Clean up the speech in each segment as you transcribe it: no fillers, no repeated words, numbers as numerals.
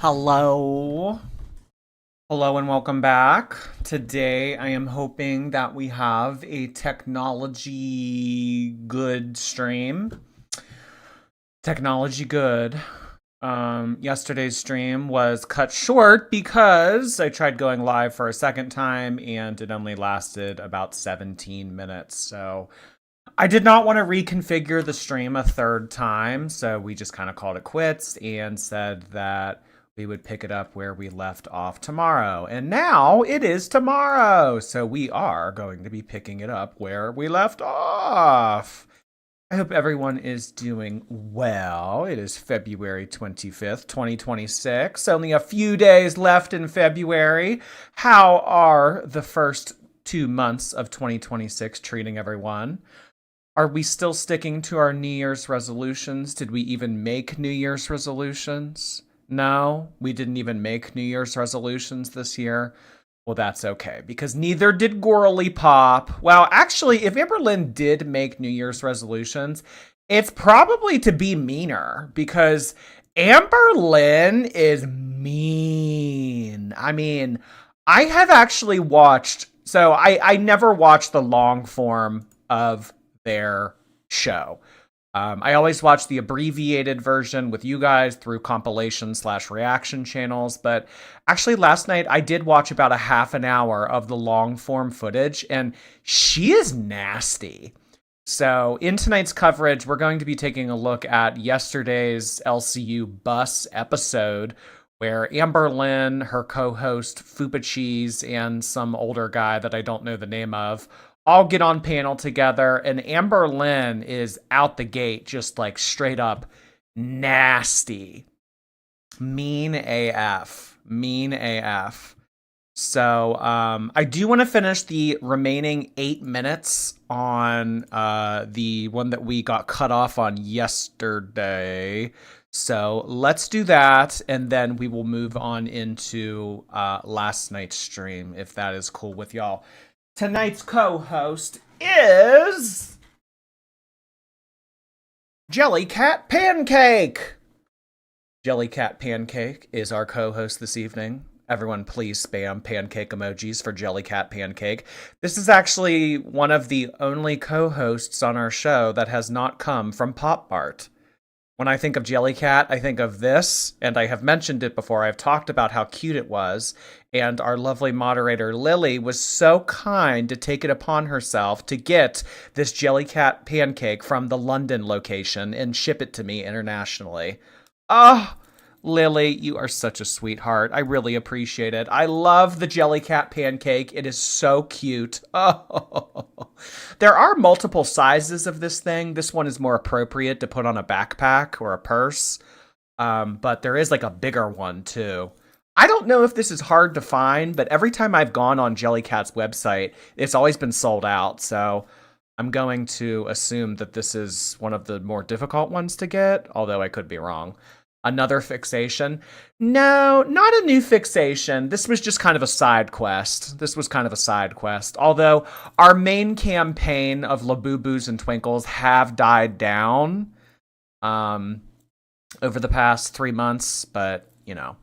Hello. Hello and welcome back. Today I am hoping that we have a technology good stream. Technology good. Yesterday's stream was cut short because I tried going live for a second time and it only lasted about 17 minutes. So I did not want to reconfigure the stream a third time, so we just kind of called it quits and said that we would pick it up where we left off tomorrow. And now it is tomorrow, so we are going to be picking it up where we left off. I hope everyone is doing well. It is February 25th, 2026. Only a few days left in February. How are the first 2 months of 2026 treating everyone? Are we still sticking to our New Year's resolutions? Did we even make New Year's resolutions? No, we didn't even make New Year's resolutions this year. Well, that's okay, because neither did Gorley Pop. Well, actually, if Amberlynn did make New Year's resolutions, it's probably to be meaner, because Amberlynn is mean. I mean, I have actually watched, so I never watched the long form of their show. I always watch the abbreviated version with you guys through compilation/reaction channels, but actually last night I did watch about a half an hour of the long form footage, and she is nasty. So in tonight's coverage, we're going to be taking a look at yesterday's LCU bus episode where Amberlynn, her co-host Fupa Cheese, and some older guy that I don't know the name of all get on panel together, and Amberlynn is out the gate just like straight up nasty. Mean AF. Mean AF. So I do want to finish the remaining 8 minutes on the one that we got cut off on yesterday. So let's do that, and then we will move on into last night's stream, if that is cool with y'all. Tonight's co-host is Jellycat Pancake. Jellycat Pancake is our co-host this evening. Everyone please spam pancake emojis for Jellycat Pancake. This is actually one of the only co-hosts on our show that has not come from Pop Bart. When I think of Jellycat, I think of this, and I have mentioned it before. I've talked about how cute it was, and our lovely moderator, Lily, was so kind to take it upon herself to get this Jellycat pancake from the London location and ship it to me internationally. Oh, Lily, you are such a sweetheart. I really appreciate it. I love the Jellycat pancake. It is so cute. Oh, there are multiple sizes of this thing. This one is more appropriate to put on a backpack or a purse. But there is like a bigger one too. I don't know if this is hard to find, but every time I've gone on Jellycat's website, it's always been sold out. So I'm going to assume that this is one of the more difficult ones to get, although I could be wrong. Another fixation? No, not a new fixation. This was just kind of a side quest. Although our main campaign of Labubu's and Twinkles have died down over the past 3 months, but, you know,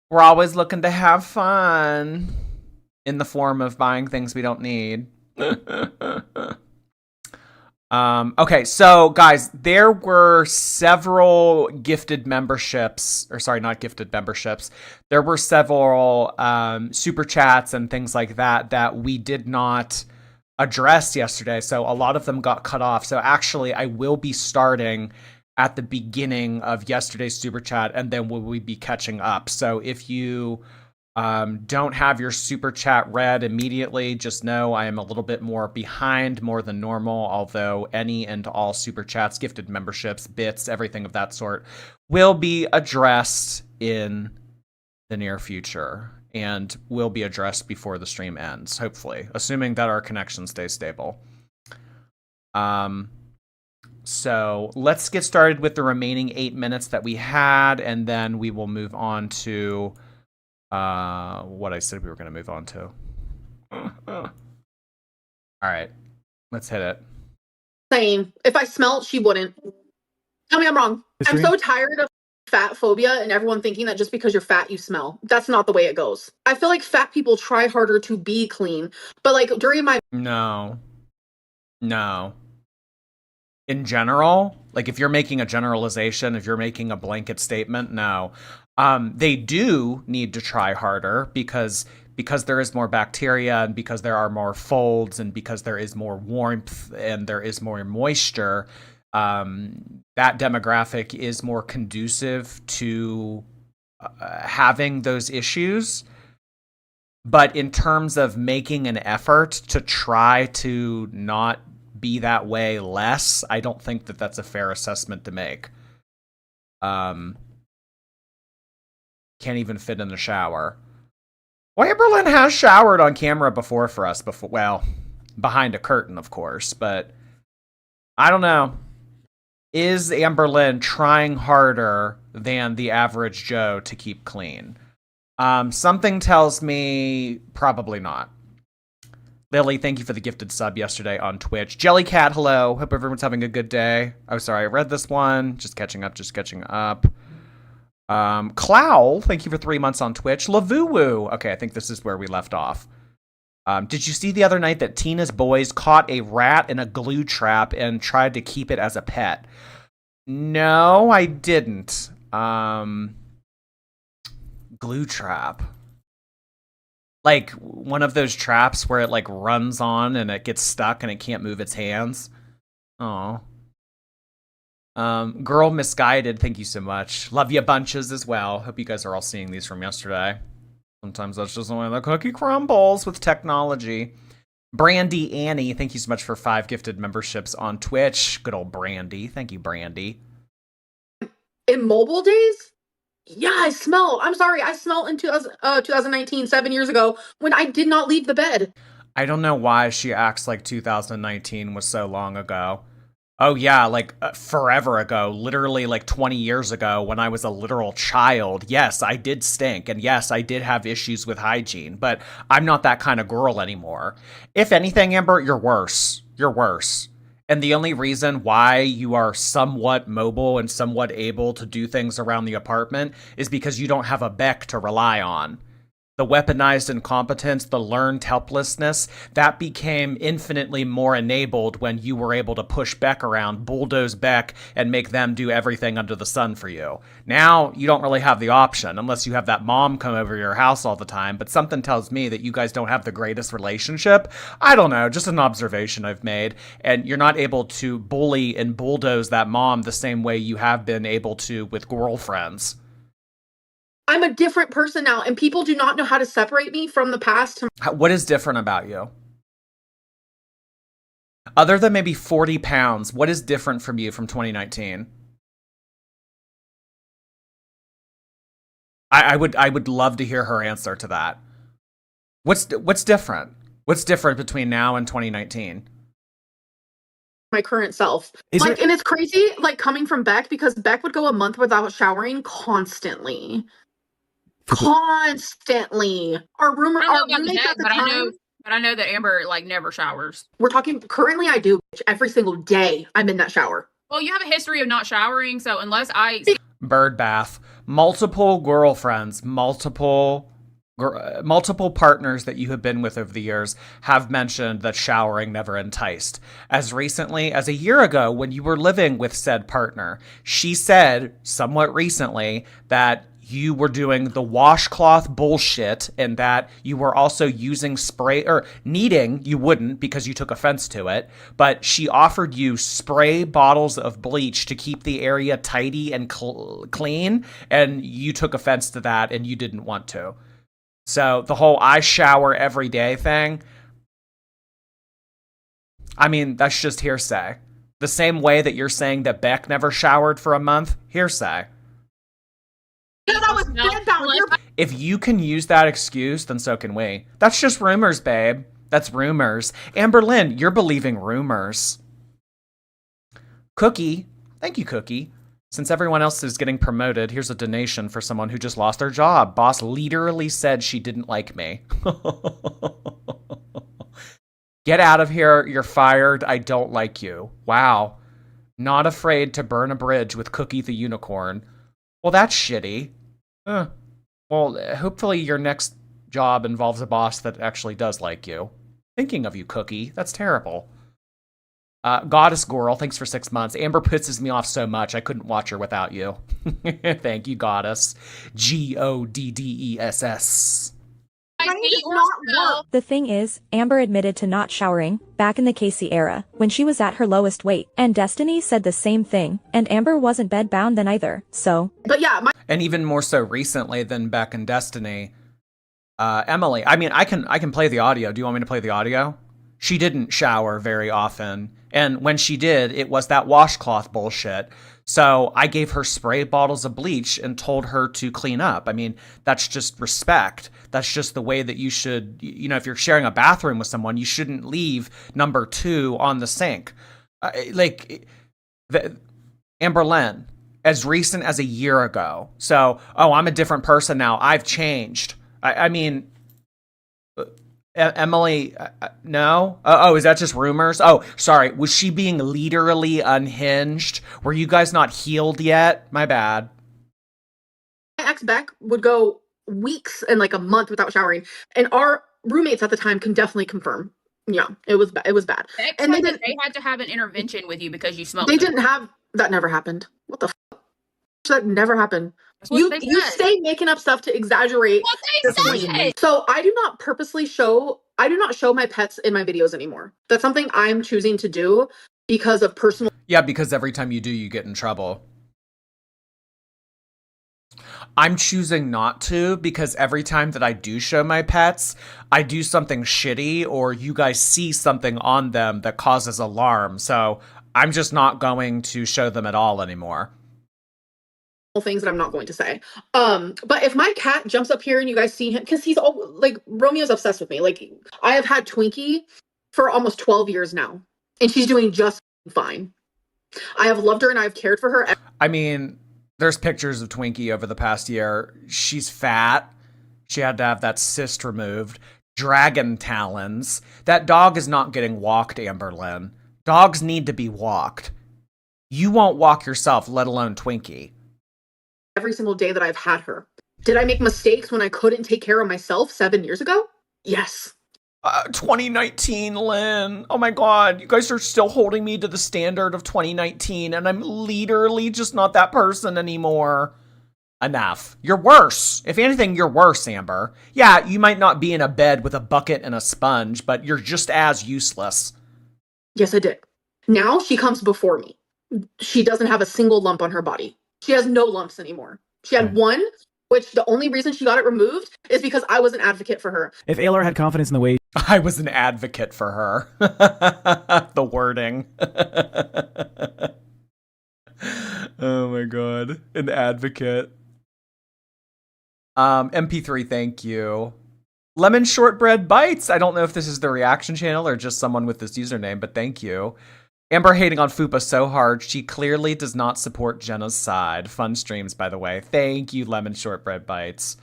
we're always looking to have fun in the form of buying things we don't need. Okay, so guys, there were several gifted memberships, or sorry, not gifted memberships. There were several super chats and things like that that we did not address yesterday. So a lot of them got cut off. So actually, I will be starting at the beginning of yesterday's super chat, and then we'll be catching up. So if you don't have your super chat read immediately, just know I am a little bit more behind, more than normal, although any and all super chats, gifted memberships, bits, everything of that sort will be addressed in the near future and will be addressed before the stream ends, hopefully, assuming that our connection stays stable. So let's get started with the remaining 8 minutes that we had, and then we will move on to what I said we were going to move on to. All right, let's hit it. Same. If I smelled, she wouldn't. Tell me I'm wrong. I'm so tired of fat phobia and everyone thinking that just because you're fat, you smell. That's not the way it goes. I feel like fat people try harder to be clean. But like during my No. No. In general, like if you're making a generalization, if you're making a blanket statement, no. They do need to try harder because there is more bacteria and because there are more folds and because there is more warmth and there is more moisture. That demographic is more conducive to having those issues. But in terms of making an effort to try to not be that way less, I don't think that that's a fair assessment to make. Can't even fit in the shower. Well, Amberlynn has showered on camera before for us. Well, behind a curtain, of course. But I don't know. Is Amberlynn trying harder than the average Joe to keep clean? Something tells me probably not. Lily, thank you for the gifted sub yesterday on Twitch. Jellycat, hello. Hope everyone's having a good day. Oh, sorry, I read this one. Just catching up. Clowl, thank you for 3 months on Twitch. Lavuwu. Okay, I think this is where we left off. Did you see the other night that Tina's boys caught a rat in a glue trap and tried to keep it as a pet? No, I didn't. Glue trap. Like one of those traps where it like runs on and it gets stuck and it can't move its hands. Oh. Girl Misguided, thank you so much. Love you bunches as well. Hope you guys are all seeing these from yesterday. Sometimes that's just the way the cookie crumbles with technology. Brandy Annie, thank you so much for 5 gifted memberships on Twitch. Good old Brandy. Thank you, Brandy. in mobile days, yeah, I'm sorry, I smelled in 2019, 7 years ago, when I did not leave the bed. I don't know why she acts like 2019 was so long ago. Oh yeah, like forever ago, literally like 20 years ago when I was a literal child. Yes, I did stink, and yes, I did have issues with hygiene, but I'm not that kind of girl anymore. If anything, Amber, you're worse. You're worse. And the only reason why you are somewhat mobile and somewhat able to do things around the apartment is because you don't have a Beck to rely on. The weaponized incompetence, the learned helplessness, that became infinitely more enabled when you were able to push Beck around, bulldoze Beck, and make them do everything under the sun for you. Now, you don't really have the option, unless you have that mom come over to your house all the time, but something tells me that you guys don't have the greatest relationship. I don't know, just an observation I've made, and you're not able to bully and bulldoze that mom the same way you have been able to with girlfriends. I'm a different person now, and people do not know how to separate me from the past. What is different about you? Other than maybe 40 pounds, what is different from you from 2019? I would love to hear her answer to that. What's different? What's different between now and 2019? My current self. And it's crazy, like, coming from Beck, because Beck would go a month without showering constantly. Constantly. Our roommates at the time. But I know that Amber like never showers. We're talking currently. I do every single day. I'm in that shower. Well, you have a history of not showering, so unless I bird bath, multiple girlfriends, multiple partners that you have been with over the years have mentioned that showering never enticed. As recently as a year ago, when you were living with said partner, she said somewhat recently that you were doing the washcloth bullshit and that you were also using spray or kneading. You wouldn't because you took offense to it, but she offered you spray bottles of bleach to keep the area tidy and clean, and you took offense to that and you didn't want to. So the whole I shower every day thing, I mean, that's just hearsay. The same way that you're saying that Beck never showered for a month, hearsay. If you can use that excuse, then so can we. That's just rumors, babe. That's rumors. Amberlynn, you're believing rumors. Cookie, thank you, Cookie. Since everyone else is getting promoted, here's a donation for someone who just lost their job. Boss literally said she didn't like me. Get out of here. You're fired. I don't like you. Wow. Not afraid to burn a bridge with Cookie the Unicorn. Well, that's shitty. Uh, well, hopefully your next job involves a boss that actually does like you. Thinking of you, Cookie. That's terrible. Goddess Girl, thanks for 6 months. Amber pisses me off so much I couldn't watch her without you. Thank you, Goddess. Godess. I Rain hate does your not spell. work. The thing is, Amber admitted to not showering back in the Casey era when she was at her lowest weight, and Destiny said the same thing, and Amber wasn't bedbound then either, so. But yeah, my And even more so recently than back in Destiny. Emily, I mean, I can play the audio. Do you want me to play the audio? She didn't shower very often, and when she did, it was that washcloth bullshit. So I gave her spray bottles of bleach and told her to clean up. I mean, that's just respect. That's just the way that you should, if you're sharing a bathroom with someone, you shouldn't leave number 2 on the sink. Amberlynn, as recent as a year ago. So, I'm a different person now. I've changed. I mean, Emily, no? Is that just rumors? Oh, sorry. Was she being literally unhinged? Were you guys not healed yet? My bad. ex Beck would go weeks and like a month without showering, and our roommates at the time can definitely confirm. Yeah, it was it was bad. Beck And said that they had to have an intervention with you because you smelled They so didn't have that. Never happened. What the fuck? That never happened. That's what they You said. stay making up stuff to exaggerate. What your they point. said. So I do not purposely show. I do not show my pets in my videos anymore. That's something I'm choosing to do because of personal. Yeah, because every time you do, you get in trouble. I'm choosing not to because every time that I do show my pets, I do something shitty or you guys see something on them that causes alarm. So I'm just not going to show them at all anymore. Things that I'm not going to say. But if my cat jumps up here and you guys see him, because he's all like Romeo's obsessed with me. Like I have had Twinkie for almost 12 years now, and she's doing just fine. I have loved her and I've cared for her. I mean, there's pictures of Twinkie over the past year. She's fat. She had to have that cyst removed. Dragon talons. That dog is not getting walked, Amberlynn. Dogs need to be walked. You won't walk yourself, let alone Twinkie. Every single day that I've had her. Did I make mistakes when I couldn't take care of myself 7 years ago? Yes. 2019, Lynn. Oh my god, you guys are still holding me to the standard of 2019, and I'm literally just not that person anymore. Enough. You're worse. If anything, you're worse, Amber. Yeah, you might not be in a bed with a bucket and a sponge, but you're just as useless. Yes, I did. Now she comes before me. She doesn't have a single lump on her body. She has no lumps anymore. She had one, which the only reason she got it removed is because I was an advocate for her. If Alar had confidence in the way I was an advocate for her. The wording. Oh my god. An advocate. MP3, thank you. Lemon Shortbread Bites. I don't know if this is the reaction channel or just someone with this username, but thank you. Amber hating on Fupa so hard, she clearly does not support Jenna's side. Fun streams, by the way. Thank you, Lemon Shortbread Bites.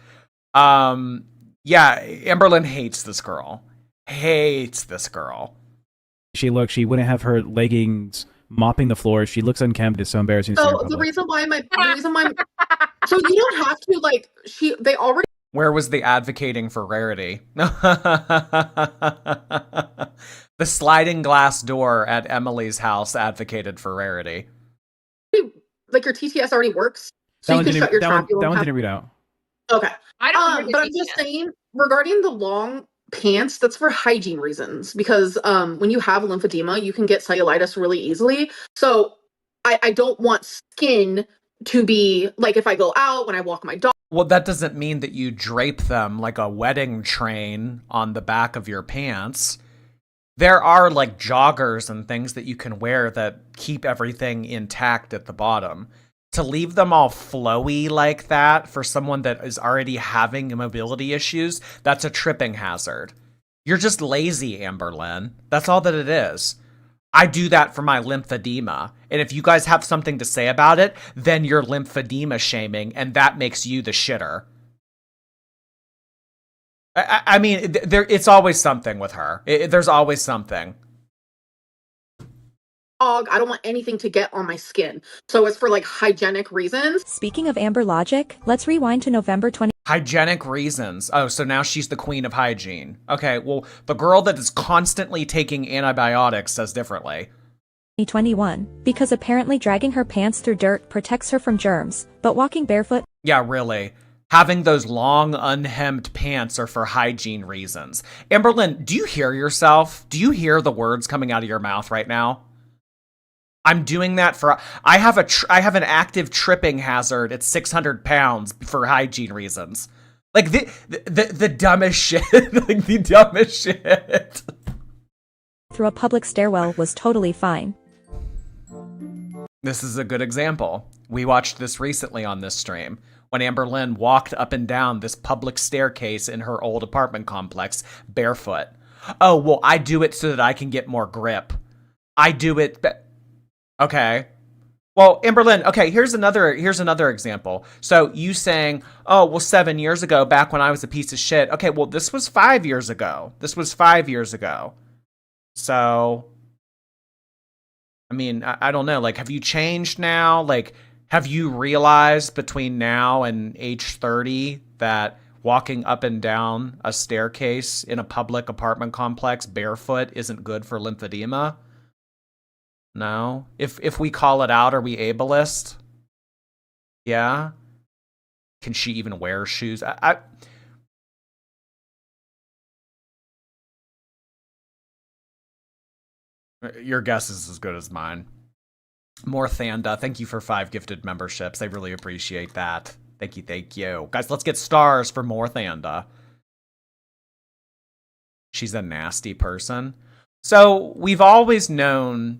Yeah, Amberlynn hates this girl. Hates this girl. she looks, she wouldn't have her leggings mopping the floor. She looks unkempt. It's so embarrassing to see her in So the public. reason why so you don't have to like they already. Where was the advocating for rarity? The sliding glass door at Emily's house advocated for rarity. Like your TTS already works, so you can shut your trap. That one didn't read out. Okay. I don't remember But I'm just saying, regarding the long pants, that's for hygiene reasons. Because when you have lymphedema, you can get cellulitis really easily. So I don't want skin to be like if I go out, when I walk my dog. Well, that doesn't mean that you drape them like a wedding train on the back of your pants. There are like joggers and things that you can wear that keep everything intact at the bottom. To leave them all flowy like that for someone that is already having mobility issues, that's a tripping hazard. You're just lazy, Amberlynn. That's all that it is. I do that for my lymphedema. And if you guys have something to say about it, then you're lymphedema shaming, and that makes you the shitter. I mean, it's always something with her. There's always something. dog. I don't want anything to get on my skin. So it's for like hygienic reasons. Speaking of Amber logic, let's rewind to November Hygienic reasons. Oh, so now she's the queen of hygiene. Okay, well, the girl that is constantly taking antibiotics says differently. 2021, because apparently dragging her pants through dirt protects her from germs, but walking barefoot. Yeah, really. Having those long, unhemmed pants are for hygiene reasons. Amberlynn, do you hear yourself? Do you hear the words coming out of your mouth right now? I'm doing that for, I have an active tripping hazard at 600 pounds for hygiene reasons. Like the dumbest shit, like the dumbest shit. Through a public stairwell was totally fine. This is a good example. We watched this recently on this stream when Amberlynn walked up and down this public staircase in her old apartment complex barefoot. Oh, well, I do it so that I can get more grip. I do it. Okay. Well, Amberlynn, okay, here's another example. So you saying, oh, well, 7 years ago, back when I was a piece of shit. Okay, well, this was 5 years ago. So, I mean, I don't know. Like, have you changed now? Like, have you realized between now and age 30 that walking up and down a staircase in a public apartment complex barefoot isn't good for lymphedema? No? If we call it out, are we ableist? Yeah? Can she even wear shoes? Your guess is as good as mine. More Thanda, thank you for 5 gifted memberships. I really appreciate that. Thank you. Guys, let's get stars for more Thanda. She's a nasty person. So we've always known,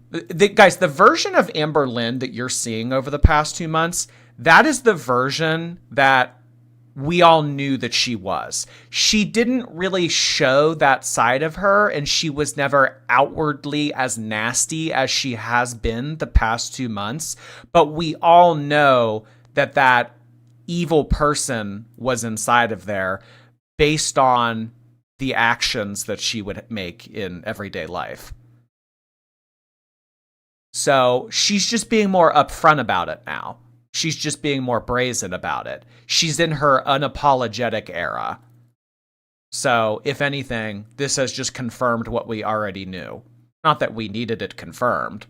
guys, the version of Amberlynn that you're seeing over the past 2 months, that is the version that we all knew that she was. She didn't really show that side of her, and she was never outwardly as nasty as she has been the past 2 months. But we all know that that evil person was inside of there based on the actions that she would make in everyday life. So she's just being more upfront about it now. She's just being more brazen about it. She's in her unapologetic era. So, if anything, this has just confirmed what we already knew. Not that we needed it confirmed.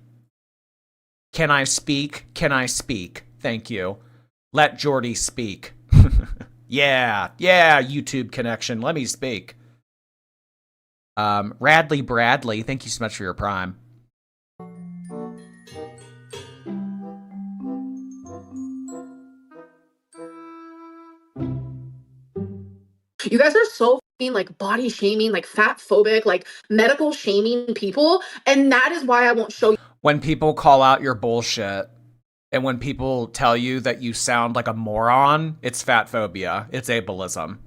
Can I speak? Can I speak? Thank you. Let Jordy speak. Yeah, YouTube connection. Let me speak. Radley Bradley, thank you so much for your prime. You guys are so like body shaming, like fat phobic, like medical shaming people. And that is why I won't show you. When people call out your bullshit and when people tell you that you sound like a moron, it's fat phobia. It's ableism.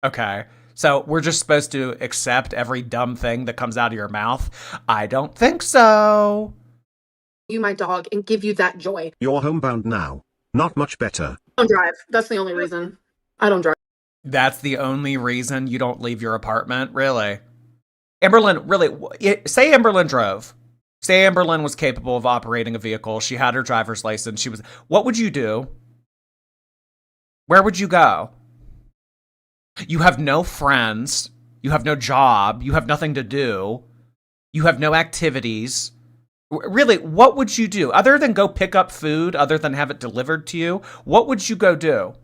Okay. So we're just supposed to accept every dumb thing that comes out of your mouth? I don't think so. You, my dog, and give you that joy. You're homebound now. Not much better. I don't drive. That's the only reason. I don't drive. That's the only reason you don't leave your apartment? Really? Amberlynn, really, say Amberlynn drove. Say Amberlynn was capable of operating a vehicle. She had her driver's license. What would you do? Where would you go? You have no friends. You have no job. You have nothing to do. You have no activities. Really, what would you do? Other than go pick up food, other than have it delivered to you, what would you go do?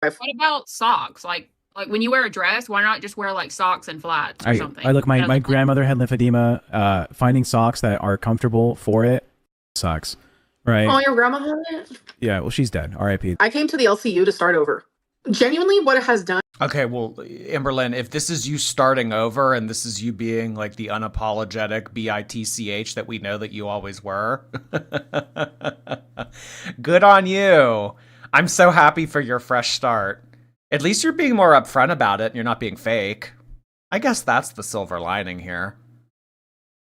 What about socks? Like when you wear a dress, why not just wear like socks and flats or something? I look, my grandmother had lymphedema. Finding socks that are comfortable for it sucks. Right. Oh, your grandma had it? Yeah, well, she's dead. R.I.P. I came to the LCU to start over. Genuinely, what it has done. Okay, well, Amberlynn, if this is you starting over and this is you being like the unapologetic bitch that we know that you always were, good on you. I'm so happy for your fresh start. At least you're being more upfront about it and you're not being fake. I guess that's the silver lining here.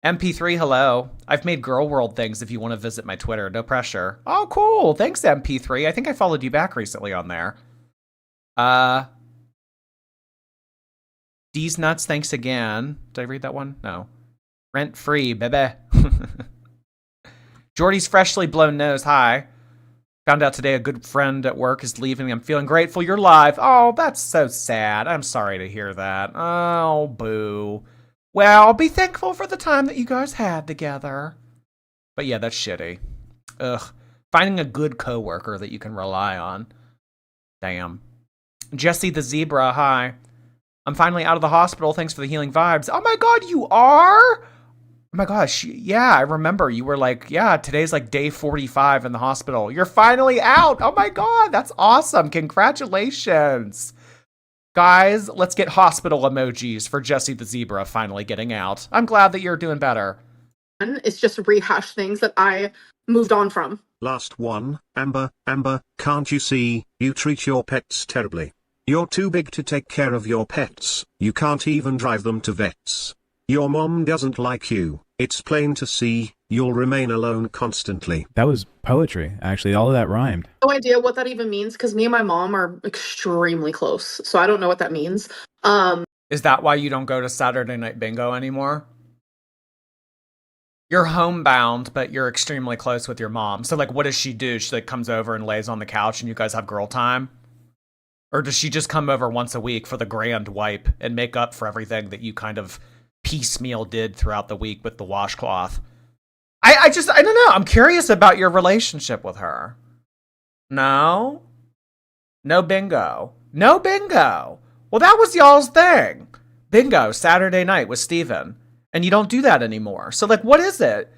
MP3, hello. I've made Girl World things if you want to visit my Twitter. No pressure. Oh, cool. Thanks, MP3. I think I followed you back recently on there. D's nuts, thanks again. Did I read that one? No. Rent free, baby. Jordy's freshly blown nose. Hi. Found out today a good friend at work is leaving. I'm feeling grateful you're live. Oh, that's so sad. I'm sorry to hear that. Oh, boo. Well, be thankful for the time that you guys had together. But yeah, that's shitty. Ugh. Finding a good coworker that you can rely on. Damn. Jesse the Zebra, hi. I'm finally out of the hospital. Thanks for the healing vibes. Oh my god, you are? Oh my gosh, yeah, I remember you were like, yeah, today's like day 45 in the hospital. You're finally out. Oh my god, that's awesome. Congratulations. Guys, let's get hospital emojis for Jesse the Zebra finally getting out. I'm glad that you're doing better. It's just rehash things that I moved on from. Last one, Amber, can't you see, you treat your pets terribly. You're too big to take care of your pets, you can't even drive them to vets. Your mom doesn't like you, it's plain to see, you'll remain alone constantly. That was poetry, actually. All of that rhymed. No idea what that even means because me and my mom are extremely close, so I don't know what that means. Is that why you don't go to Saturday Night Bingo anymore? You're homebound, but you're extremely close with your mom. So, like, what does she do? She, like, comes over and lays on the couch and you guys have girl time? Or does she just come over once a week for the grand wipe and make up for everything that you kind of piecemeal did throughout the week with the washcloth? I don't know. I'm curious about your relationship with her. No? No bingo. No bingo. Well, that was y'all's thing. Bingo, Saturday night with Steven. And you don't do that anymore. So, like, what is it?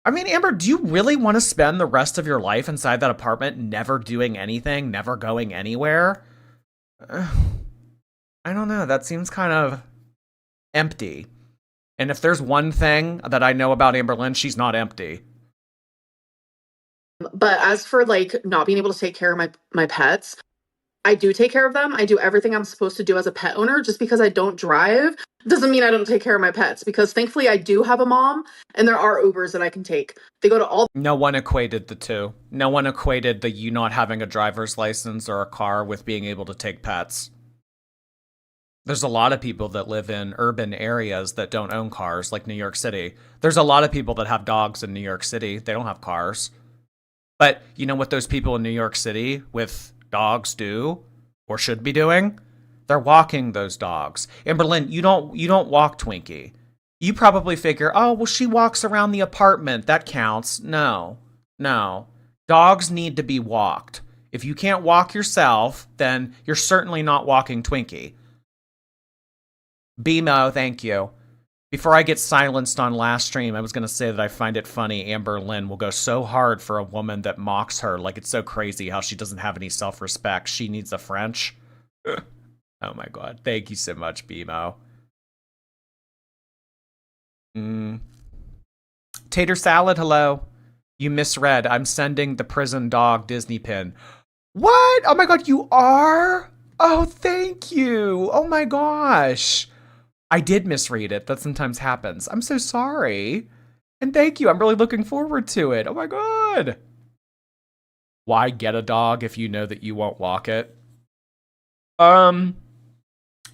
I mean, Amber, do you really want to spend the rest of your life inside that apartment, never doing anything, never going anywhere? I don't know. That seems kind of empty. And if there's one thing that I know about Amberlynn, she's not empty. But as for like not being able to take care of my pets, I do take care of them. I do everything I'm supposed to do as a pet owner. Just because I don't drive doesn't mean I don't take care of my pets, because thankfully I do have a mom and there are Ubers that I can take. They go to all. No one equated the two. No one equated the you not having a driver's license or a car with being able to take pets. There's a lot of people that live in urban areas that don't own cars, like New York City. There's a lot of people that have dogs in New York City. They don't have cars. But you know what those people in New York City with dogs do, or should be doing? They're walking those dogs. Amberlynn, you don't walk Twinkie. You probably figure, oh, well, she walks around the apartment. That counts. No. Dogs need to be walked. If you can't walk yourself, then you're certainly not walking Twinkie. BMO, thank you. Before I get silenced on last stream, I was going to say that I find it funny Amberlynn will go so hard for a woman that mocks her. Like, it's so crazy how she doesn't have any self-respect. She needs a French. Oh my god. Thank you so much, BMO. Tater salad, hello. You misread. I'm sending the prison dog Disney pin. What? Oh my god, you are? Oh, thank you. Oh my gosh. I did misread it. That sometimes happens. I'm so sorry. And thank you. I'm really looking forward to it. Oh my god. Why get a dog if you know that you won't walk it?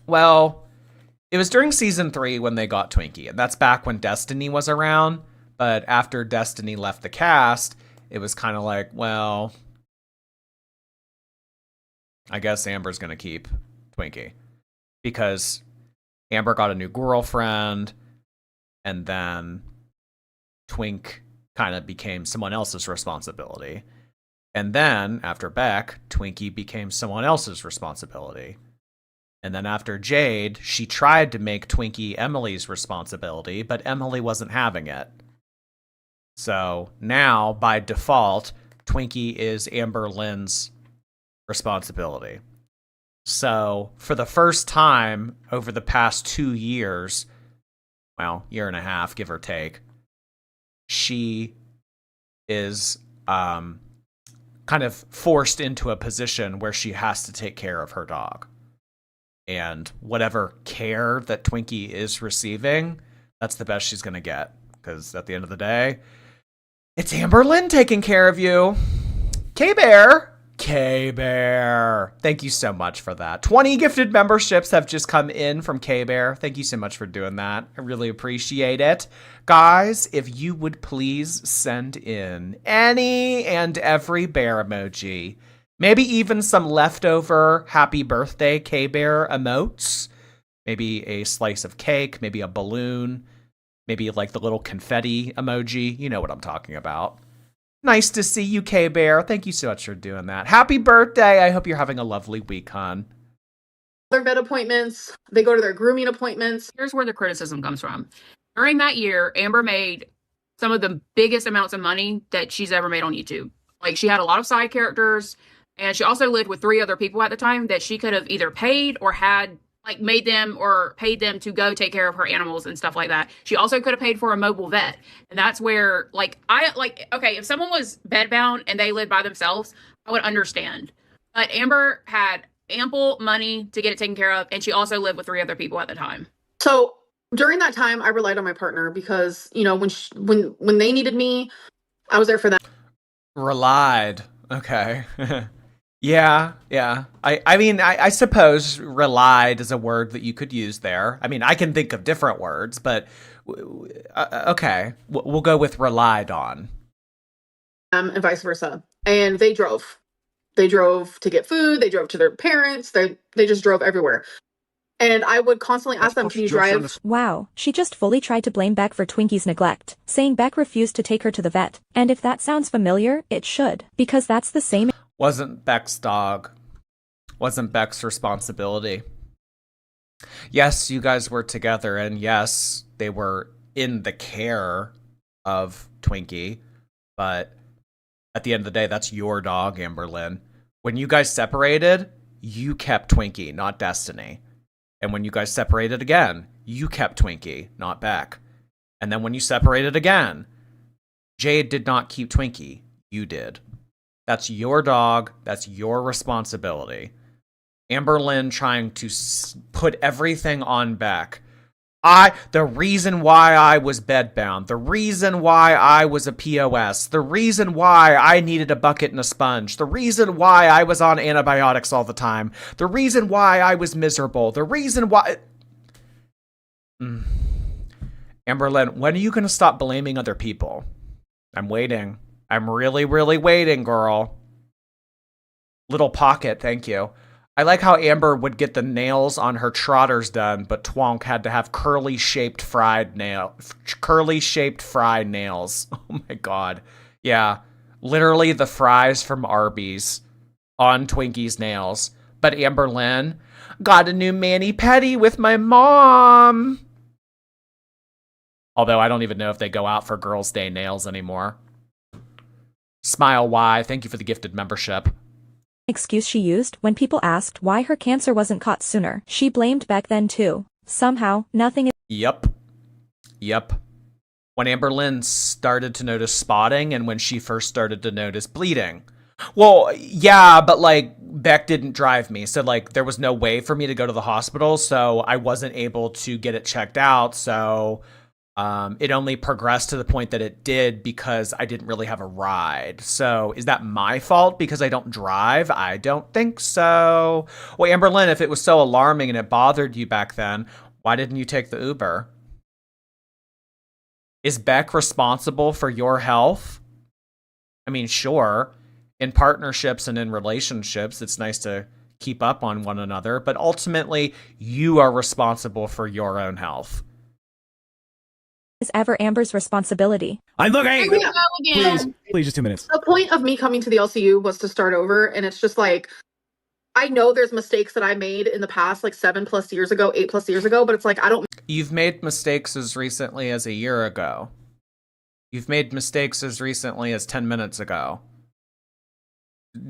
Well, it was during season 3 when they got Twinkie, and that's back when Destiny was around. But after Destiny left the cast, it was kind of like, well, I guess Amber's gonna keep Twinkie. Because Amber got a new girlfriend, and then Twink kind of became someone else's responsibility. And then, after Beck, Twinkie became someone else's responsibility. And then after Jade, she tried to make Twinkie Emily's responsibility, but Emily wasn't having it. So now, by default, Twinkie is Amberlynn's responsibility. So, for the first time over the past 2 years, well, year and a half, give or take, she is kind of forced into a position where she has to take care of her dog. And whatever care that Twinkie is receiving, that's the best she's going to get. Because at the end of the day, it's Amberlynn taking care of you. K-Bear, K-Bear. Thank you so much for that. 20 gifted memberships have just come in from K-Bear. Thank you so much for doing that. I really appreciate it. Guys, if you would please send in any and every bear emoji, maybe even some leftover happy birthday K-Bear emotes, maybe a slice of cake, maybe a balloon, maybe like the little confetti emoji. You know what I'm talking about. Nice to see you, K-Bear. Thank you so much for doing that. Happy birthday. I hope you're having a lovely week, hon. Their vet appointments. They go to their grooming appointments. Here's where the criticism comes from. During that year, Amber made some of the biggest amounts of money that she's ever made on YouTube. Like, she had a lot of side characters, and she also lived with 3 other people at the time that she could have either paid or had, like, made them or paid them to go take care of her animals and stuff like that. She also could have paid for a mobile vet. And that's where, okay, if someone was bedbound and they lived by themselves, I would understand. But Amber had ample money to get it taken care of, and she also lived with 3 other people at the time. So during that time, I relied on my partner because, you know, when they needed me, I was there for them. Relied. Okay. Yeah. I mean, I suppose relied is a word that you could use there. I mean, I can think of different words, but okay. We'll go with relied on. And vice versa. And they drove. They drove to get food. They drove to their parents. They just drove everywhere. And I would constantly ask them, can you drive? Wow, she just fully tried to blame Beck for Twinkie's neglect, saying Beck refused to take her to the vet. And if that sounds familiar, it should, because that's the same. Wasn't Beck's dog. Wasn't Beck's responsibility. Yes, you guys were together, and yes, they were in the care of Twinkie, but at the end of the day, that's your dog, Amberlynn. When you guys separated, you kept Twinkie, not Destiny. And when you guys separated again, you kept Twinkie, not Beck. And then when you separated again, Jade did not keep Twinkie. You did. That's your dog. That's your responsibility. Amberlynn trying to put everything on Beck. The reason why I was bedbound, the reason why I was a POS, the reason why I needed a bucket and a sponge, the reason why I was on antibiotics all the time, the reason why I was miserable, the reason why... Amberlynn, when are you going to stop blaming other people? I'm waiting. I'm really, really waiting, girl. Little pocket, thank you. I like how Amber would get the nails on her trotters done, but Twonk had to have curly shaped fry nails. Oh my god. Yeah. Literally the fries from Arby's on Twinkie's nails. But Amberlynn got a new mani-pedi with my mom. Although I don't even know if they go out for Girls' Day nails anymore. Smile Y, thank you for the gifted membership. Excuse she used when people asked why her cancer wasn't caught sooner. She blamed Beck then too. Somehow, nothing is... Yep. When Amberlynn started to notice spotting and when she first started to notice bleeding. Well, yeah, but like Beck didn't drive me. So like there was no way for me to go to the hospital. So I wasn't able to get it checked out. So it only progressed to the point that it did because I didn't really have a ride. So is that my fault because I don't drive? I don't think so. Well, Amberlynn, if it was so alarming and it bothered you back then, why didn't you take the Uber? Is Beck responsible for your health? I mean, sure. In partnerships and in relationships, it's nice to keep up on one another, but ultimately, you are responsible for your own health. ever Amber's responsibility. Please, just 2 minutes. The point of me coming to the LCU was to start over, and it's just like, I know there's mistakes that I made in the past, like 7+ years ago, 8+ years ago, but it's like, I don't... You've made mistakes as recently as a year ago. You've made mistakes as recently as 10 minutes ago.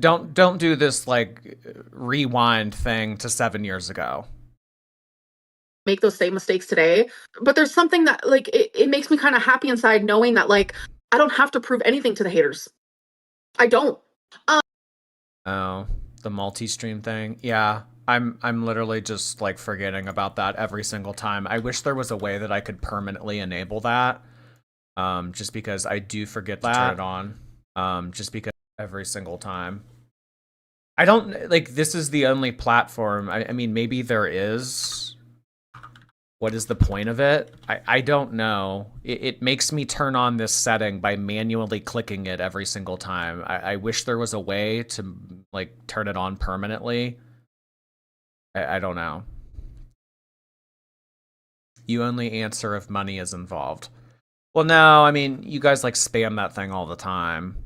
Don't do this, like, rewind thing to 7 years ago. Make those same mistakes today, but there's something that, like, it makes me kind of happy inside knowing that, like, I don't have to prove anything to the haters. I don't. Oh, the multi-stream thing? Yeah, I'm literally just, like, forgetting about that every single time. I wish there was a way that I could permanently enable that, just because I do forget to turn it on, just because every single time. I don't like this is the only platform. I mean, maybe there is. What is the point of it? I don't know. It makes me turn on this setting by manually clicking it every single time. I wish there was a way to like turn it on permanently. I don't know. You only answer if money is involved. Well, no, I mean, you guys like spam that thing all the time.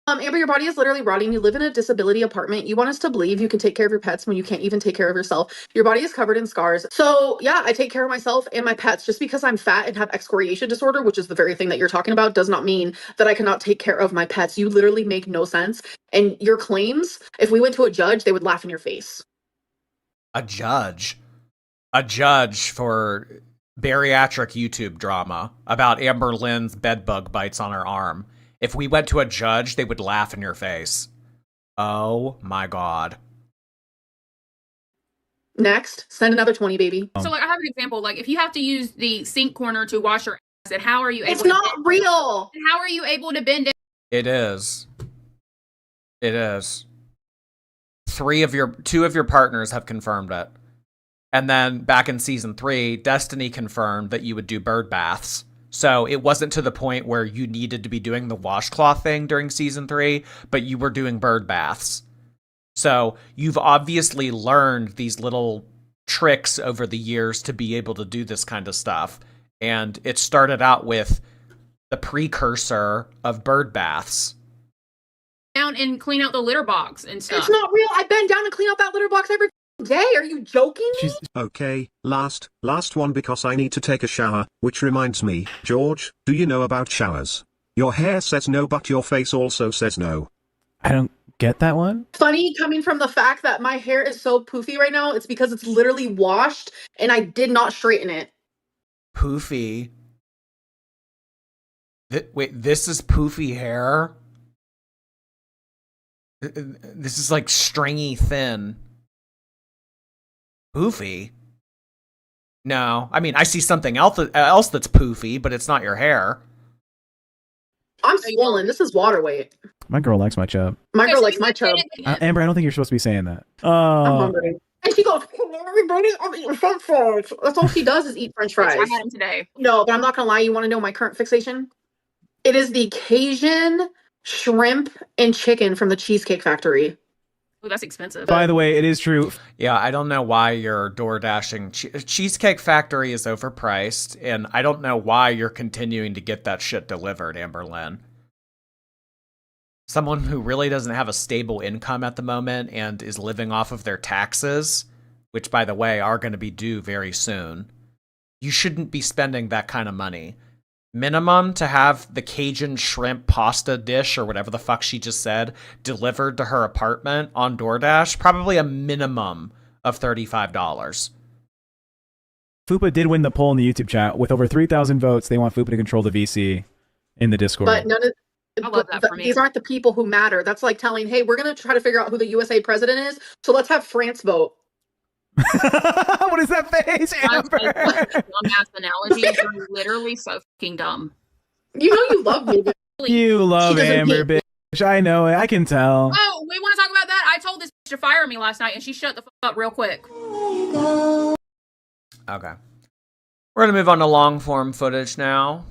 Amber, your body is literally rotting. You live in a disability apartment. You want us to believe you can take care of your pets when you can't even take care of yourself. Your body is covered in scars. So yeah, I take care of myself and my pets. Just because I'm fat and have excoriation disorder, which is the very thing that you're talking about, does not mean that I cannot take care of my pets. You literally make no sense. And your claims, if we went to a judge, they would laugh in your face. A judge? A judge for bariatric YouTube drama about Amberlynn's bedbug bites on her arm. If we went to a judge, they would laugh in your face. Oh my god. Next, send another 20, baby. So, like, I have an example. Like, if you have to use the sink corner to wash your ass, and how are you able It's to not bend, real. how are you able to bend it? It is. It is. Two of your partners have confirmed it. And then back in season 3, Destiny confirmed that you would do bird baths. So it wasn't to the point where you needed to be doing the washcloth thing during season 3, but you were doing bird baths. So you've obviously learned these little tricks over the years to be able to do this kind of stuff. And it started out with the precursor of bird baths. Down and clean out the litter box and stuff. It's not real. I bend down and clean out that litter box every day. Are you joking me? Okay, last one because I need to take a shower, which reminds me, George, do you know about showers? Your hair says no, but your face also says no. I don't get that one. Funny coming from the fact that my hair is so poofy right now. It's because it's literally washed and I did not straighten it. Poofy? Wait, this is poofy hair? This is like stringy thin. Poofy? No. I mean, I see something else that's poofy, but it's not your hair. I'm swollen. This is water weight. My girl likes my chub. My girl likes my chub. Amber, I don't think you're supposed to be saying that. I'm hungry. And she goes, everybody, I'm eating french fries. That's all she does is eat french fries. I had them today. No, but I'm not going to lie. You want to know my current fixation? It is the Cajun shrimp and chicken from the Cheesecake Factory. Oh, that's expensive. By the way, it is true. Yeah, I don't know why you're door dashing. Cheesecake Factory is overpriced, and I don't know why you're continuing to get that shit delivered, Amberlynn. Someone who really doesn't have a stable income at the moment and is living off of their taxes, which, by the way, are going to be due very soon. You shouldn't be spending that kind of money. Minimum to have the Cajun shrimp pasta dish or whatever the fuck she just said delivered to her apartment on DoorDash, probably a minimum of $35. Fupa did win the poll in the YouTube chat. With over 3,000 votes, they want Fupa to control the VC in the Discord. But none of I love that for me. these aren't the people who matter. That's like telling, hey, we're going to try to figure out who the USA president is. So let's have France vote. What is that face, Amber? Dumbass analogies are literally so fucking dumb. You know you love me. You love She doesn't Amber, hate bitch. I know it. I can tell. Oh, we want to talk about that? I told this bitch to fire me last night, and she shut the fuck up real quick. Okay. We're going to move on to long form footage now.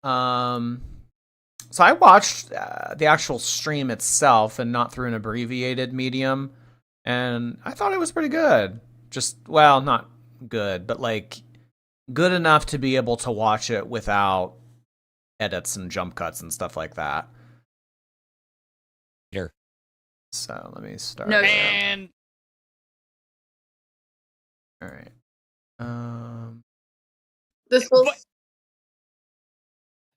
So I watched the actual stream itself and not through an abbreviated medium, and I thought it was pretty good. Just, well, not good, but like good enough to be able to watch it without edits and jump cuts and stuff like that. Here. So let me start. No, Man. All right. This was. But-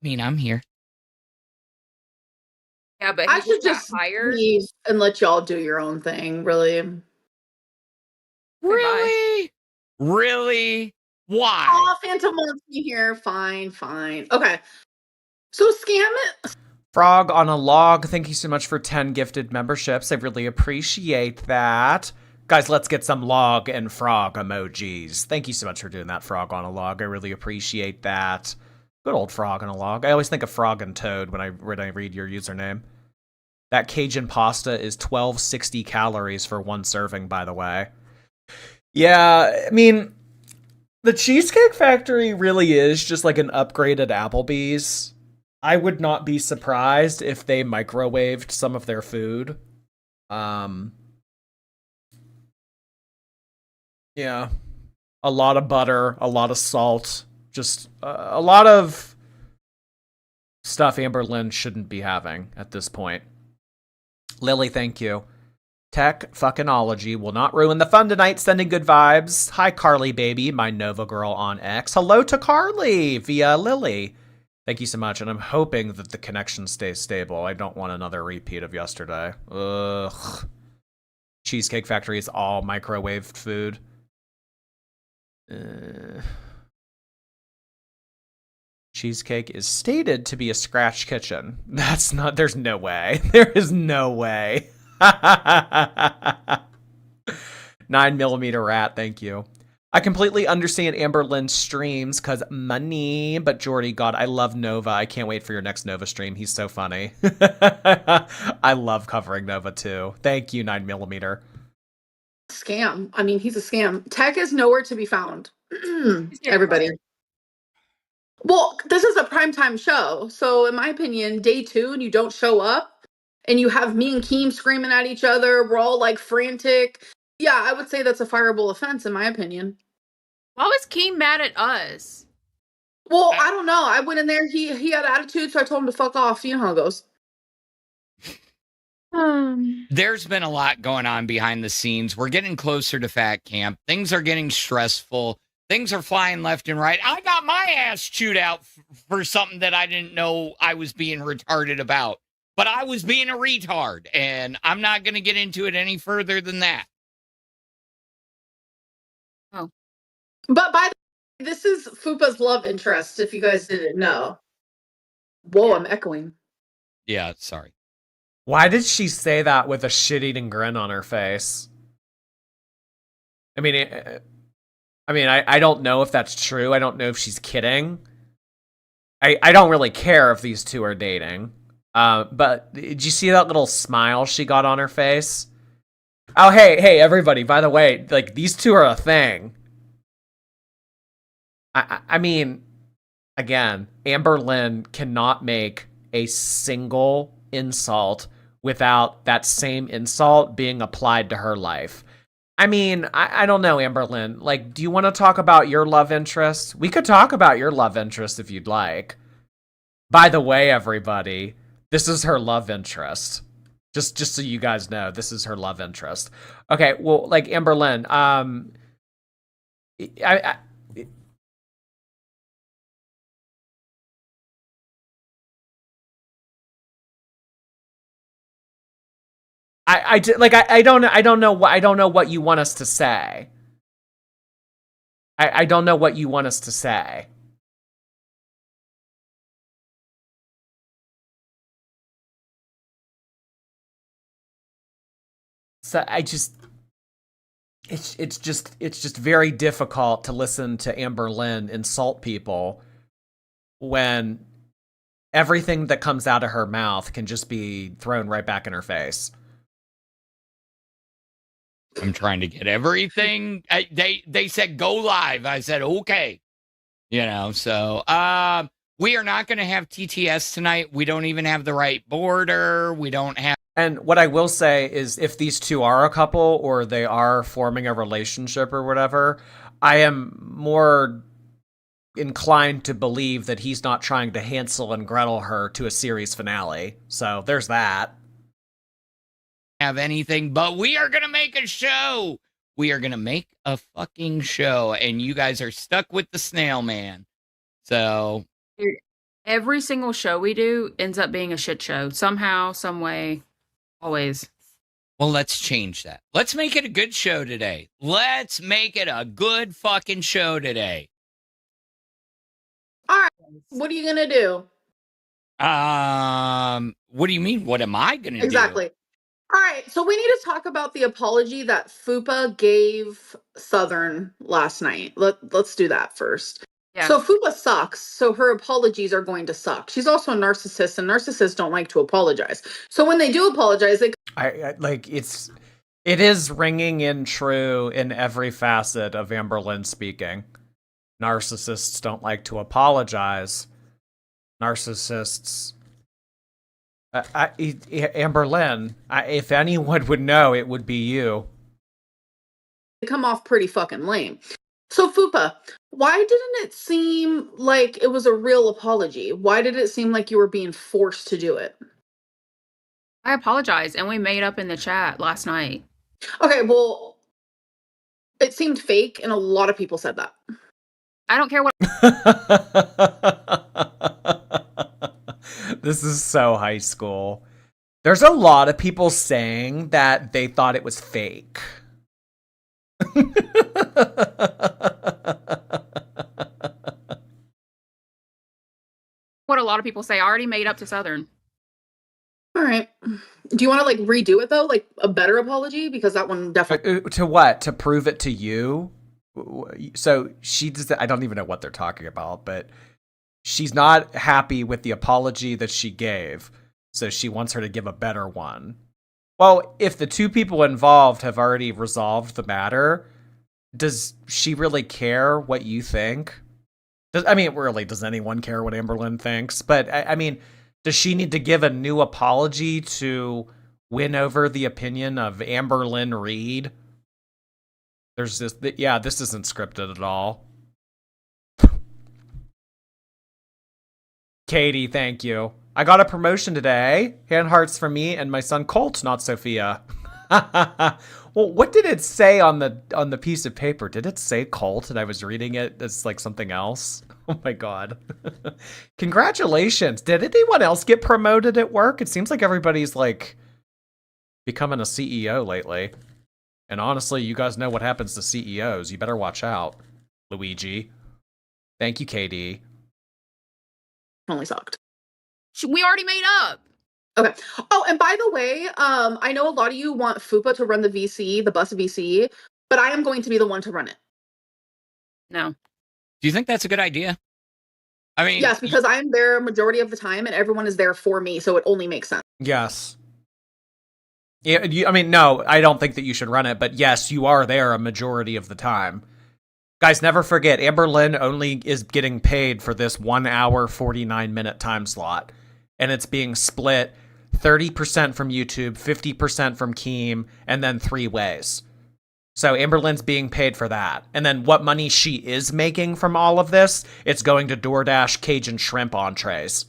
I mean, I'm here. Yeah, but I he should just just got hired. leave and let y'all do your own thing, really. Really? Really? Why? Oh, Phantom wants me here. Fine. Okay. So scam it. Frog on a log, thank you so much for 10 gifted memberships. I really appreciate that. Guys, let's get some log and frog emojis. Thank you so much for doing that, Frog on a log. I really appreciate that. Good old Frog on a log. I always think of Frog and Toad when I read your username. That Cajun pasta is 1260 calories for one serving, by the way. Yeah, I mean, the Cheesecake Factory really is just like an upgraded Applebee's. I would not be surprised if they microwaved some of their food. Yeah. A lot of butter, a lot of salt, just a lot of stuff Amberlynn shouldn't be having at this point. Lily, thank you. Tech fuckinology will not ruin the fun tonight. Sending good vibes. Hi, Carly baby, my Nova girl on X. Hello to Carly via Lily. Thank you so much, and I'm hoping that the connection stays stable. I don't want another repeat of yesterday. Ugh. Cheesecake Factory is all microwaved food. Cheesecake is stated to be a scratch kitchen. That's not, there's no way. There is no way. 9mm rat, thank you. I completely understand Amberlynn's streams because money, but Jordy, God, I love Nova. I can't wait for your next Nova stream. He's so funny. I love covering Nova too. Thank you, 9mm. Scam. I mean, he's a scam. Tech is nowhere to be found. Everybody. Well, this is a primetime show. So, in my opinion, day 2 and you don't show up and you have me and Keem screaming at each other. We're all like frantic. Yeah, I would say that's a fireable offense, in my opinion. Why was Keem mad at us? Well, I don't know. I went in there. He had attitude, so I told him to fuck off. You know how it goes. There's been a lot going on behind the scenes. We're getting closer to Fat Camp. Things are getting stressful. Things are flying left and right. I got my ass chewed out for something that I didn't know I was being retarded about. But I was being a retard, and I'm not going to get into it any further than that. Oh. But by the way, this is Fupa's love interest, if you guys didn't know. Whoa, I'm echoing. Yeah, sorry. Why did she say that with a shit-eating grin on her face? I mean, I don't know if that's true. I don't know if she's kidding. I don't really care if these two are dating. But did you see that little smile she got on her face? Oh, hey, everybody, by the way, like, these two are a thing. I mean, again, Amberlynn cannot make a single insult without that same insult being applied to her life. I mean, I don't know, Amberlynn. Like, do you want to talk about your love interest? We could talk about your love interest if you'd like. By the way, everybody, this is her love interest. Just so you guys know, this is her love interest. Okay, well, like, Amberlynn, I don't know what you want us to say. I don't know what you want us to say. So it's just very difficult to listen to Amberlynn insult people when everything that comes out of her mouth can just be thrown right back in her face. I'm trying to get everything. They said go live. I said okay. So we are not going to have TTS tonight. We don't even have the right border. We don't have. And what I will say is if these two are a couple or they are forming a relationship or whatever, I am more inclined to believe that he's not trying to Hansel and Gretel her to a series finale. So there's that. Have anything, but we are gonna make a show. We are gonna make a fucking show, and you guys are stuck with the snail man. So every single show we do ends up being a shit show somehow, some way, always. Well, let's change that. Let's make it a good show today. Let's make it a good fucking show today. All right, what are you gonna do? What do you mean? What am I gonna do? Exactly. All right, so we need to talk about the apology that Fupa gave Southern last night. Let's do that first. Yeah. So Fupa sucks. So her apologies are going to suck. She's also a narcissist, and narcissists don't like to apologize. So when they do apologize, they I like it is ringing in true in every facet of Amberlynn speaking. Narcissists don't like to apologize. Narcissists. Amberlynn, if anyone would know, it would be you. come off pretty fucking lame. So Fupa, why didn't it seem like it was a real apology? Why did it seem like you were being forced to do it? I apologize, and we made up in the chat last night. Okay, well, it seemed fake, and a lot of people said that. I don't care what This is so high school. There's a lot of people saying that they thought it was fake. a lot of people say. I already made up to Southern. All right. Do you want to like redo it though, like a better apology? Because that one definitely. To what? To prove it to you? So she does. I don't even know what they're talking about, but she's not happy with the apology that she gave, so she wants her to give a better one. Well, if the two people involved have already resolved the matter, does she really care what you think? Really, does anyone care what Amberlynn thinks? But, I mean, does she need to give a new apology to win over the opinion of Amberlynn Reed? There's this, this isn't scripted at all. Katie, thank you. I got a promotion today. Hand hearts for me and my son Colt, not Sophia. Well, what did it say on the piece of paper? Did it say Colt and I was reading it as like something else? Oh my god. Congratulations. Did anyone else get promoted at work? It seems like everybody's like becoming a CEO lately. And honestly, you guys know what happens to CEOs. You better watch out, Luigi. Thank you, KD. Only sucked. We already made up. Okay. Oh, and by the way, I know a lot of you want Fupa to run the VC, the bus VC, but I am going to be the one to run it. No. Do you think that's a good idea? I mean, yes, because I am there majority of the time, and everyone is there for me, so it only makes sense. Yes. Yeah, no, I don't think that you should run it, but yes, you are there a majority of the time. Guys, never forget, Amberlynn only is getting paid for this 1 hour, 49-minute time slot. And it's being split 30% from YouTube, 50% from Keem, and then 3 ways. So Amberlynn's being paid for that. And then what money she is making from all of this, it's going to DoorDash Cajun shrimp entrees.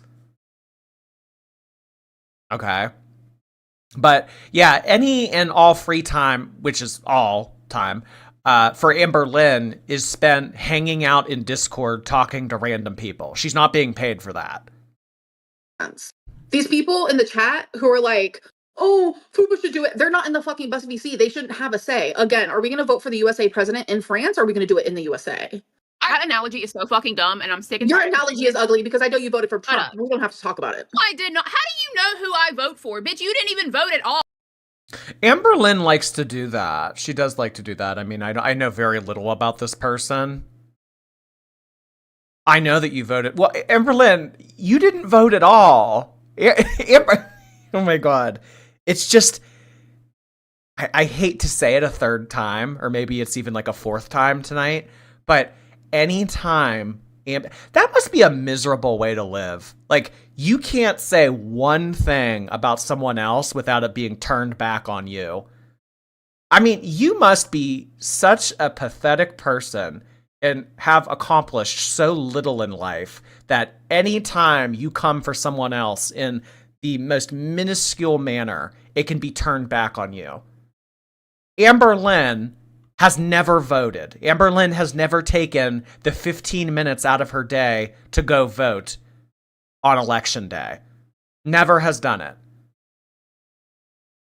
Okay. But yeah, any and all free time, which is all time, for Amberlynn is spent hanging out in Discord talking to random people. She's not being paid for that. These people in the chat who are like, oh, Fupa should do it. They're not in the fucking bus VC. They shouldn't have a say. Again, are we going to vote for the USA president in France or are we going to do it in the USA? That analogy is so fucking dumb, and I'm sick and Your tired. analogy is ugly because I know you voted for Trump. We don't have to talk about it. I did not. How do you know who I vote for? Bitch, you didn't even vote at all. Amberlynn likes to do that. She does like to do that. I mean, I know very little about this person. I know that you voted. Well, Amberlynn, you didn't vote at all. Oh my god. It's just, I hate to say it a third time, or maybe it's even like a fourth time tonight, but anytime, that must be a miserable way to live. Like, you can't say one thing about someone else without it being turned back on you. I mean, you must be such a pathetic person and have accomplished so little in life that any time you come for someone else in the most minuscule manner, it can be turned back on you. Amberlynn has never voted. Amberlynn has never taken the 15 minutes out of her day to go vote on election day. Never has done it.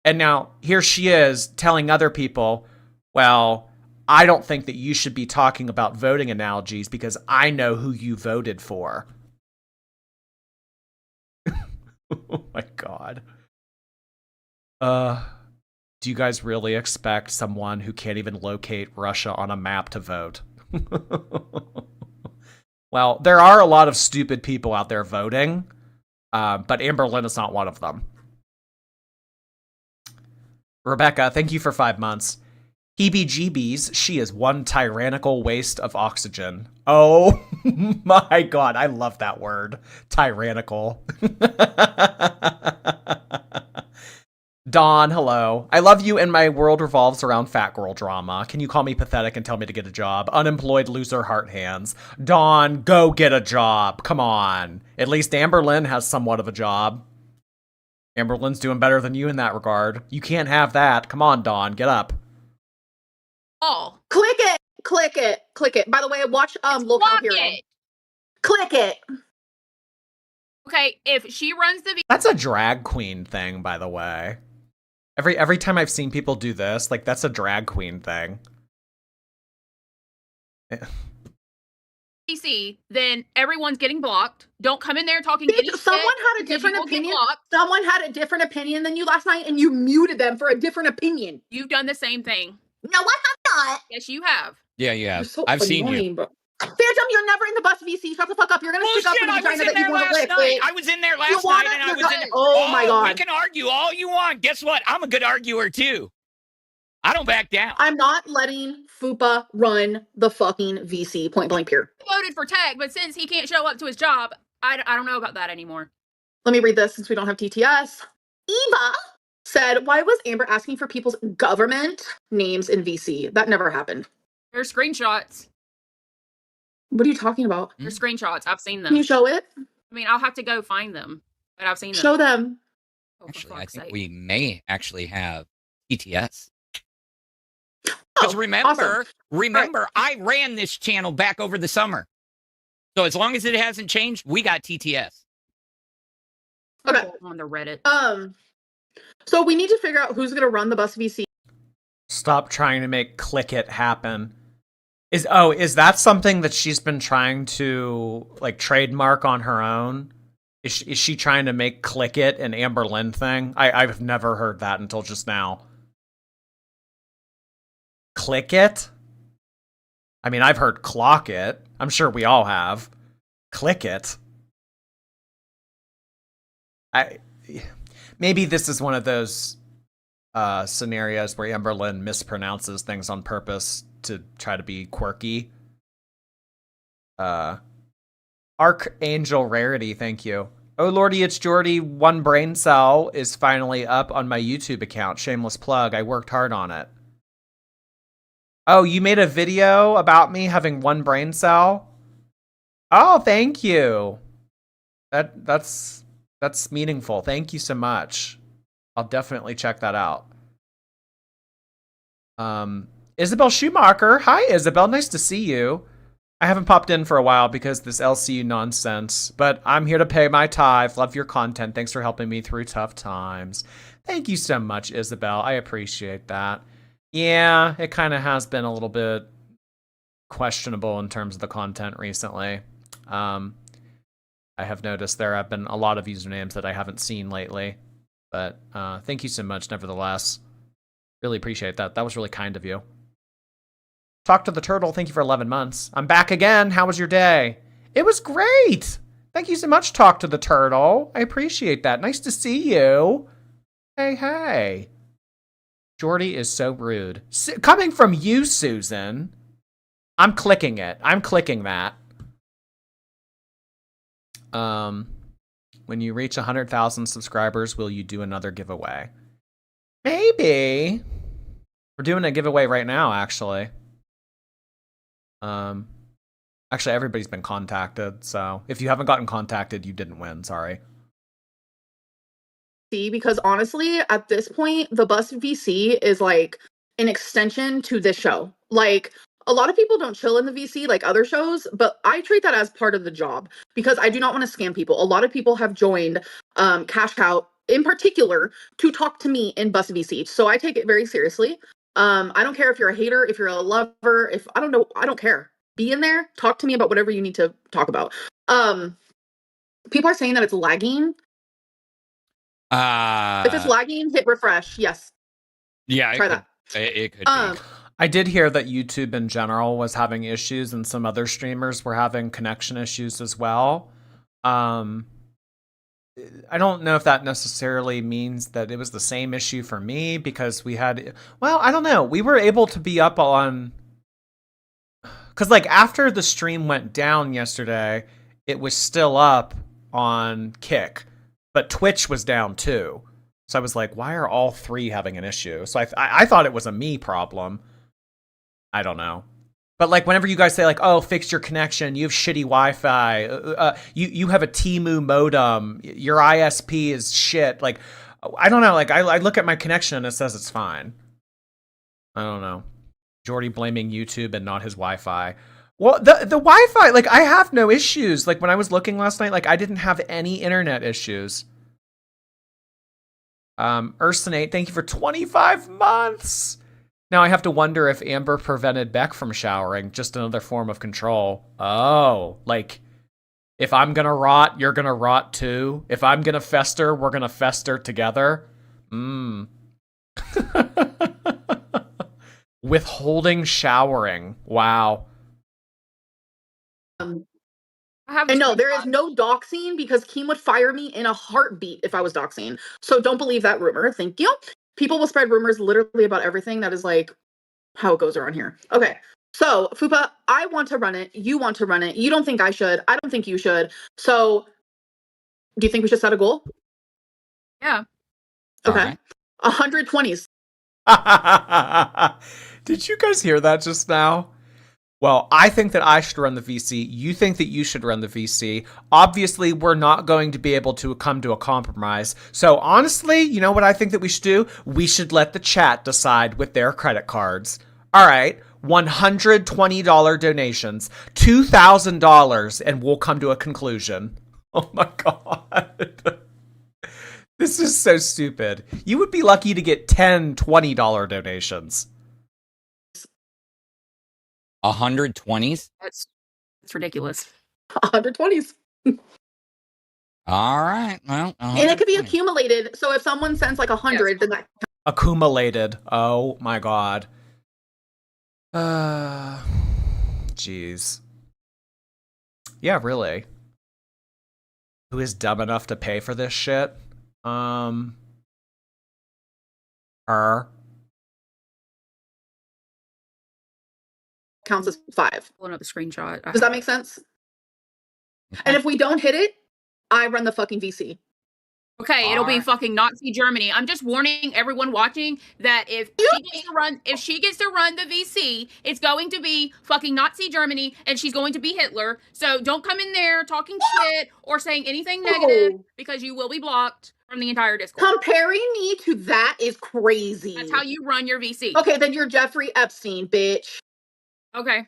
And now here she is telling other people, well, I don't think that you should be talking about voting analogies because I know who you voted for. Oh my god. Do you guys really expect someone who can't even locate Russia on a map to vote? Well, there are a lot of stupid people out there voting, but Amberlynn is not one of them. Rebecca, thank you for 5 months. Heebie-jeebies, she is one tyrannical waste of oxygen. Oh my god, I love that word. Tyrannical. Dawn, hello. I love you and my world revolves around fat girl drama. Can you call me pathetic and tell me to get a job? Unemployed loser heart hands. Dawn, go get a job. Come on. At least Amberlynn has somewhat of a job. Amberlynn's doing better than you in that regard. You can't have that. Come on, Dawn, get up. Oh, Click it. Click it. Click it. By the way, watch Locale block Hero. it. Click it. Okay, if she runs the That's a drag queen thing, by the way. Every time I've seen people do this, like, that's a drag queen thing. VC, then everyone's getting blocked. Don't come in there talking any shit. Someone had a because different you will get opinion. blocked. Someone had a different opinion than you last night, and you muted them for a different opinion. You've done the same thing. No, I have not. Yes, you have. Yeah, you You're have. so I've seen you. annoying, bro. Phantom, you're never in the bus VC. Shut the fuck up. You're gonna stick up Bullshit, for the I was vagina in that there you want to last lick. night. I was in there last wanna- night, and I you're was in. gonna- oh my god. We can argue all you want. Guess what? I'm a good arguer too. I don't back down. I'm not letting Fupa run the fucking VC point blank period. Voted for Tech, but since he can't show up to his job, I don't know about that anymore. Let me read this since we don't have TTS. Eva said, why was Amber asking for people's government names in VC? That never happened. There's screenshots. What are you talking about? There's screenshots. I've seen them. Can you show it? I mean, I'll have to go find them, but I've seen them. Show them. Oh, for Actually, I fuck's think sake. we may actually have TTS. Because Oh, remember, awesome. I ran this channel back over the summer. So as long as it hasn't changed, we got TTS. Okay. On the Reddit. So we need to figure out who's gonna run the bus VC. Stop trying to make click it happen. Is that something that she's been trying to, like, trademark on her own? Is she trying to make click it an Amberlynn thing? I've never heard that until just now. Click it? I mean, I've heard clock it. I'm sure we all have. Click it. Maybe this is one of those scenarios where Amberlynn mispronounces things on purpose to try to be quirky. Archangel Rarity, thank you. Oh lordy, it's Jordy. One brain cell is finally up on my YouTube account. Shameless plug. I worked hard on it. Oh, you made a video about me having one brain cell? Oh, thank you. That's meaningful. Thank you so much. I'll definitely check that out. Isabel Schumacher. Hi, Isabel. Nice to see you. I haven't popped in for a while because this LCU nonsense, but I'm here to pay my tithe. Love your content. Thanks for helping me through tough times. Thank you so much, Isabel. I appreciate that. Yeah, it kind of has been a little bit questionable in terms of the content recently. I have noticed there have been a lot of usernames that I haven't seen lately, but thank you so much nevertheless. Really appreciate that. That was really kind of you. Talk to the Turtle, thank you for 11 months. I'm back again. How was your day? It was great. Thank you so much, Talk to the Turtle. I appreciate that. Nice to see you. Hey. Jordy is so rude. Coming from you, Susan. I'm clicking it. I'm clicking that. When you reach 100,000 subscribers, will you do another giveaway? Maybe. We're doing a giveaway right now, actually. Actually, everybody's been contacted, so if you haven't gotten contacted, you didn't win. Sorry. Because honestly, at this point, the bus VC is like an extension to this show. Like, a lot of people don't chill in the VC like other shows, but I treat that as part of the job because I do not want to scam people. A lot of people have joined Cash Cow in particular to talk to me in bus VC. So I take it very seriously. I don't care if you're a hater, if you're a lover, if I don't care. Be in there, talk to me about whatever you need to talk about. People are saying that it's lagging. If it's lagging, hit refresh. Yes. Yeah, try that. It could be. I did hear that YouTube in general was having issues and some other streamers were having connection issues as well. Um, I don't know if that necessarily means that it was the same issue for me because well, I don't know. We were able to be up on, because like after the stream went down yesterday, it was still up on Kick, but Twitch was down too. So I was like, why are all three having an issue? So I thought it was a me problem. I don't know. But like whenever you guys say like, oh, fix your connection, you have shitty Wi-Fi, you have a Temu modem, your ISP is shit. Like, I don't know. Like I look at my connection and it says it's fine. I don't know. Jordy blaming YouTube and not his Wi-Fi. Well, the Wi-Fi, like I have no issues. Like when I was looking last night, like I didn't have any internet issues. Ursinate, thank you for 25 months. Now I have to wonder if Amber prevented Beck from showering. Just another form of control. Oh, like if I'm gonna rot, you're gonna rot too. If I'm gonna fester, we're gonna fester together. Withholding showering. Wow. I have And no, there is no doxing because Keem would fire me in a heartbeat if I was doxing. So don't believe that rumor. Thank you. People will spread rumors literally about everything. That is like how it goes around here. Okay. So, Fupa, I want to run it. You want to run it. You don't think I should. I don't think you should. So, do you think we should set a goal? Yeah. Okay. All right. 120s. Did you guys hear that just now? Well, I think that I should run the VC. You think that you should run the VC. Obviously, we're not going to be able to come to a compromise. So honestly, you know what I think that we should do? We should let the chat decide with their credit cards. All right, $120 donations, $2,000, and we'll come to a conclusion. Oh my God. This is so stupid. You would be lucky to get 10 $20 donations. 120s? That's ridiculous. 120s. All right. Well, And it could be 120. accumulated. So if someone sends like 100, then that Accumulated. Oh my God. Jeez. Yeah, really. Who is dumb enough to pay for this shit? Her. counts as 5. Pulling up the screenshot. Does that make sense? And if we don't hit it, I run the fucking VC. Okay, it'll be Alright. fucking Nazi Germany. I'm just warning everyone watching that if she gets to run the VC, it's going to be fucking Nazi Germany and she's going to be Hitler. So don't come in there talking shit or saying anything negative because you will be blocked from the entire Discord. Comparing me to that is crazy. That's how you run your VC. Okay, then you're Jeffrey Epstein, bitch. Okay.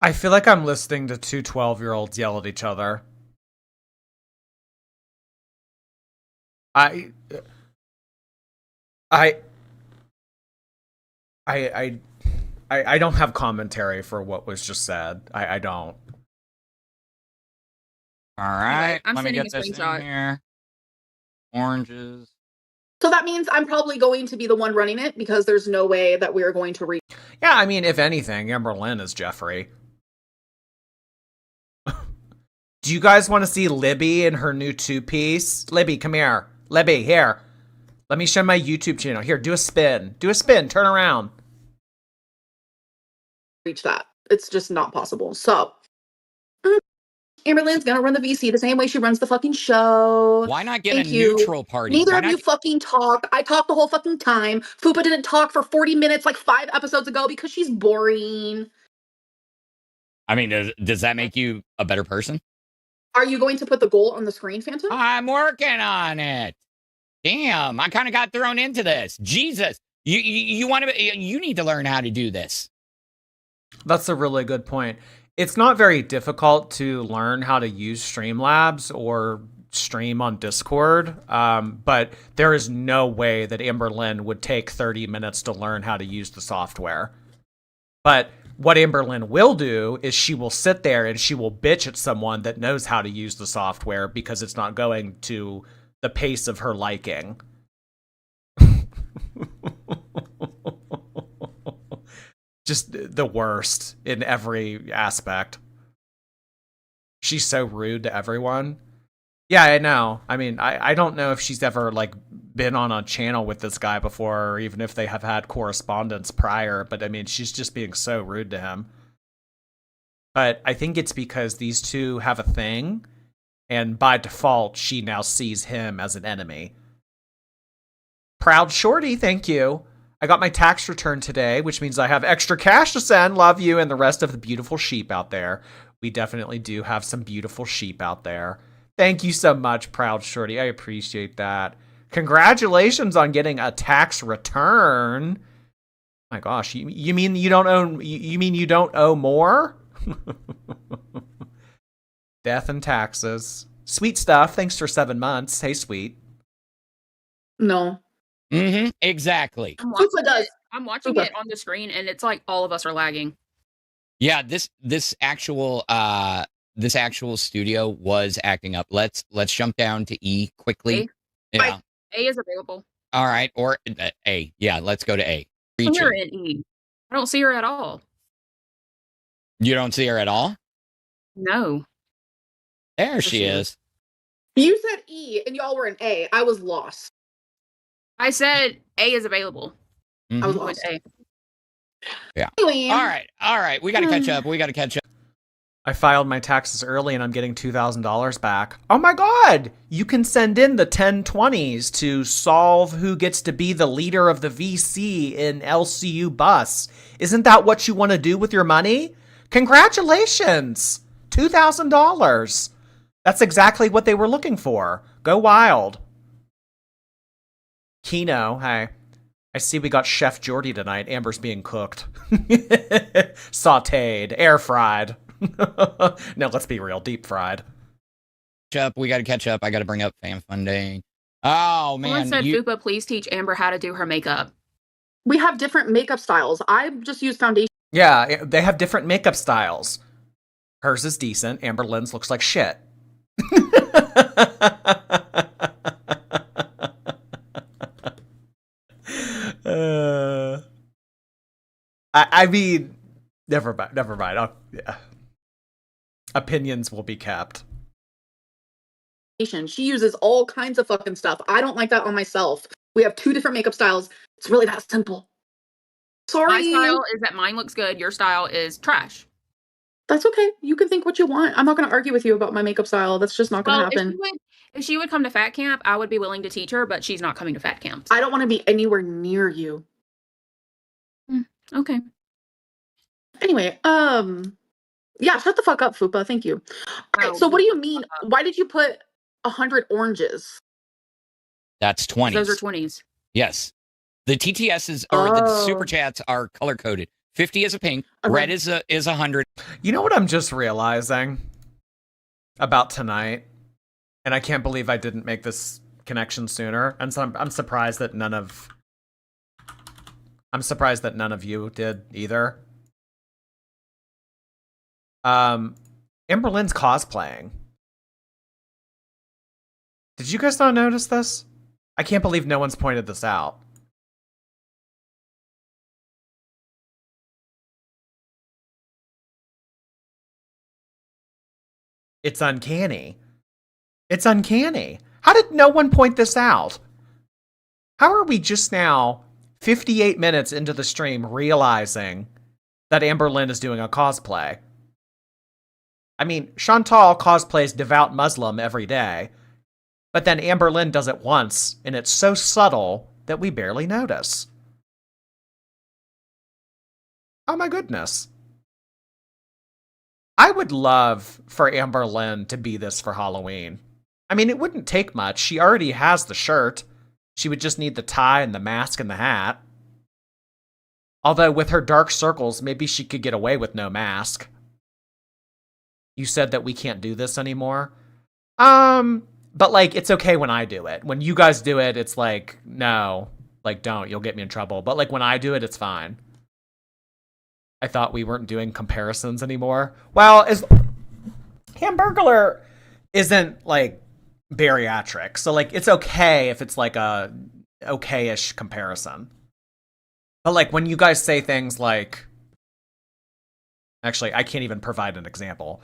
I feel like I'm listening to two 12-year-olds yell at each other. I don't have commentary for what was just said. I don't. All right. I'm Let me sending get a this in screenshot. here. Oranges. So that means I'm probably going to be the one running it because there's no way that we are going to reach. Yeah, I mean, if anything, Amberlynn is Jeffrey. Do you guys want to see Libby in her new 2-piece? Libby, come here. Libby, here. Let me show my YouTube channel. Here, do a spin. Do a spin. Turn around. Reach that. It's just not possible. So, Amberlynn's gonna run the VC the same way she runs the fucking show. Why not get Thank a you. neutral party? Neither Why of not you fucking talk. I talked the whole fucking time. Fupa didn't talk for 40 minutes like 5 episodes ago because she's boring. I mean, does that make you a better person? Are you going to put the goal on the screen, Phantom? I'm working on it. Damn, I kind of got thrown into this. Jesus, you want to? You need to learn how to do this. That's a really good point. It's not very difficult to learn how to use Streamlabs or stream on Discord, but there is no way that Amberlynn would take 30 minutes to learn how to use the software. But what Amberlynn will do is she will sit there and she will bitch at someone that knows how to use the software because it's not going to the pace of her liking. Just the worst in every aspect. She's so rude to everyone. Yeah, I know. I mean, I don't know if she's ever, like, been on a channel with this guy before, or even if they have had correspondence prior, but I mean, she's just being so rude to him. But I think it's because these two have a thing, and by default, she now sees him as an enemy. Proud Shorty, thank you. I got my tax return today, which means I have extra cash to send. Love you and the rest of the beautiful sheep out there. We definitely do have some beautiful sheep out there. Thank you so much, Proud Shorty. I appreciate that. Congratulations on getting a tax return. My gosh, you mean you don't own? You mean you don't owe more? Death and taxes. Sweet stuff. Thanks for 7 months. Hey, sweet. No. Mm-hmm. Exactly. Fupa does. I'm watching Fupa. it on the screen, and it's like all of us are lagging. Yeah, this actual studio was acting up. Let's jump down to E quickly. A? Yeah. A is available. All right, or A. Yeah, let's go to A. I see her Reaching. in E. I don't see her at all. You don't see her at all? No. There she is. You said E and y'all were in A. I was lost. I said A is available. Mhm. I was I went lost. A. Yeah. Anyway, All right. We got to catch up. We got to catch up. I filed my taxes early and I'm getting $2,000 back. Oh my god! You can send in the 1020s to solve who gets to be the leader of the VC in LCU bus. Isn't that what you want to do with your money? Congratulations! $2,000. That's exactly what they were looking for. Go wild. Kino, hey. I see we got Chef Jordy tonight. Amber's being cooked. Sauteed. Air fried. No, let's be real. Deep fried. We got to catch up. I got to bring up fan funding. Oh, Someone man. said, Fupa, please teach Amber how to do her makeup. we have different makeup styles. I just use foundation. Yeah, they have different makeup styles. Hers is decent. Amberlynn's looks like shit. I mean, never mind. Yeah. Opinions will be kept. She uses all kinds of fucking stuff. I don't like that on myself. We have two different makeup styles. It's really that simple. Sorry. My style is that mine looks good. Your style is trash. That's okay. You can think what you want. I'm not going to argue with you about my makeup style. That's just not going to happen. If she would come to Fat Camp, I would be willing to teach her, but she's not coming to Fat Camp. I don't want to be anywhere near you. Okay. Anyway, yeah, shut the fuck up, Fupa. Thank you. All right, so what do you mean? Why did you put 100 oranges? That's 20s. Those are 20s. Yes. The TTSs or the super chats are color coded. 50 is a pink. Okay. Red is a 100. You know what I'm just realizing about tonight? And I can't believe I didn't make this connection sooner. And so I'm surprised that none of you did either. Amberlynn's cosplaying. Did you guys not notice this? I can't believe no one's pointed this out. It's uncanny. It's uncanny. How did no one point this out? How are we just now, 58 minutes into the stream, realizing that Amberlynn is doing a cosplay? I mean, Chantal cosplays devout Muslim every day, but then Amberlynn does it once, and it's so subtle that we barely notice. Oh my goodness. I would love for Amberlynn to be this for Halloween. I mean, it wouldn't take much. She already has the shirt. She would just need the tie and the mask and the hat. Although with her dark circles, maybe she could get away with no mask. You said that we can't do this anymore? But like, it's okay when I do it. When you guys do it, it's like, no, like don't, you'll get me in trouble. But like when I do it, it's fine. I thought we weren't doing comparisons anymore. Well, Hamburglar isn't like bariatric. So like, it's okay if it's like a okay-ish comparison. But like when you guys say things like, Actually, I can't even provide an example.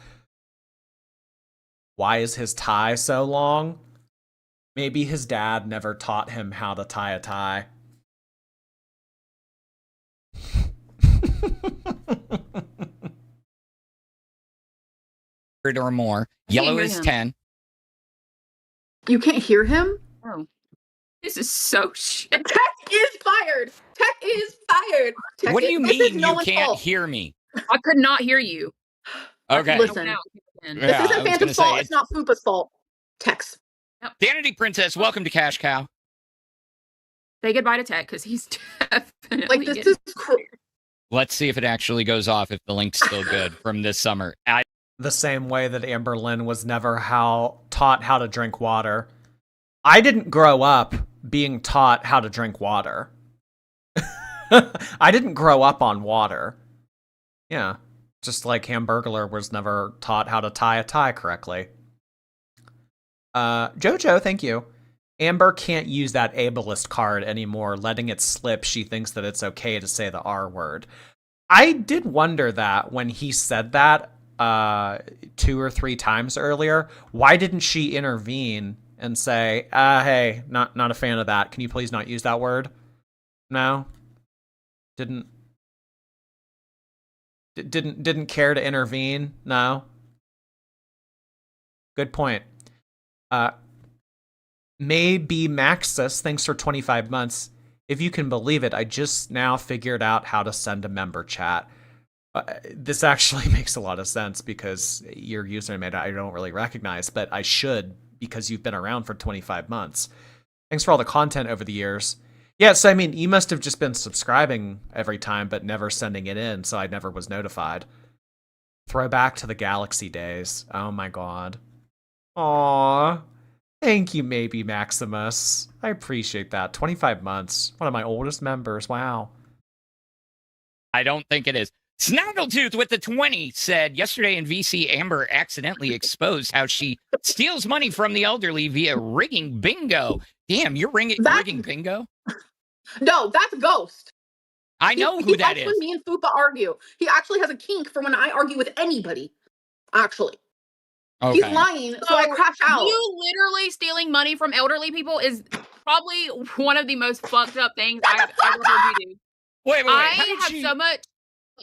Why is his tie so long? Maybe his dad never taught him how to tie a tie. Or more. I can't Yellow hear is him. 10. You can't hear him? Oh, this is so shit. Tech is fired. Tech is fired. Tech What do you this is mean no you one's can't fault. hear me? I could not hear you. Okay. Listen. Now, Yeah, This I isn't was Phantom's gonna say, fault. It's not Fupa's fault. Tech's. Danity Princess, welcome to Cash Cow. say goodbye to Tech because he's definitely Like, this getting is cool. Let's see if it actually goes off, if the link's still good from this summer. The same way that Amberlynn was never taught how to drink water. I didn't grow up being taught how to drink water. I didn't grow up on water. Yeah, just like Hamburglar was never taught how to tie a tie correctly. Jojo, thank you. Amber can't use that ableist card anymore, letting it slip. She thinks that it's okay to say the R word. I did wonder that when he said that 2 or 3 times earlier. Why didn't she intervene and say, hey, not a fan of that. Can you please not use that word? No? Didn't care to intervene? No? Good point. Maybe Maxis, thanks for 25 months. If you can believe it, I just now figured out how to send a member chat. This actually makes a lot of sense because your username I don't really recognize, but I should because you've been around for 25 months. Thanks for all the content over the years. Yeah, so I mean, you must have just been subscribing every time, but never sending it in, so I never was notified. Throwback to the Galaxy days. Oh my god. Aww. Thank you, Maybe Maximus. I appreciate that. 25 months. One of my oldest members. Wow. I don't think it is. Snaggletooth with the 20 said, yesterday in VC, Amber accidentally exposed how she steals money from the elderly via rigging bingo. Damn, you're rigging bingo? No, that's Ghost. I know who that is. When me and Fupa argue. He actually has a kink for when I argue with anybody. Actually. Okay. He's lying, so I crash out. You literally stealing money from elderly people is probably one of the most fucked up things I've ever heard you do. Wait. I have so much.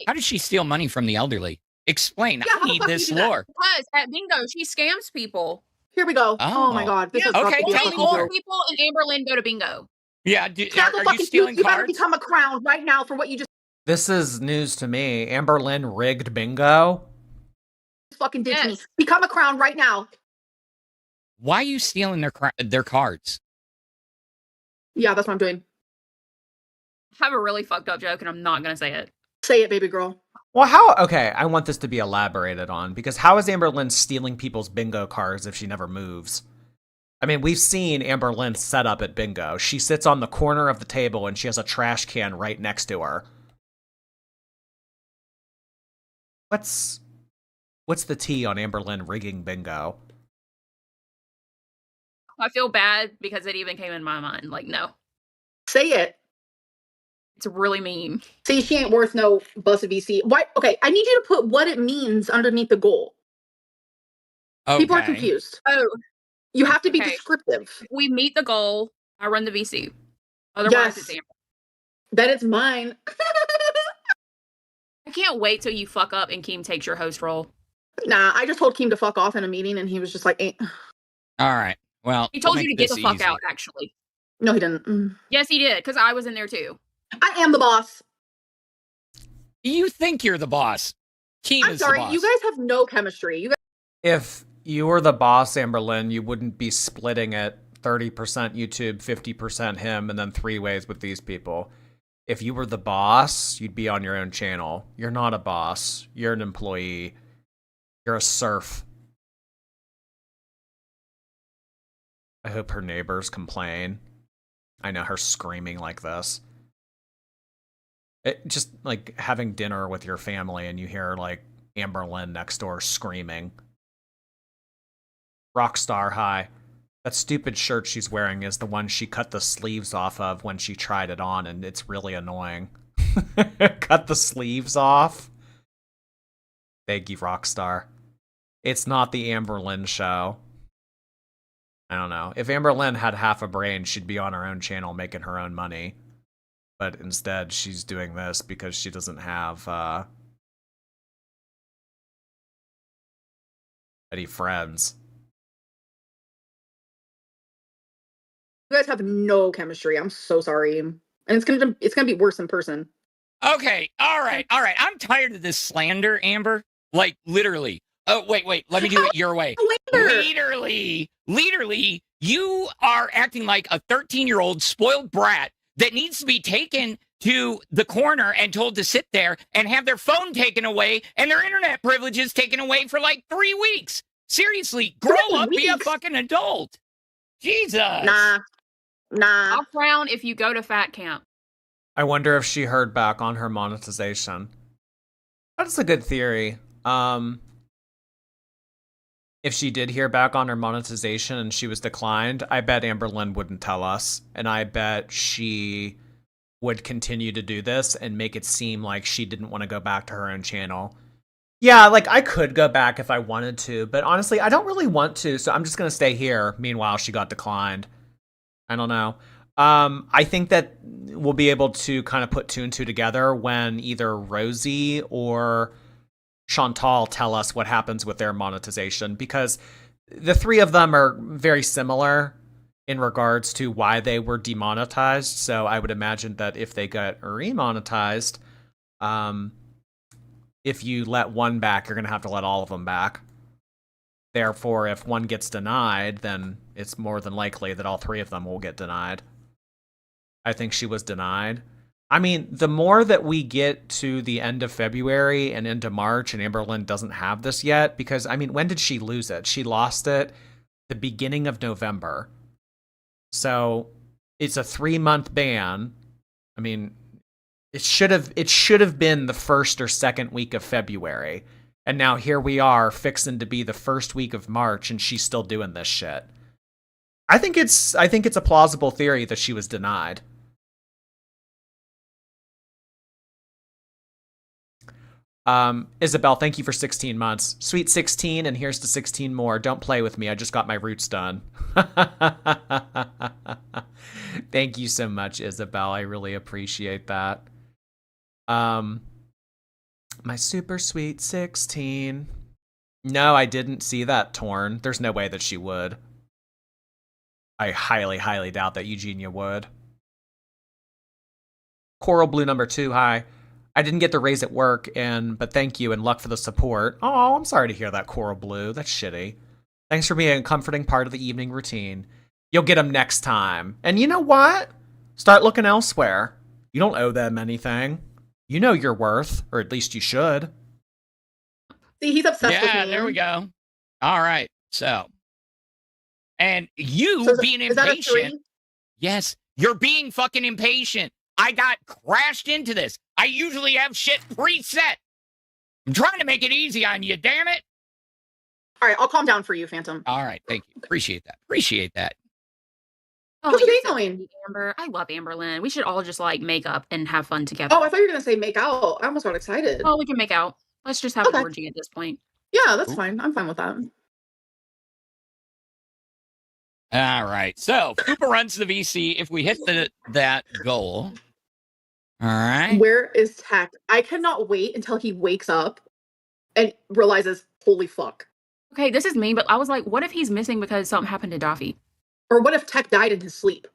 How did she steal money from the elderly? Explain. Yeah, I need this lore. Because at bingo, she scams people. Here we go. Oh my god. This is okay, tell me more. People in Amberlynn go to bingo. Yeah, are you stealing you cards? better become a crown right now for what you just This is news to me. Amberlynn rigged bingo? fucking did to me. Become a crown right now. Why are you stealing their cards? Yeah, that's what I'm doing. I have a really fucked up joke, and I'm not going to say it. Say it, baby girl. Well, okay, I want this to be elaborated on, because how is Amberlynn stealing people's bingo cards if she never moves? I mean, we've seen Amberlynn set up at bingo. She sits on the corner of the table and she has a trash can right next to her. What's the tea on Amberlynn rigging bingo? I feel bad because it even came in my mind. Like, no. Say it. It's really mean. See, she ain't worth no busted VC. Why? Okay, I need you to put what it means underneath the goal. Okay. People are confused. Oh. You have to be descriptive. If we meet the goal, I run the VC. Otherwise, it's Amber. Then it's mine. I can't wait till you fuck up and Keem takes your host role. Nah, I just told Keem to fuck off in a meeting and he was just like, eh. All right. Well, he told you to get the fuck out, actually. No, he didn't. Yes, he did, because I was in there too. I am the boss. You think you're the boss. Keem is sorry, the boss. you guys have no chemistry. You guys. If you were the boss, Amberlynn, you wouldn't be splitting it 30% YouTube, 50% him, and then 3 ways with these people. If you were the boss, you'd be on your own channel. You're not a boss. You're an employee. You're a serf. I hope her neighbors complain. I know her screaming like this. It just like having dinner with your family and you hear like Amberlynn next door screaming. Rockstar high. That stupid shirt she's wearing is the one she cut the sleeves off of when she tried it on, and it's really annoying. Cut the sleeves off? Thank you, Rockstar. It's not the Amberlynn show. I don't know. If Amberlynn had half a brain, she'd be on her own channel making her own money. But instead, she's doing this because she doesn't have any friends. You guys have no chemistry. I'm so sorry. And it's gonna be worse in person. Okay, all right. I'm tired of this slander, Amber. Like, literally. Oh, wait. Let me do it your way. Slander! Literally, you are acting like a 13-year-old spoiled brat that needs to be taken to the corner and told to sit there and have their phone taken away and their internet privileges taken away for like 3 weeks. Seriously, grow 3 up, be a weeks? fucking adult. Jesus. Nah. I'll frown if you go to fat camp. I wonder if she heard back on her monetization. That's a good theory. If she did hear back on her monetization and she was declined, I bet Amberlynn wouldn't tell us. And I bet she would continue to do this and make it seem like she didn't want to go back to her own channel. Yeah, like, I could go back if I wanted to, but honestly, I don't really want to, so I'm just going to stay here. Meanwhile, she got declined. I don't know. I think that we'll be able to kind of put two and two together when either Rosie or Chantal tell us what happens with their monetization, because the three of them are very similar in regards to why they were demonetized. So I would imagine that if they get remonetized, if you let one back, you're going to have to let all of them back. Therefore, if one gets denied, then it's more than likely that all three of them will get denied. I think she was denied. I mean, the more that we get to the end of February and into March, and Amberlynn doesn't have this yet, because, I mean, when did she lose it? She lost it the beginning of November. So it's a 3-month ban. I mean, it should have been the first or second week of February. And now here we are fixing to be the first week of March and she's still doing this shit. I think it's a plausible theory that she was denied. Isabel, thank you for 16 months. Sweet 16, and here's to 16 more. Don't play with me. I just got my roots done. Thank you so much, Isabel. I really appreciate that. My super sweet 16. No, I didn't see that, Torn. There's no way that she would. I highly, highly doubt that Eugenia would. Coral Blue number 2, hi. I didn't get the raise at work, but thank you and luck for the support. Oh, I'm sorry to hear that, Coral Blue. That's shitty. Thanks for being a comforting part of the evening routine. You'll get them next time. And you know what? Start looking elsewhere. You don't owe them anything. You know your worth, or at least you should. See, he's obsessed with me. Yeah, there we go. All right. So, and you So being is that a impatient. 3? Yes, you're being fucking impatient. I got crashed into this. I usually have shit preset. I'm trying to make it easy on you, damn it. All right, I'll calm down for you, Phantom. All right, thank you. Appreciate that. Oh, How's your you're day so going? sweet, Amber. I love Amberlynn. We should all just like make up and have fun together. Oh, I thought you were gonna say make out. I almost got excited. Oh, we can make out. Let's just have Okay. an orgy at this point. Yeah, that's fine. I'm fine with that. All right. So, Fupa runs the VC. If we hit that goal. All right. Where is Tech? I cannot wait until he wakes up and realizes, holy fuck. Okay, this is mean, but I was like, what if he's missing because something happened to Daffy? Or what if Tech died in his sleep?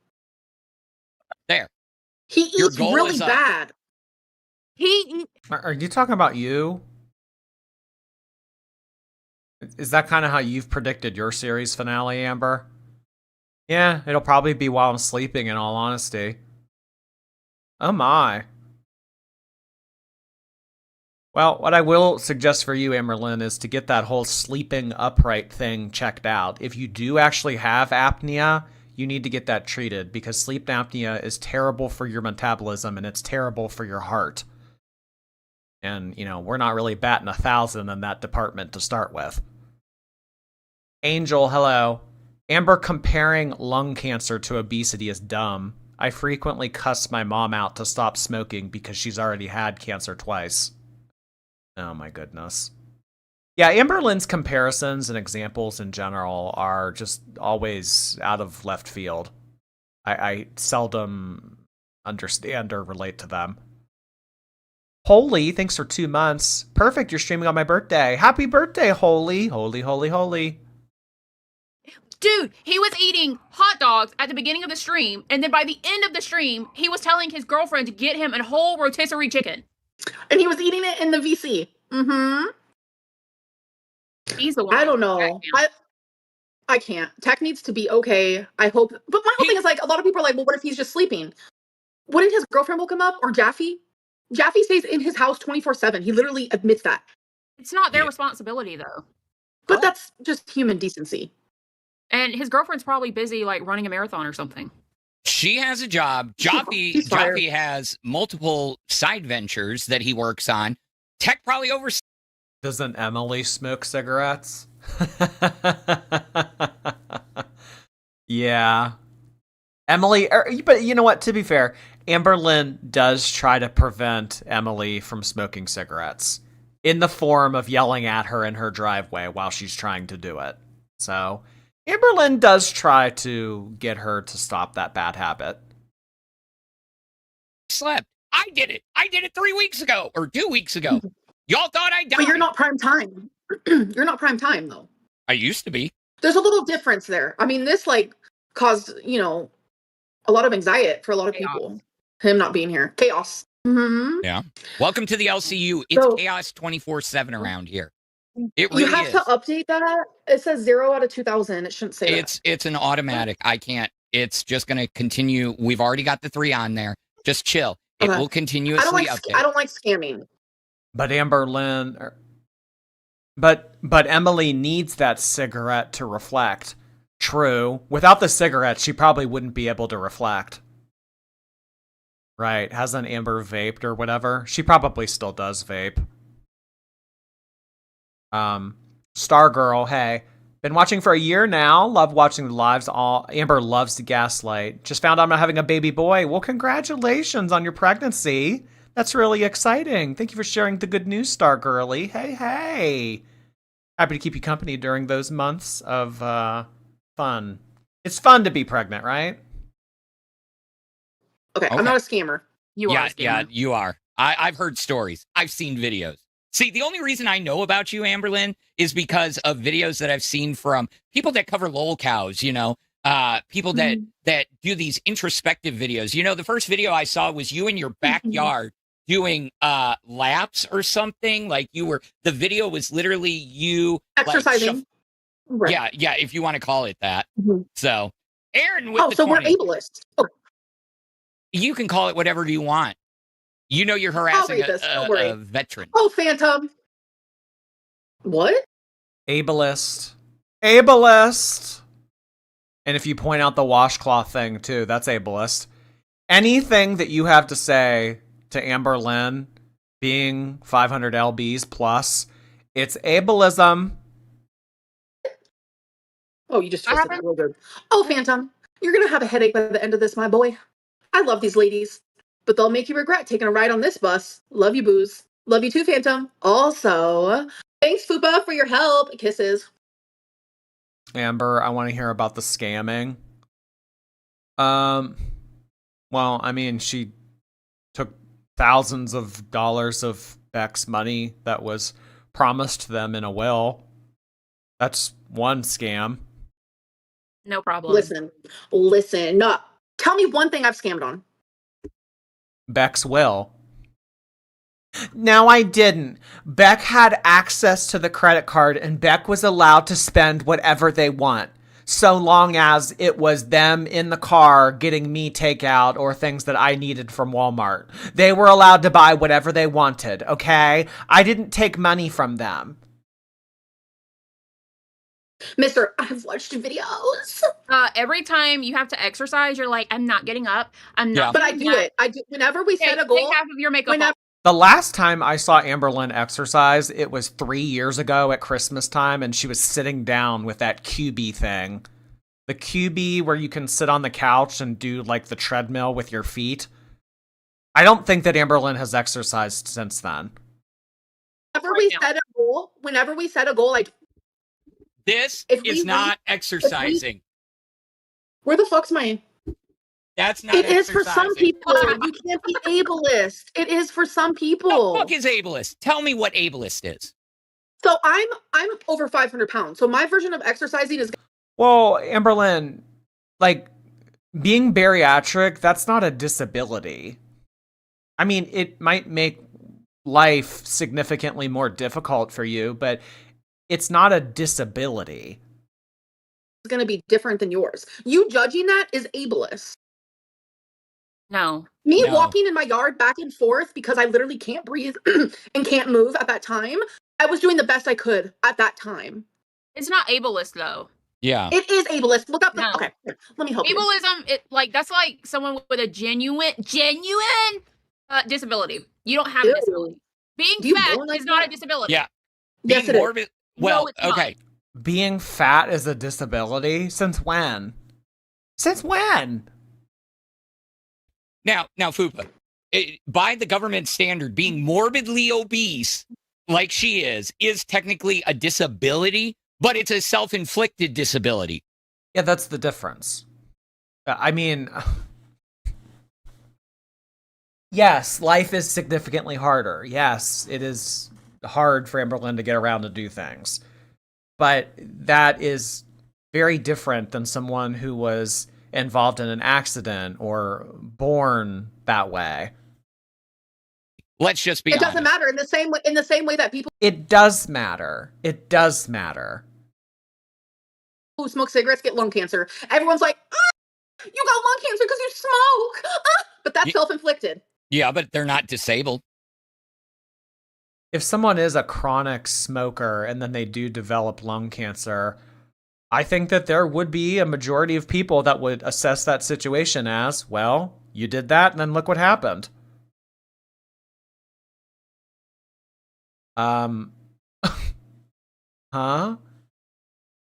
There. He Your eats goal really is up. bad. Are you talking about you? Is that kind of how you've predicted your series finale, Amber? Yeah, it'll probably be while I'm sleeping, in all honesty. Oh my. Well, what I will suggest for you, Amberlynn, is to get that whole sleeping upright thing checked out. If you do actually have apnea, you need to get that treated, because sleep apnea is terrible for your metabolism and it's terrible for your heart. And, you know, we're not really batting 1,000 in that department to start with. Angel, hello. Amber comparing lung cancer to obesity is dumb. I frequently cuss my mom out to stop smoking because she's already had cancer twice. Oh my goodness. Yeah, Amberlynn's comparisons and examples in general are just always out of left field. I seldom understand or relate to them. Holy, thanks for 2 months. Perfect, you're streaming on my birthday. Happy birthday, Holy. Holy, holy, holy. Dude, he was eating hot dogs at the beginning of the stream, and then by the end of the stream, he was telling his girlfriend to get him a whole rotisserie chicken. And he was eating it in the VC. Mm-hmm. He's the one. I don't know. I can't. Tech needs to be okay. I hope. But my whole thing is like, a lot of people are like, well, what if he's just sleeping? Wouldn't his girlfriend woke him up, or Jaffe? Jaffe stays in his house 24/7. He literally admits that. It's not their responsibility, though. But that's just human decency. And his girlfriend's probably busy, like, running a marathon or something. She has a job. Jaffe has multiple side ventures that he works on. Tech probably oversees. Doesn't Emily smoke cigarettes? Yeah. Emily, but you know what? To be fair, Amberlynn does try to prevent Emily from smoking cigarettes in the form of yelling at her in her driveway while she's trying to do it. So Amberlynn does try to get her to stop that bad habit. Slept. I did it. I did it 3 weeks ago or 2 weeks ago. Y'all thought I died. But you're not prime time. You're not prime time, though. I used to be. There's a little difference there. I mean, this like caused, a lot of anxiety for a lot of people. Him not being here. Chaos. Mm-hmm. Yeah. Welcome to the LCU. It's chaos 24/7 around here. It really you have is. to update that. It says 0 out of 2000. It shouldn't say that. It's an automatic. I can't. It's just going to continue. We've already got the 3 on there. Just chill. It will continuously update. I don't like scamming. But Amberlynn, but Emily needs that cigarette to reflect. True. Without the cigarette, she probably wouldn't be able to reflect. Right. Hasn't Amber vaped or whatever? She probably still does vape. Stargirl, hey. Been watching for a year now. Love watching the lives. Amber loves to gaslight. Just found out I'm having a baby boy. Well, congratulations on your pregnancy. That's really exciting. Thank you for sharing the good news, Stargirly. Hey. Happy to keep you company during those months of fun. It's fun to be pregnant, right? Okay. I'm not a scammer. You are a scammer. Yeah, you are. I've heard stories. I've seen videos. See, the only reason I know about you, Amberlynn, is because of videos that I've seen from people that cover lol cows, people that do these introspective videos. The first video I saw was you in your backyard doing laps or something. Like the video was literally you exercising. Right. Yeah, if you want to call it that. Mm-hmm. So, Aaron with the so 20. We're ableist. Oh. You can call it whatever you want. You're harassing a veteran. Oh, Phantom. What? Ableist. And if you point out the washcloth thing, too, that's ableist. Anything that you have to say to Amberlynn being 500 lbs plus, it's ableism. Oh, you just twisted that real good. Oh, Phantom, you're going to have a headache by the end of this, my boy. I love these ladies, but they'll make you regret taking a ride on this bus. Love you, booze. Love you too, Phantom. Also, thanks, Fupa, for your help. Kisses. Amber, I want to hear about the scamming. Well, I mean, she took thousands of dollars of Beck's money that was promised to them in a will. That's one scam. No problem. Listen. No, tell me one thing I've scammed on. Beck's will. No, I didn't. Beck had access to the credit card and Beck was allowed to spend whatever they want, so long as it was them in the car getting me takeout or things that I needed from Walmart. They were allowed to buy whatever they wanted, okay? I didn't take money from them. Mister, I've watched videos. Every time you have to exercise, you're like, I'm not getting up. I'm not. But I do it. I do. Whenever we set a goal. Take half of your makeup off. The last time I saw Amberlynn exercise, it was 3 years ago at Christmas time, and she was sitting down with that QB thing. The QB where you can sit on the couch and do like the treadmill with your feet. I don't think that Amberlynn has exercised since then. whenever right we now. set a goal, like This if we is not exercising. where the fuck's my? That's not It is for some exercising. people. You can't be ableist. It is for some The people. fuck is ableist? Tell me what ableist is. So I'm over 500 pounds. So my version of exercising is Well, Amberlynn, like being bariatric, that's not a disability. I mean, it might make life significantly more difficult for you, but it's not a disability. going to be different than yours. You judging that is ableist. No. Me No. walking in my yard back and forth because I literally can't breathe and can't move at that time. I was doing the best I could at that time. It's not ableist though. Yeah. It is ableist. Look up the No. okay. Here, let me help you. Ableism, that's like someone with a genuine disability. You don't have a Ew. disability. Being Do you fat born like is not that? a disability. Yeah. Yes, Being it is. morbid. Well, No, it's not. okay. Being fat is a disability? Since when? Since when? Now, Fupa, by the government standard, being morbidly obese, like she is technically a disability, but it's a self-inflicted disability. Yeah, that's the difference. I mean, yes, life is significantly harder. Yes, it is hard for Amberlynn to get around to do things. But that is very different than someone who was involved in an accident or born that way. Let's just be It honest. doesn't matter in the same way that people It does matter. It does matter. who smoke cigarettes get lung cancer. Everyone's like, you got lung cancer because you smoke. But that's self-inflicted. Yeah, but they're not disabled. If someone is a chronic smoker and then they do develop lung cancer, I think that there would be a majority of people that would assess that situation as, well, you did that and then look what happened. Huh?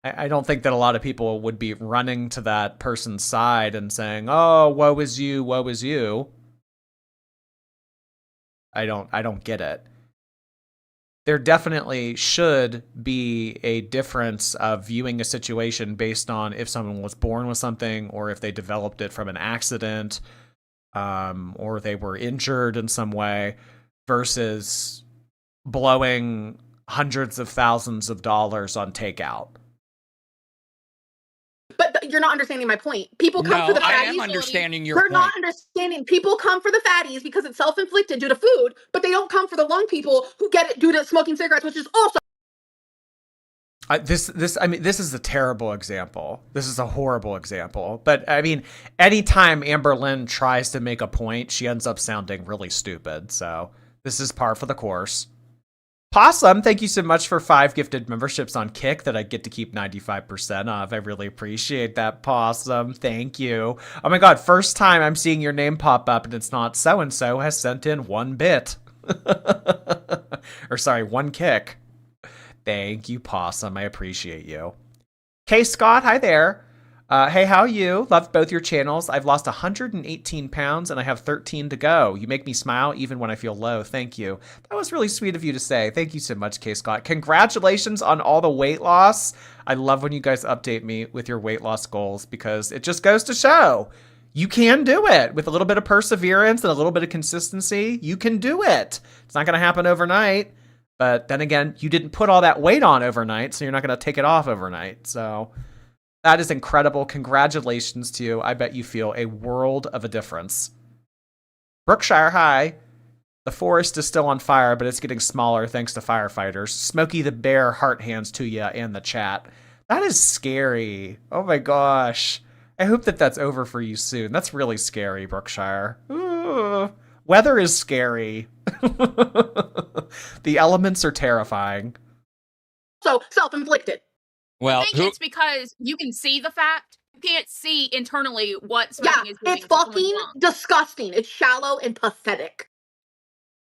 I don't think that a lot of people would be running to that person's side and saying, oh, woe is you, woe is you. I don't get it. There definitely should be a difference of viewing a situation based on if someone was born with something or if they developed it from an accident, or they were injured in some way, versus blowing hundreds of thousands of dollars on takeout. But you're not understanding my point. People come for the fatties. I am understanding your They're point. not understanding. People come for the fatties because it's self-inflicted due to food, but they don't come for the lung people who get it due to smoking cigarettes, which is also This is a terrible example. This is a horrible example. But I mean, anytime Amberlynn tries to make a point, she ends up sounding really stupid. So this is par for the course. Possum, thank you so much for 5 gifted memberships on Kick that I get to keep 95% of. I really appreciate that, Possum. Thank you. Oh my god, first time I'm seeing your name pop up and it's not so-and-so has sent in 1 bit. Or sorry, 1 kick. Thank you, Possum. I appreciate you. K. Scott, hi there. Hey, how are you? Love both your channels. I've lost 118 pounds and I have 13 to go. You make me smile even when I feel low. Thank you. That was really sweet of you to say. Thank you so much, K. Scott. Congratulations on all the weight loss. I love when you guys update me with your weight loss goals because it just goes to show you can do it with a little bit of perseverance and a little bit of consistency. You can do it. It's not going to happen overnight. But then again, you didn't put all that weight on overnight, so you're not going to take it off overnight. So that is incredible. Congratulations to you. I bet you feel a world of a difference. Brookshire, hi. The forest is still on fire, but it's getting smaller thanks to firefighters. Smokey the Bear heart hands to you and the chat. That is scary. Oh my gosh. I hope that that's over for you soon. That's really scary, Brookshire. Ooh. Weather is scary. The elements are terrifying. so self-inflicted. Well, I think it's because you can see the fact. You can't see internally what Yeah, smoking is doing it's to someone's fucking lungs. disgusting. It's shallow and pathetic.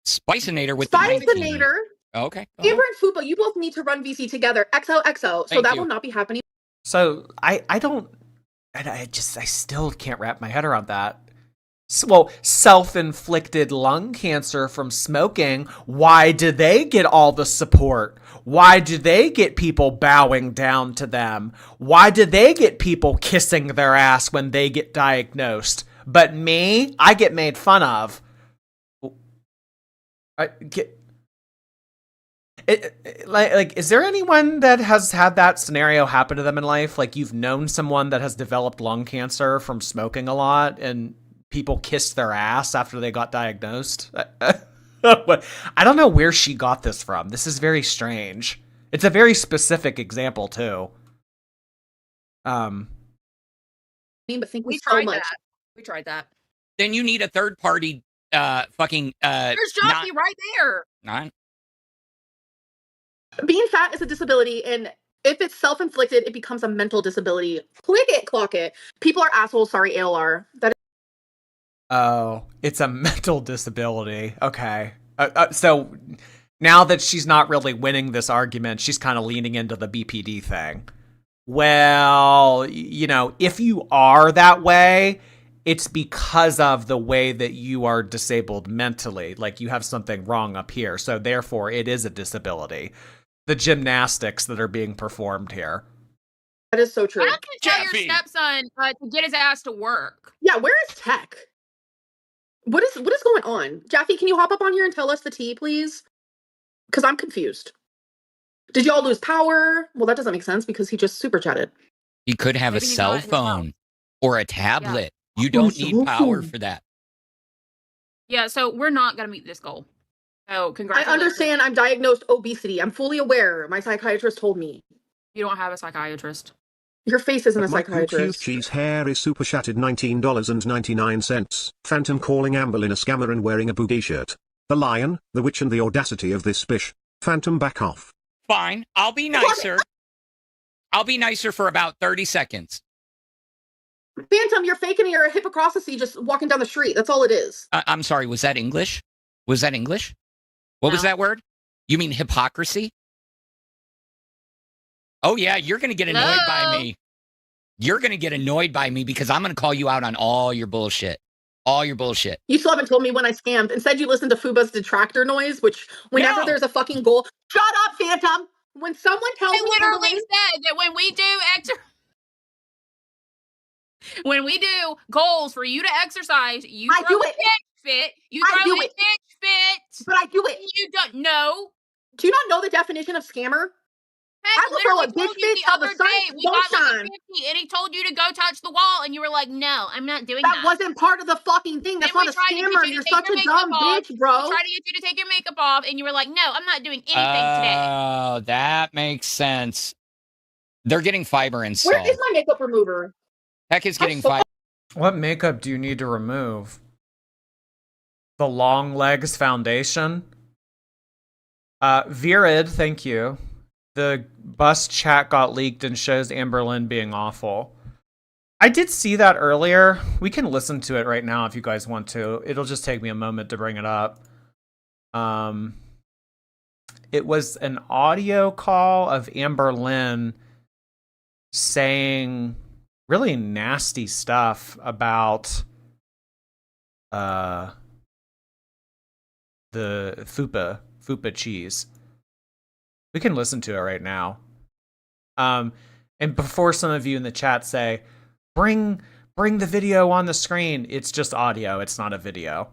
Spicinator with the 19. Spicinator, Okay. go ahead. Amber and Fupa, you both need to run VC together. XOXO. So Thank that you. will not be happening. So I still can't wrap my head around that. well, self-inflicted lung cancer from smoking, why do they get all the support? Why do they get people bowing down to them? Why do they get people kissing their ass when they get diagnosed? But me, I get made fun of. Like, is there anyone that has had that scenario happen to them in life? Like, you've known someone that has developed lung cancer from smoking a lot, and people kissed their ass after they got diagnosed? I don't know where she got this from. This is very strange. It's a very specific example too. But think We so tried much. that. We tried that. Then you need a third party fucking There's Jockey right there. not Being fat is a disability, and if it's self-inflicted, it becomes a mental disability. Click it, clock it. People are assholes. Sorry, ALR. That Oh, it's a mental disability. Okay. So now that she's not really winning this argument, she's kind of leaning into the BPD thing. Well, you know, if you are that way, it's because of the way that you are disabled mentally. Like, you have something wrong up here. So therefore, it is a disability. The gymnastics that are being performed here. is so true. Why don't you tell your Jeffy. stepson to get his ass to work? Yeah, where is Tech? What is going on? Jaffe, can you hop up on here and tell us the tea, please? Because I'm confused. Did y'all lose power? Well, that doesn't make sense because he just super chatted. he could have Maybe a he's cell not in his house. phone or a tablet. You don't need power for that. Yeah, so we're not going to meet this goal. So I congratulations. understand I'm diagnosed obesity. I'm fully aware. My psychiatrist told me. You don't have a psychiatrist. Your face isn't a Mike psychiatrist. Cheese hair is super chatted $19.99. Phantom calling Amberlynn a scammer and wearing a booty shirt. The lion, the witch and the audacity of this bish. Phantom back off. Fine, I'll be nicer. I'll be nicer for about 30 seconds. Phantom, you're faking your hypocrisy just walking down the street. That's all it is. I'm sorry, was that English? Was that English? What was No. that word? You mean hypocrisy? Oh yeah, you're going to get annoyed by Hello? me. You're going to get annoyed by me because I'm going to call you out on all your bullshit. All your bullshit. You still haven't told me when I scammed. Instead, you listened to Fuba's detractor noise, which whenever No. there's a fucking goal. Shut up, Phantom! When someone tells I me literally Amberlynn, said that when we do goals for you to exercise, you I throw do a it. pitch fit. You I throw do a it. pitch fit. but I do it. You don't know. Do you not know the definition of scammer? Heck, I will throw a literally told bitch you fit the till the other sun day we don't got like a shine. 50 and he told you to go touch the wall and you were like, no, I'm not doing That that. wasn't part of the fucking thing. That's Then we not a tried to get scammer. you to You're take such your a makeup dumb off. bitch, bro. We tried to get you to take your makeup off and you were like, no, I'm not doing anything today. Oh, that makes sense. They're getting fiber installed. Where is my makeup remover? Heck is getting so- fiber. What makeup do you need to remove? The Long Legs Foundation? Virid, thank you. The bus chat got leaked and shows Amberlynn being awful. I did see that earlier. We can listen to it right now if you guys want to. It'll just take me a moment to bring it up. It was an audio call of Amberlynn saying really nasty stuff about the Fupa cheese. We can listen to it right now. And before some of you in the chat say, bring the video on the screen, it's just audio, it's not a video.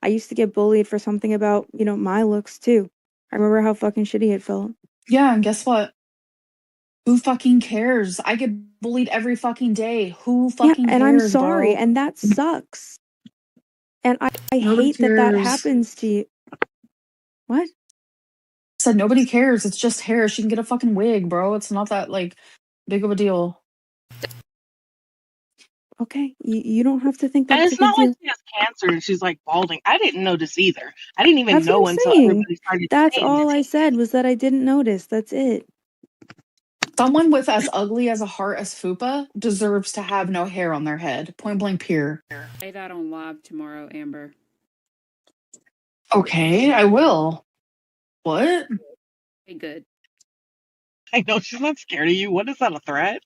I used to get bullied for something about, my looks too. I remember how fucking shitty it felt. Yeah, and guess what? Who fucking cares? I get bullied every fucking day. Who fucking and cares, I'm sorry, bro? and that sucks. And I Nobody hate that cares. happens to you. What? Said nobody cares. It's just hair. She can get a fucking wig, bro. It's not that big of a deal. Okay, you don't have to think And that's it's a big not deal. like she has cancer and she's like balding. I didn't notice either. I didn't even That's know what I'm until saying. everybody started That's saying all it. I said was that I didn't notice. That's it. Someone with as ugly as a heart as Fupa deserves to have no hair on their head. Point blank, period. Say that on live tomorrow, Amber. Okay, I will. What? Hey, good. I know she's not scared of you. What is that, a threat?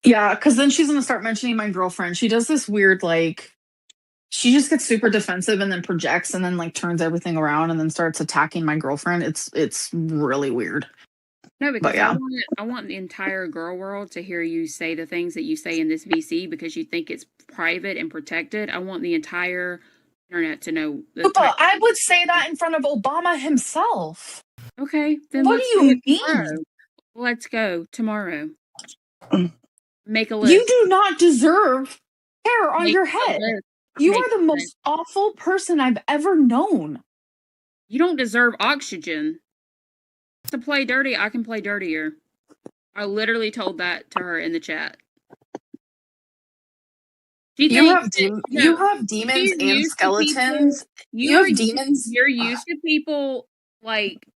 Yeah, because then she's gonna start mentioning my girlfriend. She does this weird She just gets super defensive and then projects and then like turns everything around and then starts attacking my girlfriend. It's really weird. No, But because yeah. I want the entire girl world to hear you say the things that you say in this VC because you think it's private and protected. I want the entire internet to know. But I would say that in front of Obama himself. Okay, then What let's do do you it mean? tomorrow. Let's go tomorrow. Make a You list. do not deserve hair on Make your a head. list. You Make are a the list. most awful person I've ever known. You don't deserve oxygen. To play dirty, I can play dirtier. I literally told that to her in the chat. You have demons she's and used to people- skeletons. You have demons. You're used to people like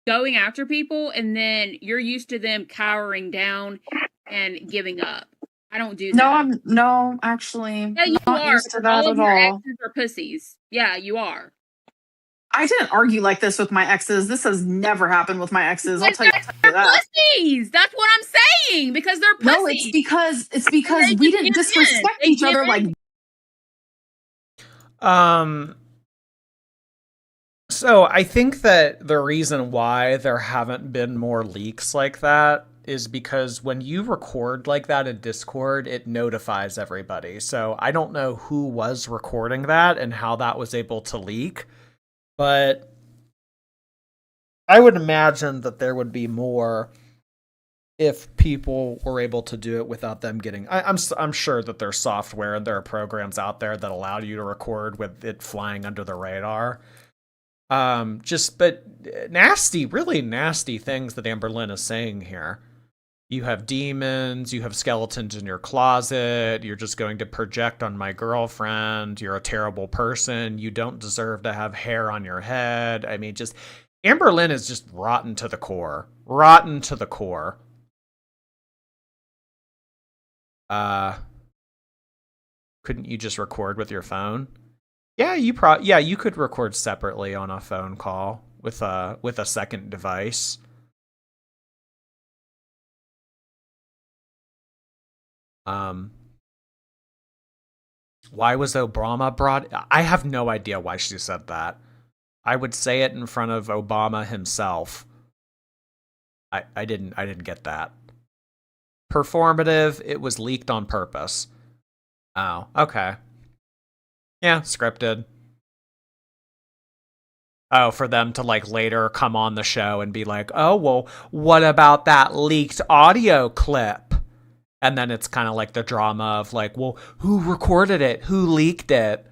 going after people, and then you're used to them cowering down and giving up. I don't do that. No, actually, Yeah, you not are. used to Because that all of at your all. exes are pussies. Yeah, you are. I didn't argue like this with my exes. This has never happened with my exes. I'll tell you They're that. pussies. That's what I'm saying. Because they're pussies. No, it's because they we just didn't give disrespect in. They each give other in. like. So I think that the reason why there haven't been more leaks like that is because when you record like that in Discord, it notifies everybody. So I don't know who was recording that and how that was able to leak, but I would imagine that there would be more if people were able to do it without them getting. I'm sure that there's software and there are programs out there that allow you to record with it flying under the radar. But nasty, really nasty things that Amberlynn is saying here. You have demons, you have skeletons in your closet, you're just going to project on my girlfriend, you're a terrible person, you don't deserve to have hair on your head. I mean, just Amberlynn is just rotten to the core. Rotten to the core. Couldn't you just record with your phone? Yeah, you could record separately on a phone call with a second device. Why was Obama brought? I have no idea why she said that. I would say it in front of Obama himself. I didn't get that. Performative, it was leaked on purpose. Oh, okay. Yeah, scripted. Oh, for them to like later come on the show and be like, oh, well, what about that leaked audio clip? And then it's kind of like the drama of like, well, who recorded it? Who leaked it?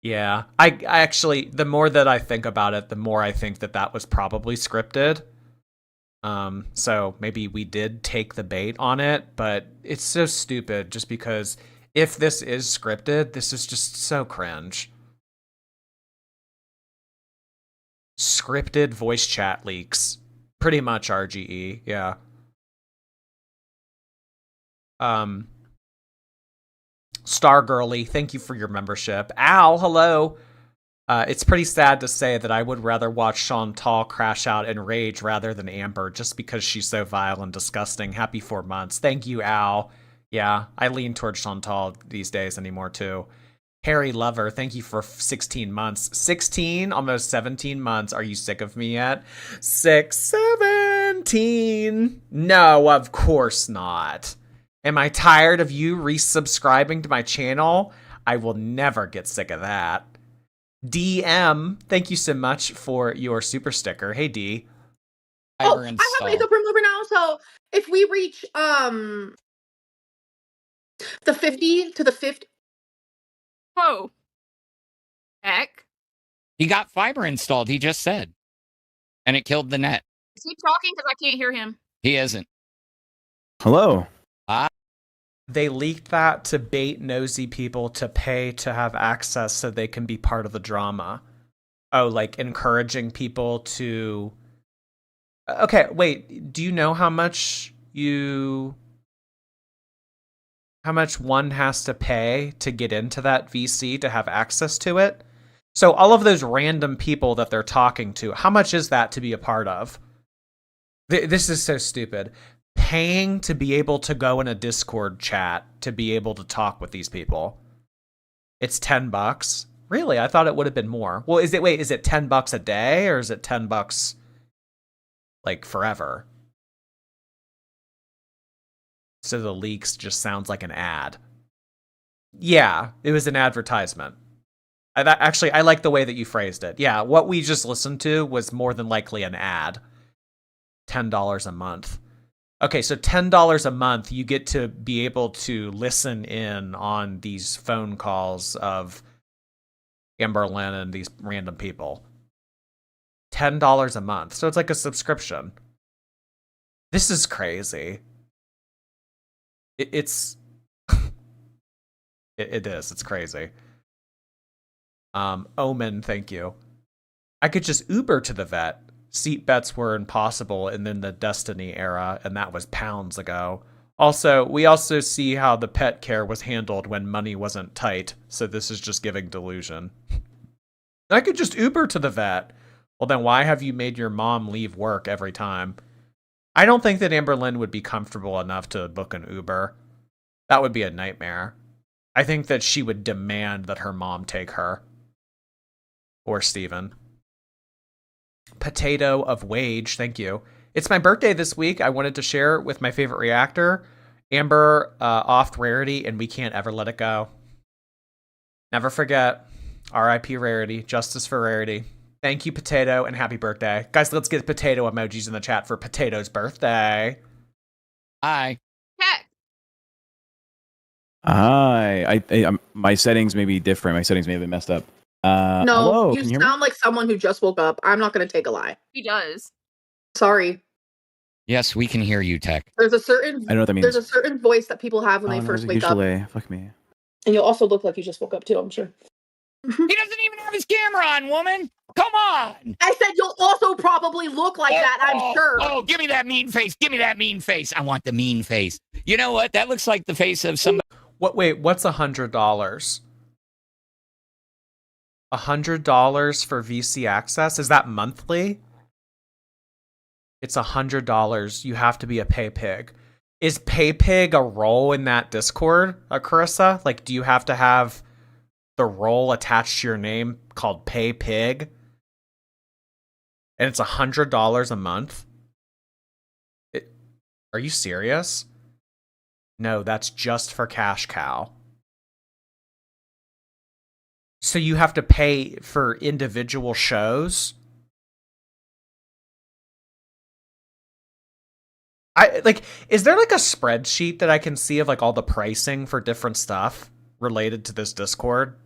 Yeah, I actually, the more that I think about it, the more I think that was probably scripted. So maybe we did take the bait on it, but it's so stupid just because if this is scripted, this is just so cringe. Scripted voice chat leaks. Pretty much RGE, yeah. Stargirly, thank you for your membership. Al, hello. It's pretty sad to say that I would rather watch Chantal crash out in rage rather than Amber, just because she's so vile and disgusting. Happy 4 months. Thank you, Al. Yeah, I lean towards Chantal these days anymore, too. Harry Lover, thank you for 16 months. 16, almost 17 months. Are you sick of me yet? 17. No, of course not. Am I tired of you resubscribing to my channel? I will never get sick of that. DM, thank you so much for your super sticker. Hey, D. Oh, I have makeup remover now, so if we reach the 50 to the 50. Whoa. Heck. He got fiber installed, he just said. And it killed the net. Is he talking? Because I can't hear him. He isn't. Hello. They leaked that to bait nosy people to pay to have access so they can be part of the drama. Oh, like encouraging people to... Okay, wait, do you know how much one has to pay to get into that VC to have access to it? So all of those random people that they're talking to, how much is that to be a part of? This is so stupid. Paying to be able to go in a Discord chat to be able to talk with these people. It's $10. Really? I thought it would have been more. Well, is it $10 a day or is it $10 like forever? So the leaks just sounds like an ad. Yeah, it was an advertisement. I like the way that you phrased it. Yeah, what we just listened to was more than likely an ad. $10 a month. Okay, so $10 a month, you get to be able to listen in on these phone calls of Amberlynn and these random people. $10 a month. So it's like a subscription. This is crazy. It's it is. It's crazy. Omen, thank you. I could just Uber to the vet. Seat bets were impossible in the Destiny era, and that was pounds ago. Also, we also see how the pet care was handled when money wasn't tight, so this is just giving delusion. I could just Uber to the vet. Well, then why have you made your mom leave work every time? I don't think that Amberlynn would be comfortable enough to book an Uber. That would be a nightmare. I think that she would demand that her mom take her. Or Steven. Potato of Wage, thank you. It's my birthday this week. I wanted to share it with my favorite reactor, Amber, off Rarity, and we can't ever let it go. Never forget. R.I.P. Rarity. Justice for Rarity. Thank you, Potato, and happy birthday. Guys, let's get potato emojis in the chat for Potato's birthday. Hi. Heck. Hi. My settings may be different. My settings may have been messed up. No, hello, you can you hear me? sound like someone who just woke up. I'm not going to take a lie. He does. Sorry. Yes, we can hear you, Tech. There's a certain I know what that means. there's a certain voice that people have when Oh, they no, first there's a wake huge up. delay. Fuck me. And you'll also look like you just woke up too, I'm sure. He doesn't even have his camera on, woman. Come on. I said you'll also probably look like that, I'm sure. Oh, give me that mean face. Give me that mean face. I want the mean face. You know what? That looks like the face of somebody. Wait, what's $100? $100 for VC access? Is that monthly? It's $100. You have to be a pay pig. Is pay pig a role in that Discord, Carissa? Like, do you have to have the role attached to your name called pay pig? And it's $100 a month? Are you serious? No, that's just for Cash Cow. So you have to pay for individual shows? Is there like a spreadsheet that I can see of like all the pricing for different stuff related to this Discord?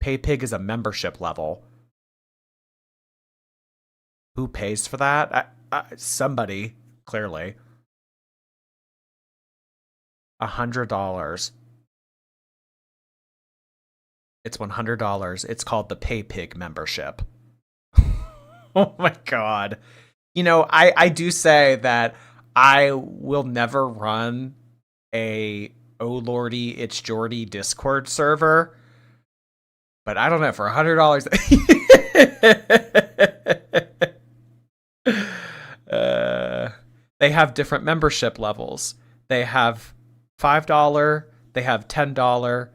PayPig is a membership level. Who pays for that? Somebody, clearly. $100. It's $100. It's called the PayPig membership. Oh my god. You know, I do say that I will never run a Oh Lordy, It's Jordy Discord server. But I don't know, for $100. They have different membership levels. They have $5, they have $10,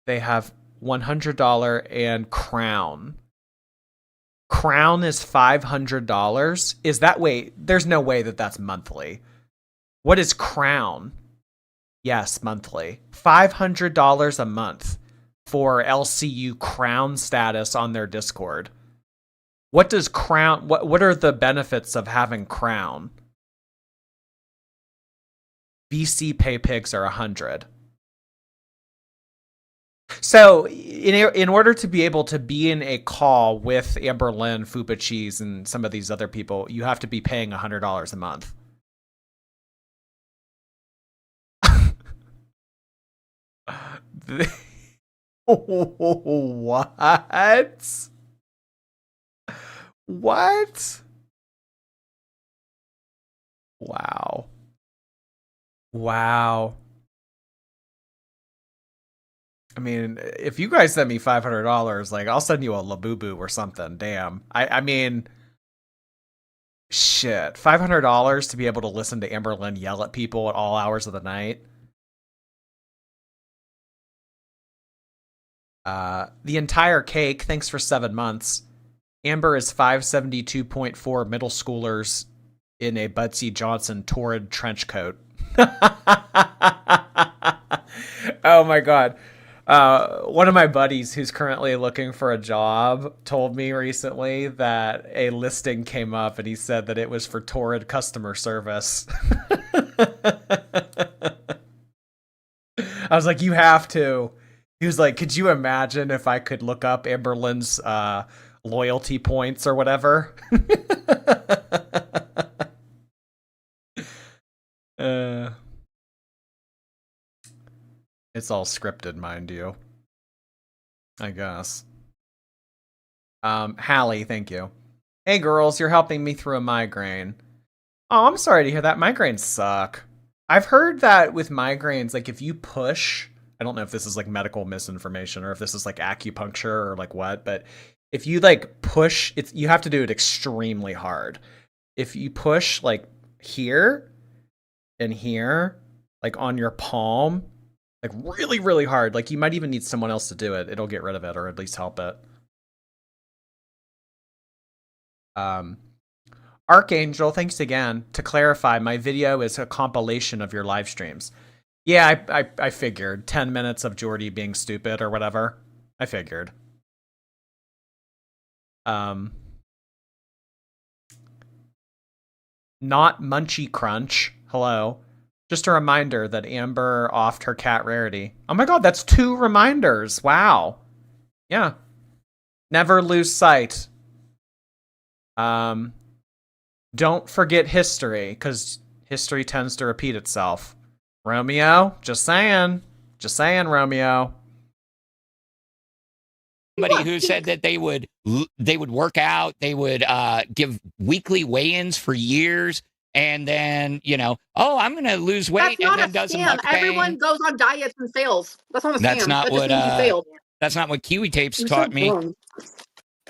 they have $100, and Crown. Crown is $500. Is that, wait, there's no way that that's monthly. What is Crown? Yes, monthly. $500 a month for LCU Crown status on their Discord. What does Crown, what are the benefits of having Crown? VC pay pigs are 100. So, in order to be able to be in a call with Amberlynn, Fupa Cheese, and some of these other people, you have to be paying $100 a month. What? What? Wow. Wow. I mean, if you guys send me $500, like, I'll send you a Labubu or something. Damn. I mean, shit. $500 to be able to listen to Amberlynn yell at people at all hours of the night. The entire cake, thanks for 7 months. Amber is 572.4 middle schoolers in a Budsy Johnson torrid trench coat. Oh my god. One of my buddies who's currently looking for a job told me recently that a listing came up and he said that it was for torrid customer service. I was like, you have to. He was like, could you imagine if I could look up Amberlynn's loyalty points or whatever? It's all scripted, mind you. I guess. Hallie, thank you. Hey girls, you're helping me through a migraine. Oh, I'm sorry to hear that. Migraines suck. I've heard that with migraines, like if you push, I don't know if this is like medical misinformation or if this is like acupuncture or like what, but if you like push, you have to do it extremely hard. If you push like here and here, like on your palm, like really, really hard, like you might even need someone else to do it. It'll get rid of it or at least help it. Archangel, thanks again. To clarify, my video is a compilation of your live streams. Yeah, I figured. 10 minutes of Jordy being stupid or whatever. I figured. Not Munchy Crunch. Hello. Just a reminder that Amber offed her cat rarity. Oh my god, that's 2 reminders. Wow. Yeah. Never lose sight. Don't forget history, because history tends to repeat itself. Romeo, just saying, Romeo. Somebody who said that they would work out, they would give weekly weigh-ins for years, and then oh, I'm going to lose weight, That's not and then a does a scam. mukbang. Everyone goes on diets and fails. That's not a scam. That's not that what just means you failed. That's not what Kiwi Tapes You're taught so me. dumb.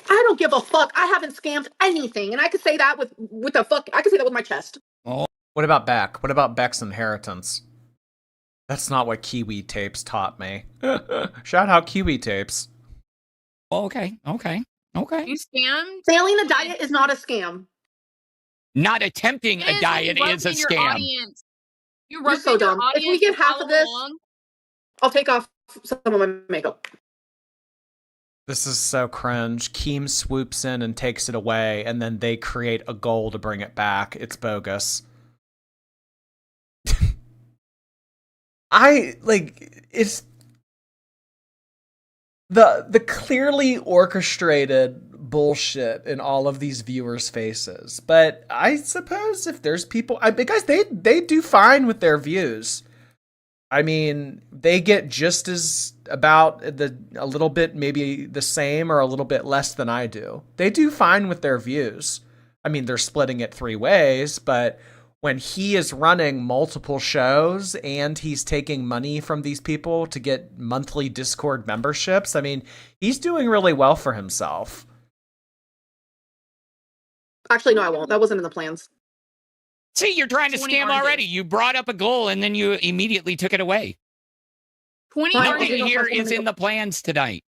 I don't give a fuck. I haven't scammed anything, and I could say that with the fuck. I could say that with my chest. Oh. What about Beck? What about Beck's inheritance? That's not what Kiwi Tapes taught me. Shout out Kiwi Tapes. Okay. You scammed? Failing a diet is not a scam. Not attempting a diet is a scam. You're so dumb. If we get half of this, I'll take off some of my makeup. This is so cringe. Keem swoops in and takes it away, and then they create a goal to bring it back. It's bogus. It's the clearly orchestrated bullshit in all of these viewers' faces. But I suppose if there's people, because they do fine with their views. I mean, they get just as about a little bit, maybe the same or a little bit less than I do. They do fine with their views. I mean, they're splitting it 3 ways, but when he is running multiple shows and he's taking money from these people to get monthly Discord memberships, I mean, he's doing really well for himself. Actually, no, I won't. That wasn't in the plans. See, you're trying to scam already. You brought up a goal and then you immediately took it away. 20 Nothing here is in the plans tonight.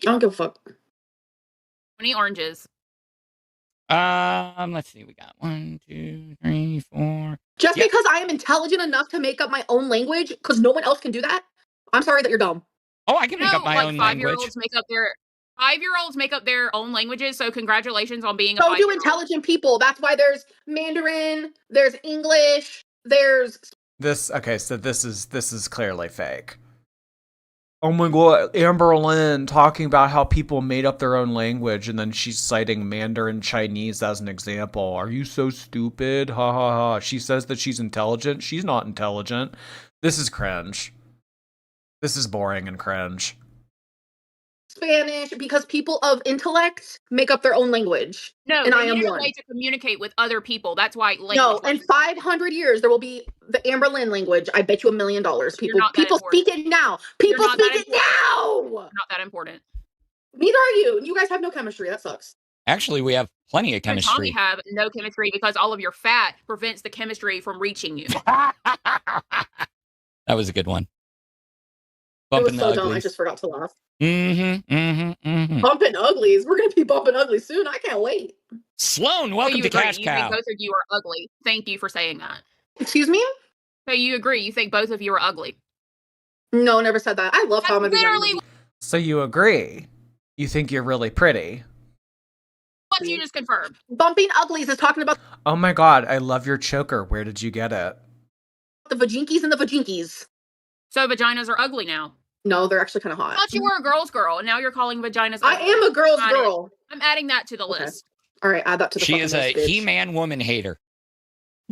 I don't give a fuck. 20 oranges. Let's see. We got 1, 2, 3, 4. Just because I am intelligent enough to make up my own language, because no one else can do that, I'm sorry that you're dumb. Oh, I can make up my own language. 5-year-olds make up their own languages, so congratulations on being a 5-year-old. So do intelligent people. That's why there's Mandarin, there's English, there's... So this is clearly fake. Oh my god, Amberlynn talking about how people made up their own language, and then she's citing Mandarin Chinese as an example. Are you so stupid? Ha ha ha. She says that she's intelligent. She's not intelligent. This is cringe. This is boring and cringe. Spanish, because people of intellect make up their own language. No, and I am need one. a way to communicate with other people. That's why language. No, in 500 years there will be the Amberlynn language. I bet you $1 million. People speak it now. People speak it now. Not that important. Neither are you. You guys have no chemistry. That sucks. Actually, we have plenty of chemistry. You have no chemistry because all of your fat prevents the chemistry from reaching you. That was a good one. Bumping was so the dumb. I uglies. just forgot to laugh. Mm-hmm. Bumping uglies. We're gonna be bumping uglies soon. I can't wait. Sloan, So welcome you to agree. Cash You think Cow. both of you are ugly. Thank you for saying that. Excuse me? So you agree. You think both of you are ugly. No, never said that. I love how I'm That's a designer. literally So you agree? You think you're really pretty? what you just confirmed. Bumping uglies is talking about Oh my god, I love your choker. Where did you get it? the vajinkies and the vajinkies. So vaginas are ugly now. No, they're actually kind of I hot. thought you were a girl's girl, and now you're calling vaginas I ugly. am a girl's Got it. girl. I'm adding that to the Okay. list. All right, add that to the She fucking is a list, bitch. He-Man woman hater.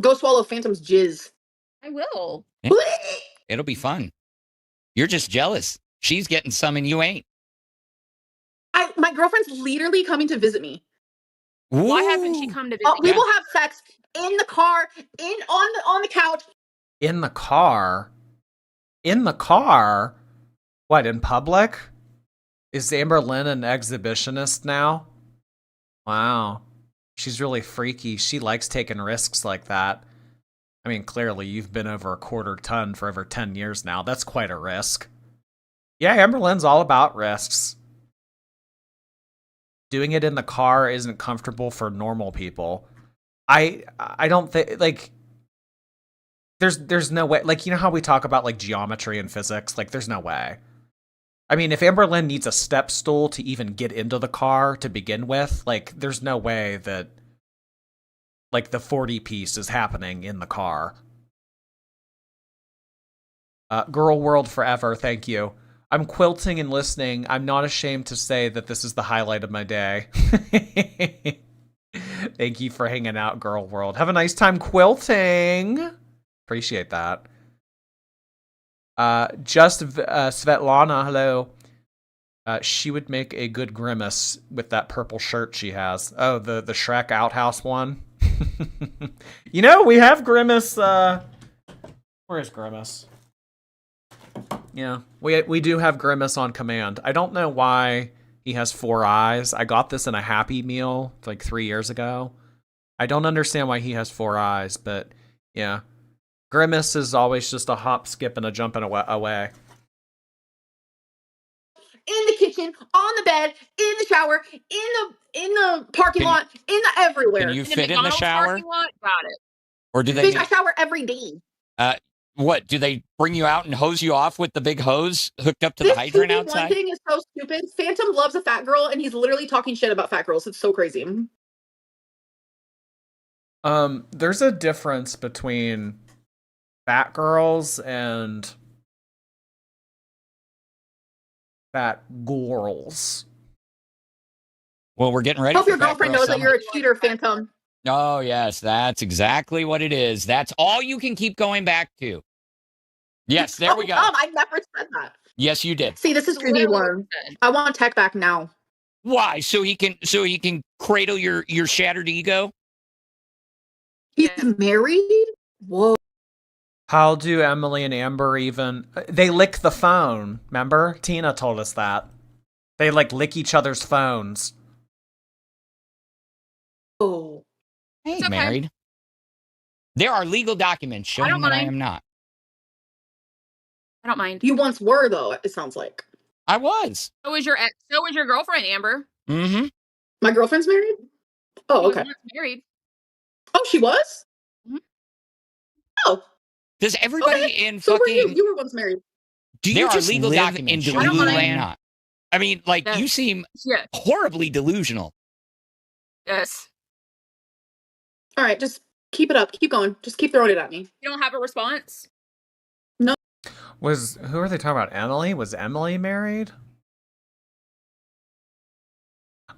Go swallow Phantom's jizz. I will. Yeah. It'll be fun. You're just jealous. She's getting some and you ain't. My girlfriend's literally coming to visit me. Why hasn't she Ooh. come to visit We you? will have sex in the car, on the couch. In the car? In the car? What, in public? Is Amberlynn an exhibitionist now? Wow. She's really freaky. She likes taking risks like that. I mean, clearly, you've been over a quarter ton for over 10 years now. That's quite a risk. Yeah, Amberlynn's all about risks. Doing it in the car isn't comfortable for normal people. I don't think, like, there's no way, like, you know how we talk about, like, geometry and physics? Like, there's no way. I mean, if Amberlynn needs a step stool to even get into the car to begin with, like, there's no way that, like, the 40 piece is happening in the car. Girl World Forever, thank you. I'm quilting and listening. I'm not ashamed to say that this is the highlight of my day. Thank you for hanging out, Girl World. Have a nice time quilting. Appreciate that. Svetlana, hello. She would make a good Grimace with that purple shirt she has. Oh, the Shrek Outhouse one. You know, we have Grimace. Where is Grimace? Yeah, we do have Grimace on command. I don't know why he has 4 eyes. I got this in a Happy Meal like 3 years ago. I don't understand why he has 4 eyes, but yeah. Grimace is always just a hop, skip, and a jumping away. In the kitchen, on the bed, in the shower, in the parking lot, everywhere. Can you In the fit in the McDonald's shower? parking lot? Got it. Or do they? Bitch, I shower every day. What do they bring you out and hose you off with the big hose hooked up to the This hydrant 2v1 outside? thing is so stupid. Phantom loves a fat girl, and he's literally talking shit about fat girls. It's so crazy. There's a difference between fat girls and fat girls. Well, we're getting ready. Hope for your Fat girlfriend Girl knows that Summer. you're a cheater, Phantom. Oh yes, that's exactly what it is. That's all you can keep going back to. Yes, there we go. I never said that. Yes, you did. See, this is Literally 2v1. I want tech back now. Why? So he can cradle your shattered ego? He's married? Whoa. How do Emily and Amber even... They lick the phone, remember? Tina told us that. They, like, lick each other's phones. Oh. Hey, It's okay. married. There are legal documents showing don't that I mind. am not. I don't mind. You once were, though, it sounds like. I was. So was your ex. So was your girlfriend, Amber. Mm-hmm. My girlfriend's married? Oh, She was okay. once married. Oh, she was? Mhm. Oh, Does everybody in so were fucking... you. You were once married. Do there are legal documents in I don't mind. Delusion not? I mean, like, Yes. you seem Yeah. horribly delusional. Yes. All right, just keep it up. Keep going. Just keep throwing it at me. You don't have a response? Who are they talking about? Emily? Was Emily married?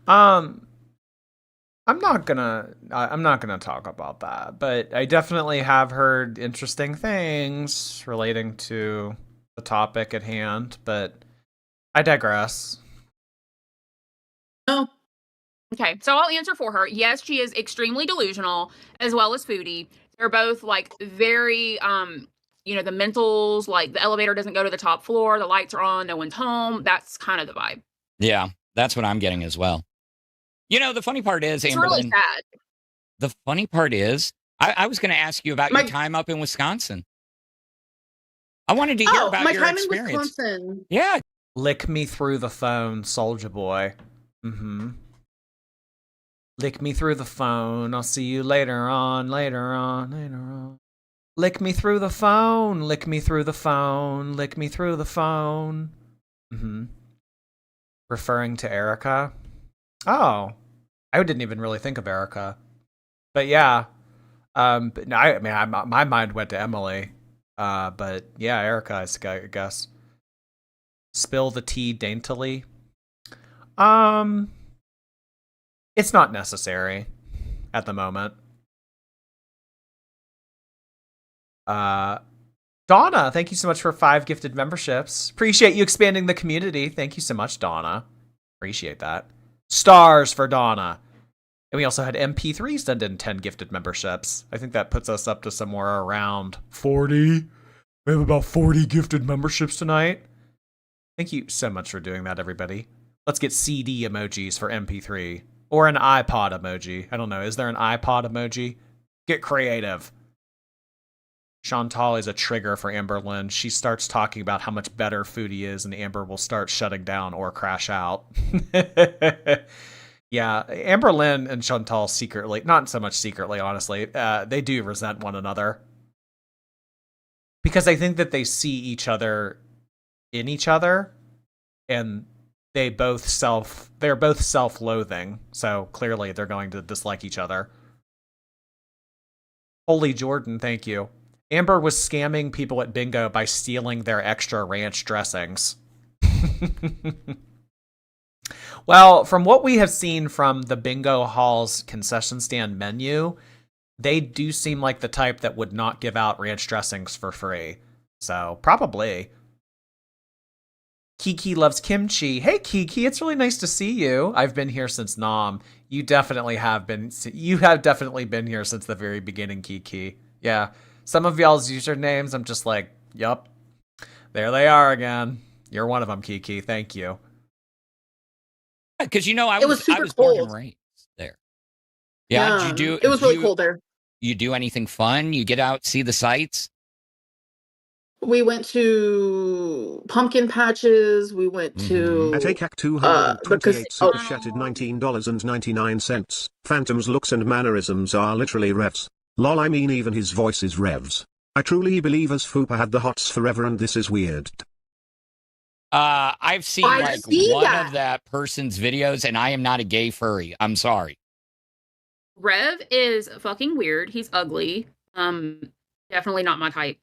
I'm not gonna talk about that, but I definitely have heard interesting things relating to the topic at hand, but I digress. No. Okay, so I'll answer for her. Yes, she is extremely delusional, as well as Foodie. They're both like very, the mentals, like the elevator doesn't go to the top floor, the lights are on, no one's home. That's kind of the vibe. Yeah, that's what I'm getting as well. You know, the funny part is, It's really Amberlynn, sad. the funny part is, I was going to ask you about My- your time up in Wisconsin. I wanted to hear Oh, about my your time in experience. Wisconsin. Yeah. Lick me through the phone, Soldier Boy. Mm-hmm. Lick me through the phone. I'll see you later on, later on, later on. Lick me through the phone. Lick me through the phone. Lick me through the phone. Mm-hmm. Referring to Erica. Oh, I didn't even really think of Erica. But yeah. But no, I mean, my mind went to Emily. But yeah, Erica, I guess. Spill the tea daintily. It's not necessary at the moment. Donna, thank you so much for 5 gifted memberships. Appreciate you expanding the community. Thank you so much, Donna. Appreciate that. Stars for Donna. And we also had MP3 send in 10 gifted memberships. I think that puts us up to somewhere around 40. We have about 40 gifted memberships tonight. Thank you so much for doing that, everybody. Let's get CD emojis for MP3. Or an iPod emoji. I don't know. Is there an iPod emoji? Get creative. Chantal is a trigger for Amberlynn. She starts talking about how much better Foodie is, and Amber will start shutting down or crash out. Yeah, Amberlynn and Chantal secretly, not so much secretly, honestly, they do resent one another. Because I think that they see each other in each other, and they're both self-loathing, so clearly they're going to dislike each other. Holy Jordan, thank you. Amber was scamming people at bingo by stealing their extra ranch dressings. Well, from what we have seen from the bingo hall's concession stand menu, they do seem like the type that would not give out ranch dressings for free. So, probably. Kiki loves kimchi. Hey, Kiki, it's really nice to see you. I've been here since Nam. You have definitely been here since the very beginning, Kiki. Yeah. Some of y'all's usernames, I'm just like, yup. There they are again. You're one of them, Kiki. Thank you. Because I It was was super born cold. and raised there. Yeah. It was really cold there. You do anything fun? You get out, see the sights? We went to pumpkin patches. We went to At ACAC the 228 super shattered $19.99. Phantom's looks and mannerisms are literally revs. Lol, I mean even his voice is revs. I truly believe as Fupa had the hots forever and this is weird. I've seen one of that person's videos, and I am not a gay furry. I'm sorry. Rev is fucking weird. He's ugly. Definitely not my type.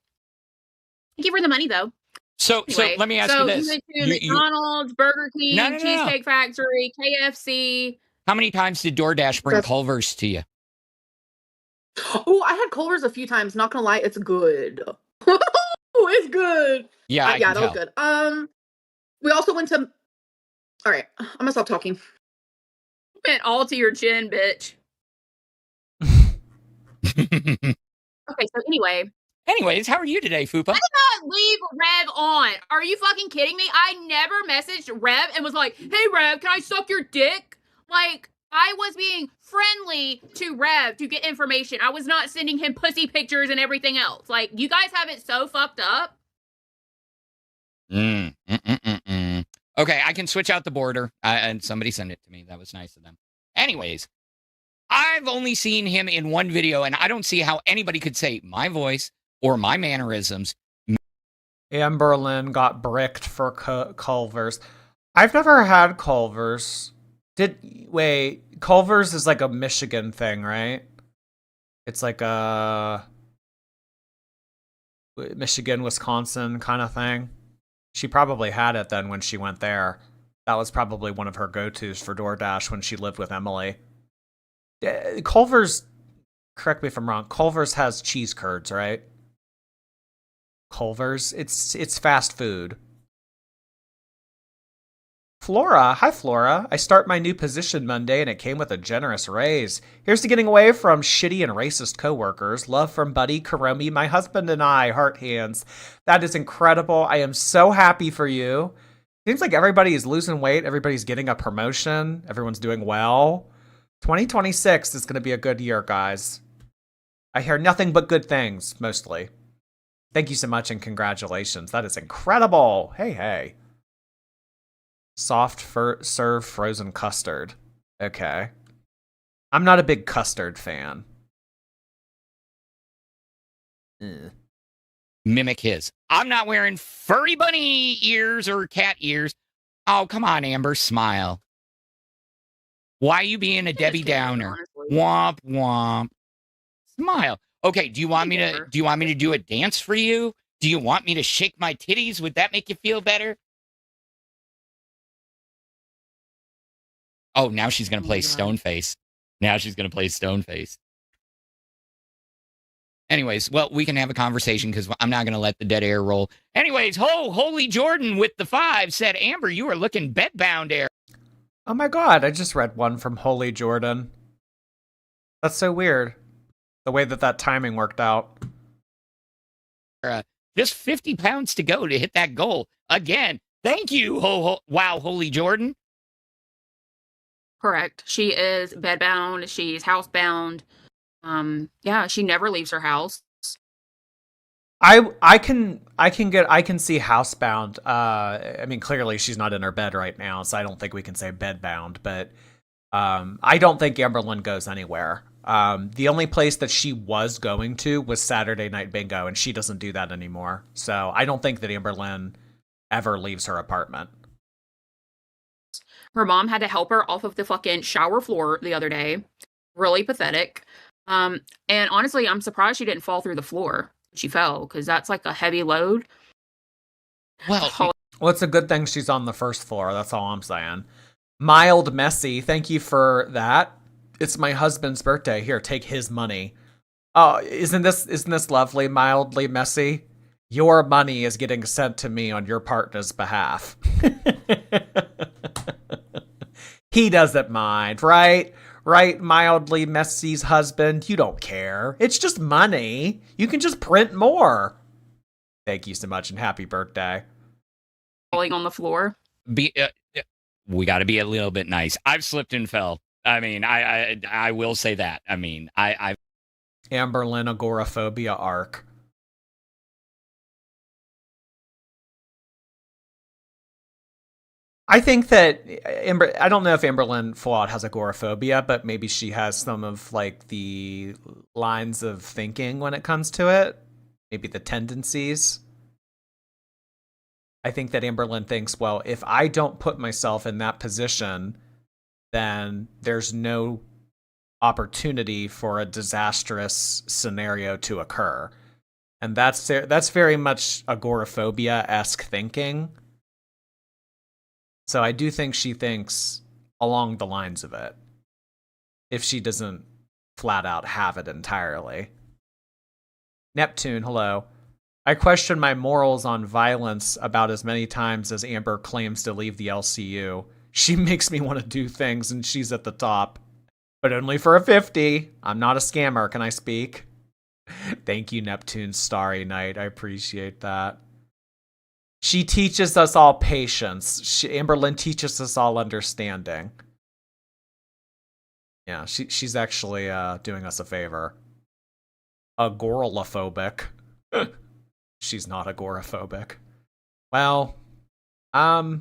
Thank you for the money, though. So let me ask you this: So you went to McDonald's, Burger King, Cheesecake Factory, KFC. How many times did DoorDash bring Culver's to you? Oh, I had Culver's a few times. Not gonna lie, it's good. It's good. Yeah, that was good. We also went to. All right, I'm gonna stop talking. Went all to your chin, bitch. Okay, so Anyways, how are you today, Fupa? I did not leave Rev on. Are you fucking kidding me? I never messaged Rev and was like, hey, Rev, can I suck your dick? Like, I was being friendly to Rev to get information. I was not sending him pussy pictures and everything else. Like, you guys have it so fucked up. Okay, I can switch out the border. And somebody sent it to me. That was nice of them. Anyways, I've only seen him in one video, and I don't see how anybody could say my voice or my mannerisms. Amberlynn got bricked for Culver's. I've never had Culver's. Culver's is like a Michigan thing, right? It's like a Michigan, Wisconsin kind of thing. She probably had it then when she went there. That was probably one of her go-tos for DoorDash when she lived with Emily. Culver's, correct me if I'm wrong, Culver's has cheese curds, right? Culver's, it's fast food. Flora, hi Flora. I start my new position Monday and it came with a generous raise. Here's to getting away from shitty and racist coworkers. Love from Buddy, Karomi, my husband and I, heart hands. That is incredible. I am so happy for you. Seems like everybody is losing weight. Everybody's getting a promotion. Everyone's doing well. 2026 is going to be a good year, guys. I hear nothing but good things, mostly. Thank you so much and congratulations. That is incredible. Hey, hey. Soft serve frozen custard. Okay. I'm not a big custard fan. Mimic his. I'm not wearing furry bunny ears or cat ears. Oh, come on, Amber, smile. Why you being a Debbie Downer? Womp womp. Smile. Okay, do you want me to do a dance for you? Do you want me to shake my titties? Would that make you feel better? Oh, now she's going to play Stoneface. Now she's going to play Stoneface. Anyways, well, we can have a conversation because I'm not going to let the dead air roll. Anyways, Holy Jordan with the 5 said, Amber, you are looking bedbound there. Oh my god, I just read one from Holy Jordan. That's so weird. The way that timing worked out. Just 50 pounds to go to hit that goal. Again, thank you, wow, Holy Jordan. Correct. She is bedbound. She's housebound. Yeah, she never leaves her house. I can see housebound. I mean, clearly she's not in her bed right now, so I don't think we can say bedbound. But I don't think Amberlynn goes anywhere. The only place that she was going to was Saturday Night Bingo, and she doesn't do that anymore. So I don't think that Amberlynn ever leaves her apartment. Her mom had to help her off of the fucking shower floor the other day. Really pathetic. And honestly, I'm surprised she didn't fall through the floor. She fell, because that's like a heavy load. Well, it's a good thing she's on the first floor. That's all I'm saying. Mild Messy, thank you for that. It's my husband's birthday. Here, take his money. Oh, isn't this lovely, Mildly Messy? Your money is getting sent to me on your partner's behalf. He doesn't mind, right? Right, Mildly Messy's husband? You don't care. It's just money. You can just print more. Thank you so much and happy birthday. Falling on the floor. We got to be a little bit nice. I've slipped and fell. I mean, I will say that. I mean, I Amberlynn agoraphobia arc. I think that I don't know if Amberlynn full out has agoraphobia, but maybe she has some of like the lines of thinking when it comes to it. Maybe the tendencies. I think that Amberlynn thinks, well, if I don't put myself in that position, then there's no opportunity for a disastrous scenario to occur. And that's very much agoraphobia-esque thinking. So I do think she thinks along the lines of it, if she doesn't flat out have it entirely. Neptune, hello. I question my morals on violence about as many times as Amber claims to leave the LCU. She makes me want to do things and she's at the top. But only for a 50. I'm not a scammer, can I speak? Thank you, Neptune Starry Night. I appreciate that. She teaches us all patience. Amberlynn teaches us all understanding. Yeah, she's actually doing us a favor. Agoraphobic. She's not agoraphobic. Well, I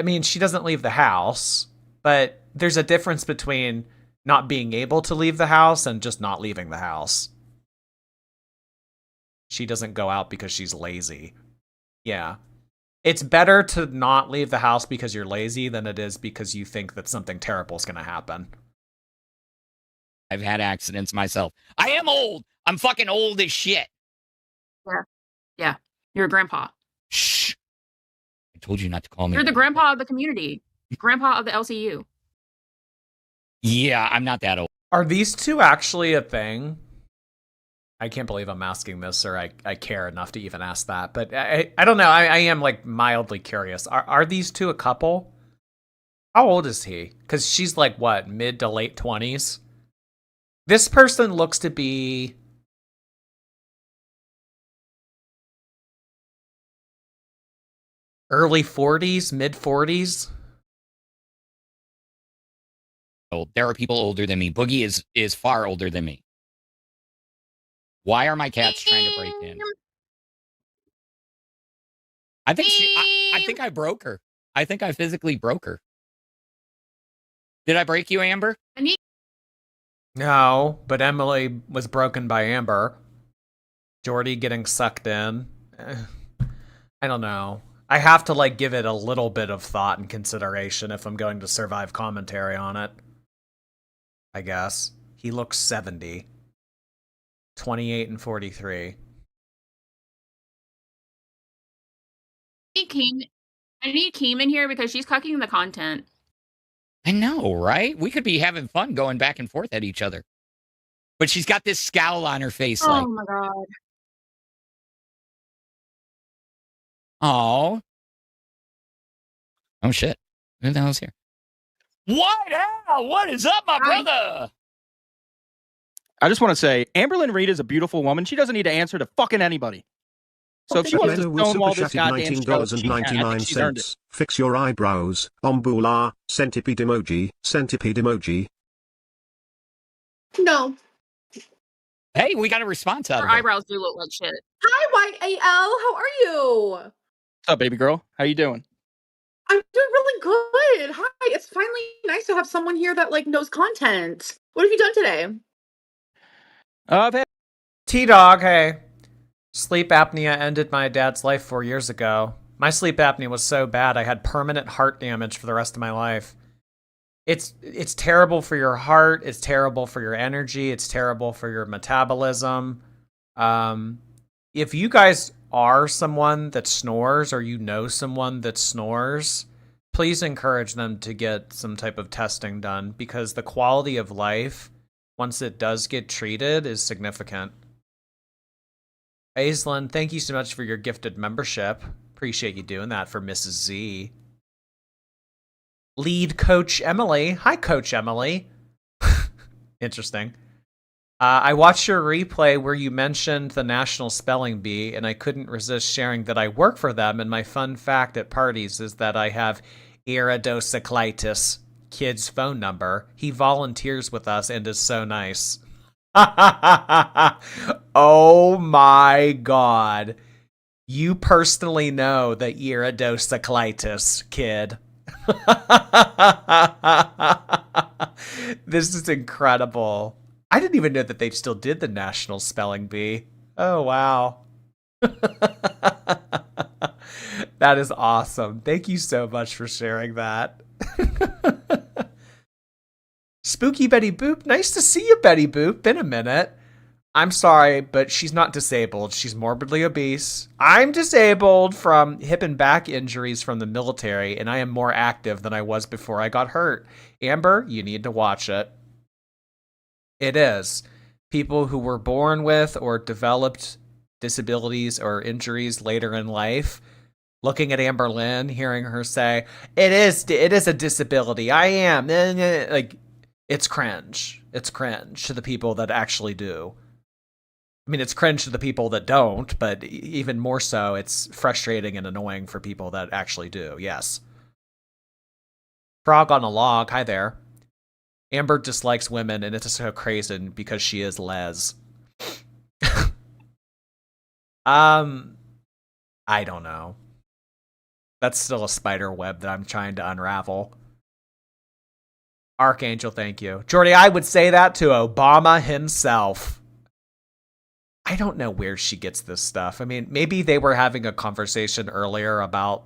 mean, she doesn't leave the house, but there's a difference between not being able to leave the house and just not leaving the house. She doesn't go out because she's lazy. Yeah. It's better to not leave the house because you're lazy than it is because you think that something terrible is going to happen. I've had accidents myself. I am old. I'm fucking old as shit. Yeah. You're a grandpa. Shh. I told you not to call me. You're the grandpa of the community. Grandpa of the LCU. Yeah, I'm not that old. Are these two actually a thing? I can't believe I'm asking this, or I care enough to even ask that. But I don't know. I am like mildly curious. Are these two a couple? How old is he? Because she's like, what, mid to late 20s? This person looks to be... early 40s, mid 40s. There are people older than me. Boogie is far older than me. Why are my cats trying to break in? I think I broke her. I think I physically broke her. Did I break you, Amber? No, but Emily was broken by Amber. Jordy getting sucked in. I don't know. I have to like give it a little bit of thought and consideration if I'm going to survive commentary on it. I guess. He looks 70. 28 and 43. I need Keem in here because she's cucking the content. I know, right? We could be having fun going back and forth at each other. But she's got this scowl on her face like, my god. oh. Oh, shit. Who the hell's here? What hell? What is up, my brother? I just want to say, Amberlynn Reed is a beautiful woman. She doesn't need to answer to fucking anybody. So if she wants to Meadow will stonewall super this chatted goddamn show, she can. I think she's earned it. $19.99. Fix your eyebrows. Ombula. Centipede emoji. Centipede emoji. No. Hey, we got a response out Her of it. eyebrows do look like shit. Hi, YAL. How are you? What's up, baby girl? How you doing? I'm doing really good. Hi. It's finally nice to have someone here that like knows content. What have you done today? I've had T-Dog, hey. Sleep apnea ended my dad's life 4 years ago. My sleep apnea was so bad I had permanent heart damage for the rest of my life. It's terrible for your heart, it's terrible for your energy, it's terrible for your metabolism. If you guys are someone that snores or you know someone that snores, please encourage them to get some type of testing done because the quality of life, once it does get treated, is significant. Aislinn, thank you so much for your gifted membership. Appreciate you doing that for Mrs. Z. Lead Coach Emily. Hi, Coach Emily. Interesting. I watched your replay where you mentioned the National Spelling Bee, and I couldn't resist sharing that I work for them, and my fun fact at parties is that I have iridocyclitis, kid's phone number. He volunteers with us and is so nice. Oh my god. You personally know the iridocyclitis, kid. This is incredible. I didn't even know that they still did the National Spelling Bee. Oh, wow. That is awesome. Thank you so much for sharing that. Spooky Betty Boop. Nice to see you, Betty Boop. Been a minute. I'm sorry, but she's not disabled. She's morbidly obese. I'm disabled from hip and back injuries from the military, and I am more active than I was before I got hurt. Amber, you need to watch it. It is. People who were born with or developed disabilities or injuries later in life, looking at Amberlynn, hearing her say, it is a disability. I am. Like, it's cringe. It's cringe to the people that actually do. I mean, it's cringe to the people that don't, but even more so, it's frustrating and annoying for people that actually do. Yes. Frog on a log. Hi there. Amber dislikes women, and it's so crazy because she is les. I don't know. That's still a spider web that I'm trying to unravel. Archangel, thank you. Jordy, I would say that to Obama himself. I don't know where she gets this stuff. I mean, maybe they were having a conversation earlier about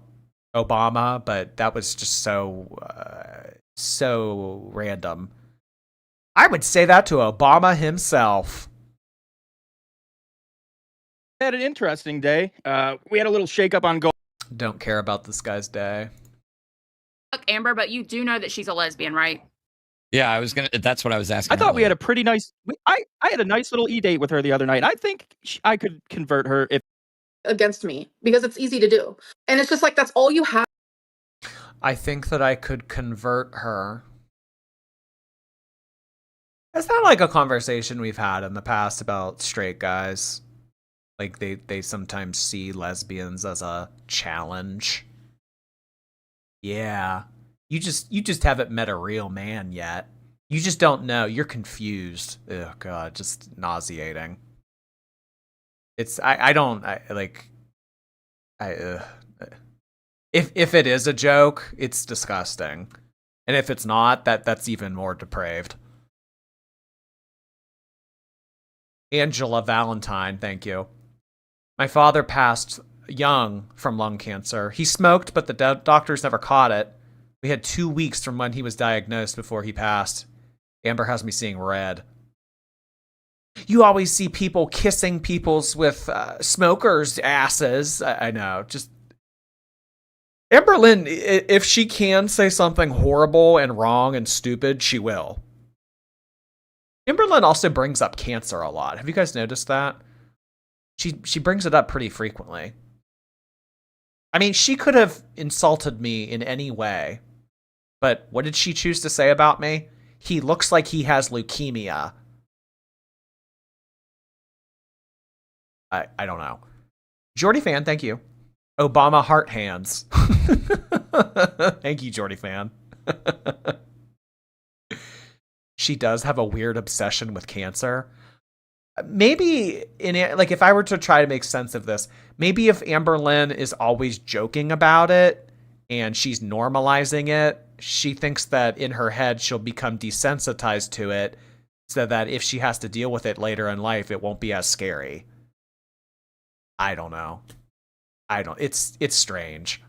Obama, but that was just so random. I would say that to Obama himself. had an interesting day. We had a little shakeup on gold. Don't care about this guy's day. Look, Amber, but you do know that she's a lesbian, right? Yeah, that's what I was asking. I thought we had a pretty nice. I had a nice little e-date with her the other night. I think I could convert her if against me because it's easy to do, and it's just like that's all you have. I think that I could convert her. Is that like a conversation we've had in the past about straight guys? Like they sometimes see lesbians as a challenge. Yeah. You just haven't met a real man yet. You just don't know. You're confused. Oh god, just nauseating. I don't if it is a joke, it's disgusting. And if it's not, that's even more depraved. Angela Valentine, thank you. My father passed young from lung cancer. He smoked, but the doctors never caught it. We had 2 weeks from when he was diagnosed before he passed. Amber has me seeing red. You always see people kissing people's with smokers' asses. I know. Just Amberlynn, if she can say something horrible and wrong and stupid, she will. Amberlynn also brings up cancer a lot. Have you guys noticed that? She brings it up pretty frequently. I mean, she could have insulted me in any way. But what did she choose to say about me? He looks like he has leukemia. I don't know. Jordy fan, thank you. Obama heart hands. Thank you, Jordy fan. She does have a weird obsession with cancer. Maybe if I were to try to make sense of this, maybe if Amberlynn is always joking about it and she's normalizing it, she thinks that in her head she'll become desensitized to it so that if she has to deal with it later in life, it won't be as scary. I don't know. It's strange.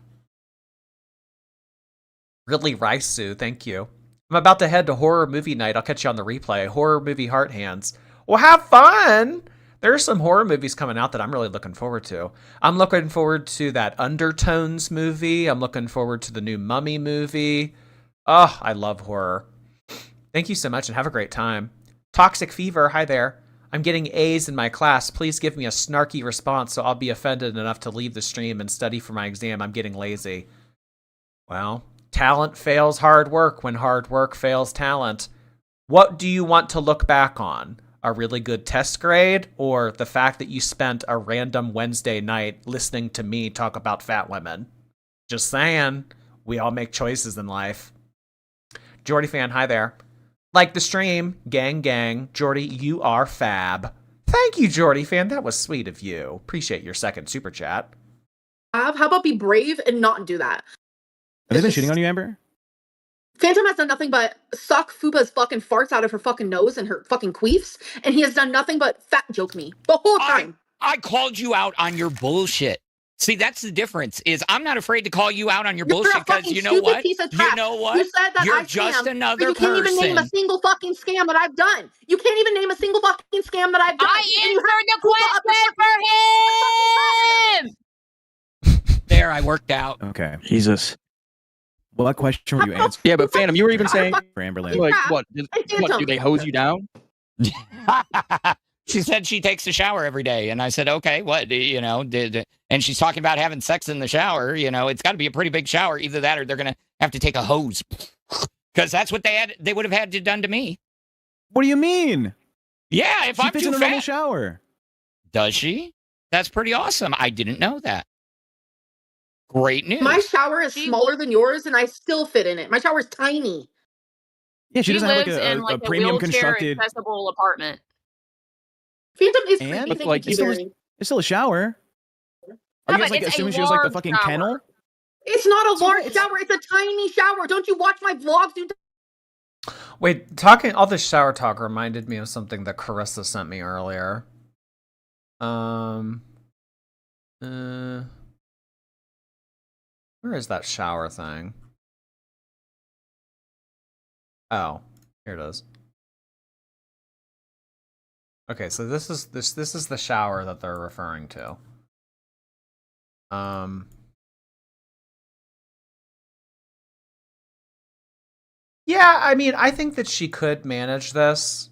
Really, Raisu, thank you. I'm about to head to horror movie night. I'll catch you on the replay. Horror movie heart hands. Well, have fun! There are some horror movies coming out that I'm really looking forward to. I'm looking forward to that Undertones movie. I'm looking forward to the new Mummy movie. Oh, I love horror. Thank you so much and have a great time. Toxic Fever, hi there. I'm getting A's in my class. Please give me a snarky response so I'll be offended enough to leave the stream and study for my exam. I'm getting lazy. Well, talent fails hard work when hard work fails talent. What do you want to look back on? A really good test grade or the fact that you spent a random Wednesday night listening to me talk about fat women? Just saying, we all make choices in life. Jordy fan, hi there. Like the stream, gang gang. Jordy, you are fab. Thank you, Jordy fan. That was sweet of you. Appreciate your second super chat. How about be brave and not do that? Have they been shitting on you, Amber? Phantom has done nothing but suck Fuba's fucking farts out of her fucking nose and her fucking queefs, and he has done nothing but fat joke me the whole time. I called you out on your bullshit. See, that's the difference. Is I'm not afraid to call you out on your bullshit because you know what? You know what? You said that You're just another you can't even name a single fucking scam that I've done. You can't even name a single fucking scam that I've done. I answered the question for him. There, I worked out. Okay. Jesus. What question were you answering? Yeah, but Phantom, you were even saying for Amberlynn. like what? What do they hose you down? She said she takes a shower every day, and I said, okay, what, and she's talking about having sex in the shower. It's got to be a pretty big shower. Either that or they're going to have to take a hose because that's what they would have had to done to me. What do you mean? Yeah, if she I'm fits too in a fat. normal shower. Does she? That's pretty awesome. I didn't know that. Great news. My shower is smaller than yours, and I still fit in it. My shower is tiny. Yeah, she doesn't have lives in a premium constructed accessible apartment. Phantom is and creepy. like it's still a shower. Are you guys assuming she was like the fucking kennel? It's not a large shower. It's a tiny shower. Don't you watch my vlogs, dude? Wait, all this shower talk reminded me of something that Carissa sent me earlier. Where is that shower thing? Oh, here it is. Okay, so this is the shower that they're referring to. Yeah, I mean, I think that she could manage this.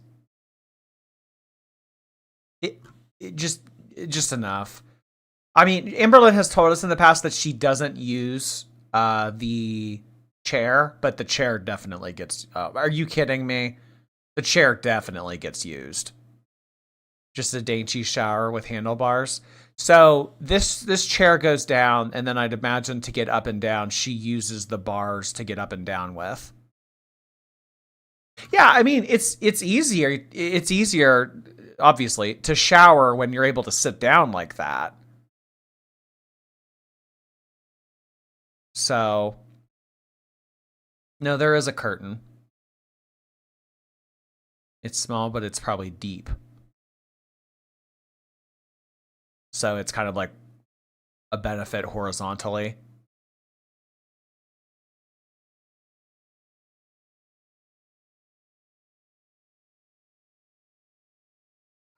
It just enough. I mean, Amberlynn has told us in the past that she doesn't use the chair, but the chair definitely gets. Are you kidding me? The chair definitely gets used. Just a dainty shower with handlebars. So this chair goes down, and then I'd imagine to get up and down, she uses the bars to get up and down with. Yeah, I mean it's easier. It's easier obviously, to shower when you're able to sit down like that. So, no, there is a curtain. It's small, but it's probably deep. So it's kind of like a benefit horizontally.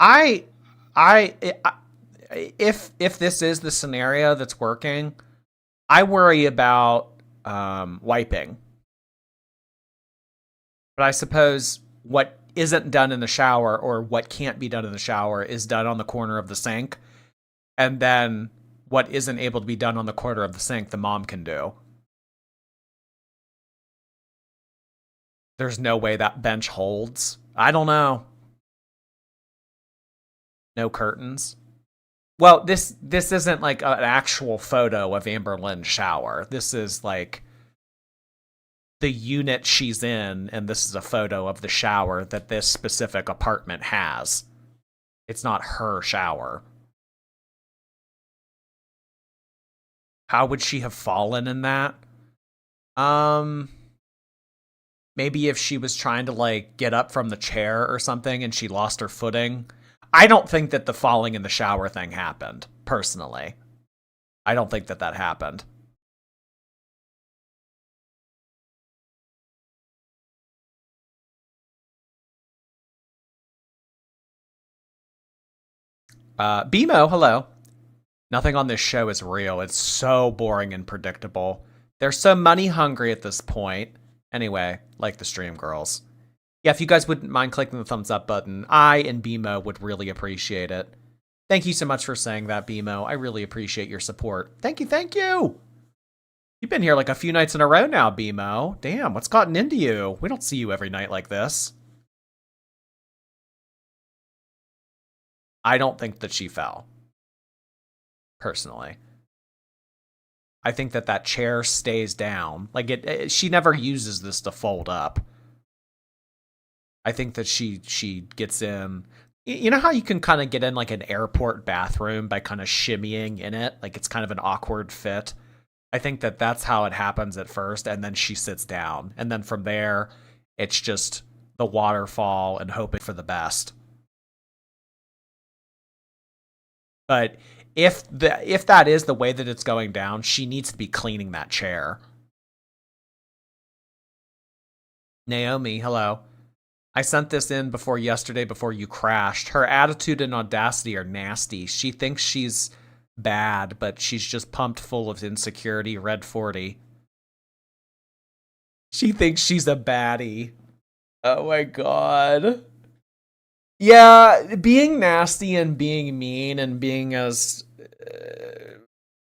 I if this is the scenario that's working, I worry about wiping. But I suppose what isn't done in the shower or what can't be done in the shower is done on the corner of the sink. And then what isn't able to be done on the corner of the sink, the mom can do. There's no way that bench holds. I don't know. No curtains. Well, this isn't like an actual photo of Amberlynn's shower. This is like the unit she's in, and this is a photo of the shower that this specific apartment has. It's not her shower. How would she have fallen in that? Maybe if she was trying to like get up from the chair or something and she lost her footing. I don't think that the falling in the shower thing happened, personally. I don't think that that happened. BMO, hello. Nothing on this show is real. It's so boring and predictable. They're so money hungry at this point. Anyway, like the stream girls. Yeah, if you guys wouldn't mind clicking the thumbs up button, I and BMO would really appreciate it. Thank you so much for saying that, BMO. I really appreciate your support. Thank you, thank you! You've been here like a few nights in a row now, BMO. Damn, what's gotten into you? We don't see you every night like this. I don't think that she fell. Personally. I think that that chair stays down. Like, she never uses this to fold up. I think that she gets in. You know how you can kind of get in like an airport bathroom by kind of shimmying in it? Like it's kind of an awkward fit. I think that that's how it happens at first, and then she sits down. And then from there, it's just the waterfall and hoping for the best. But if that is the way that it's going down, she needs to be cleaning that chair. Naomi, hello. I sent this in before yesterday before you crashed. Her attitude and audacity are nasty. She thinks she's bad, but she's just pumped full of insecurity. Red 40. She thinks she's a baddie. Oh my god. Yeah, being nasty and being mean and being as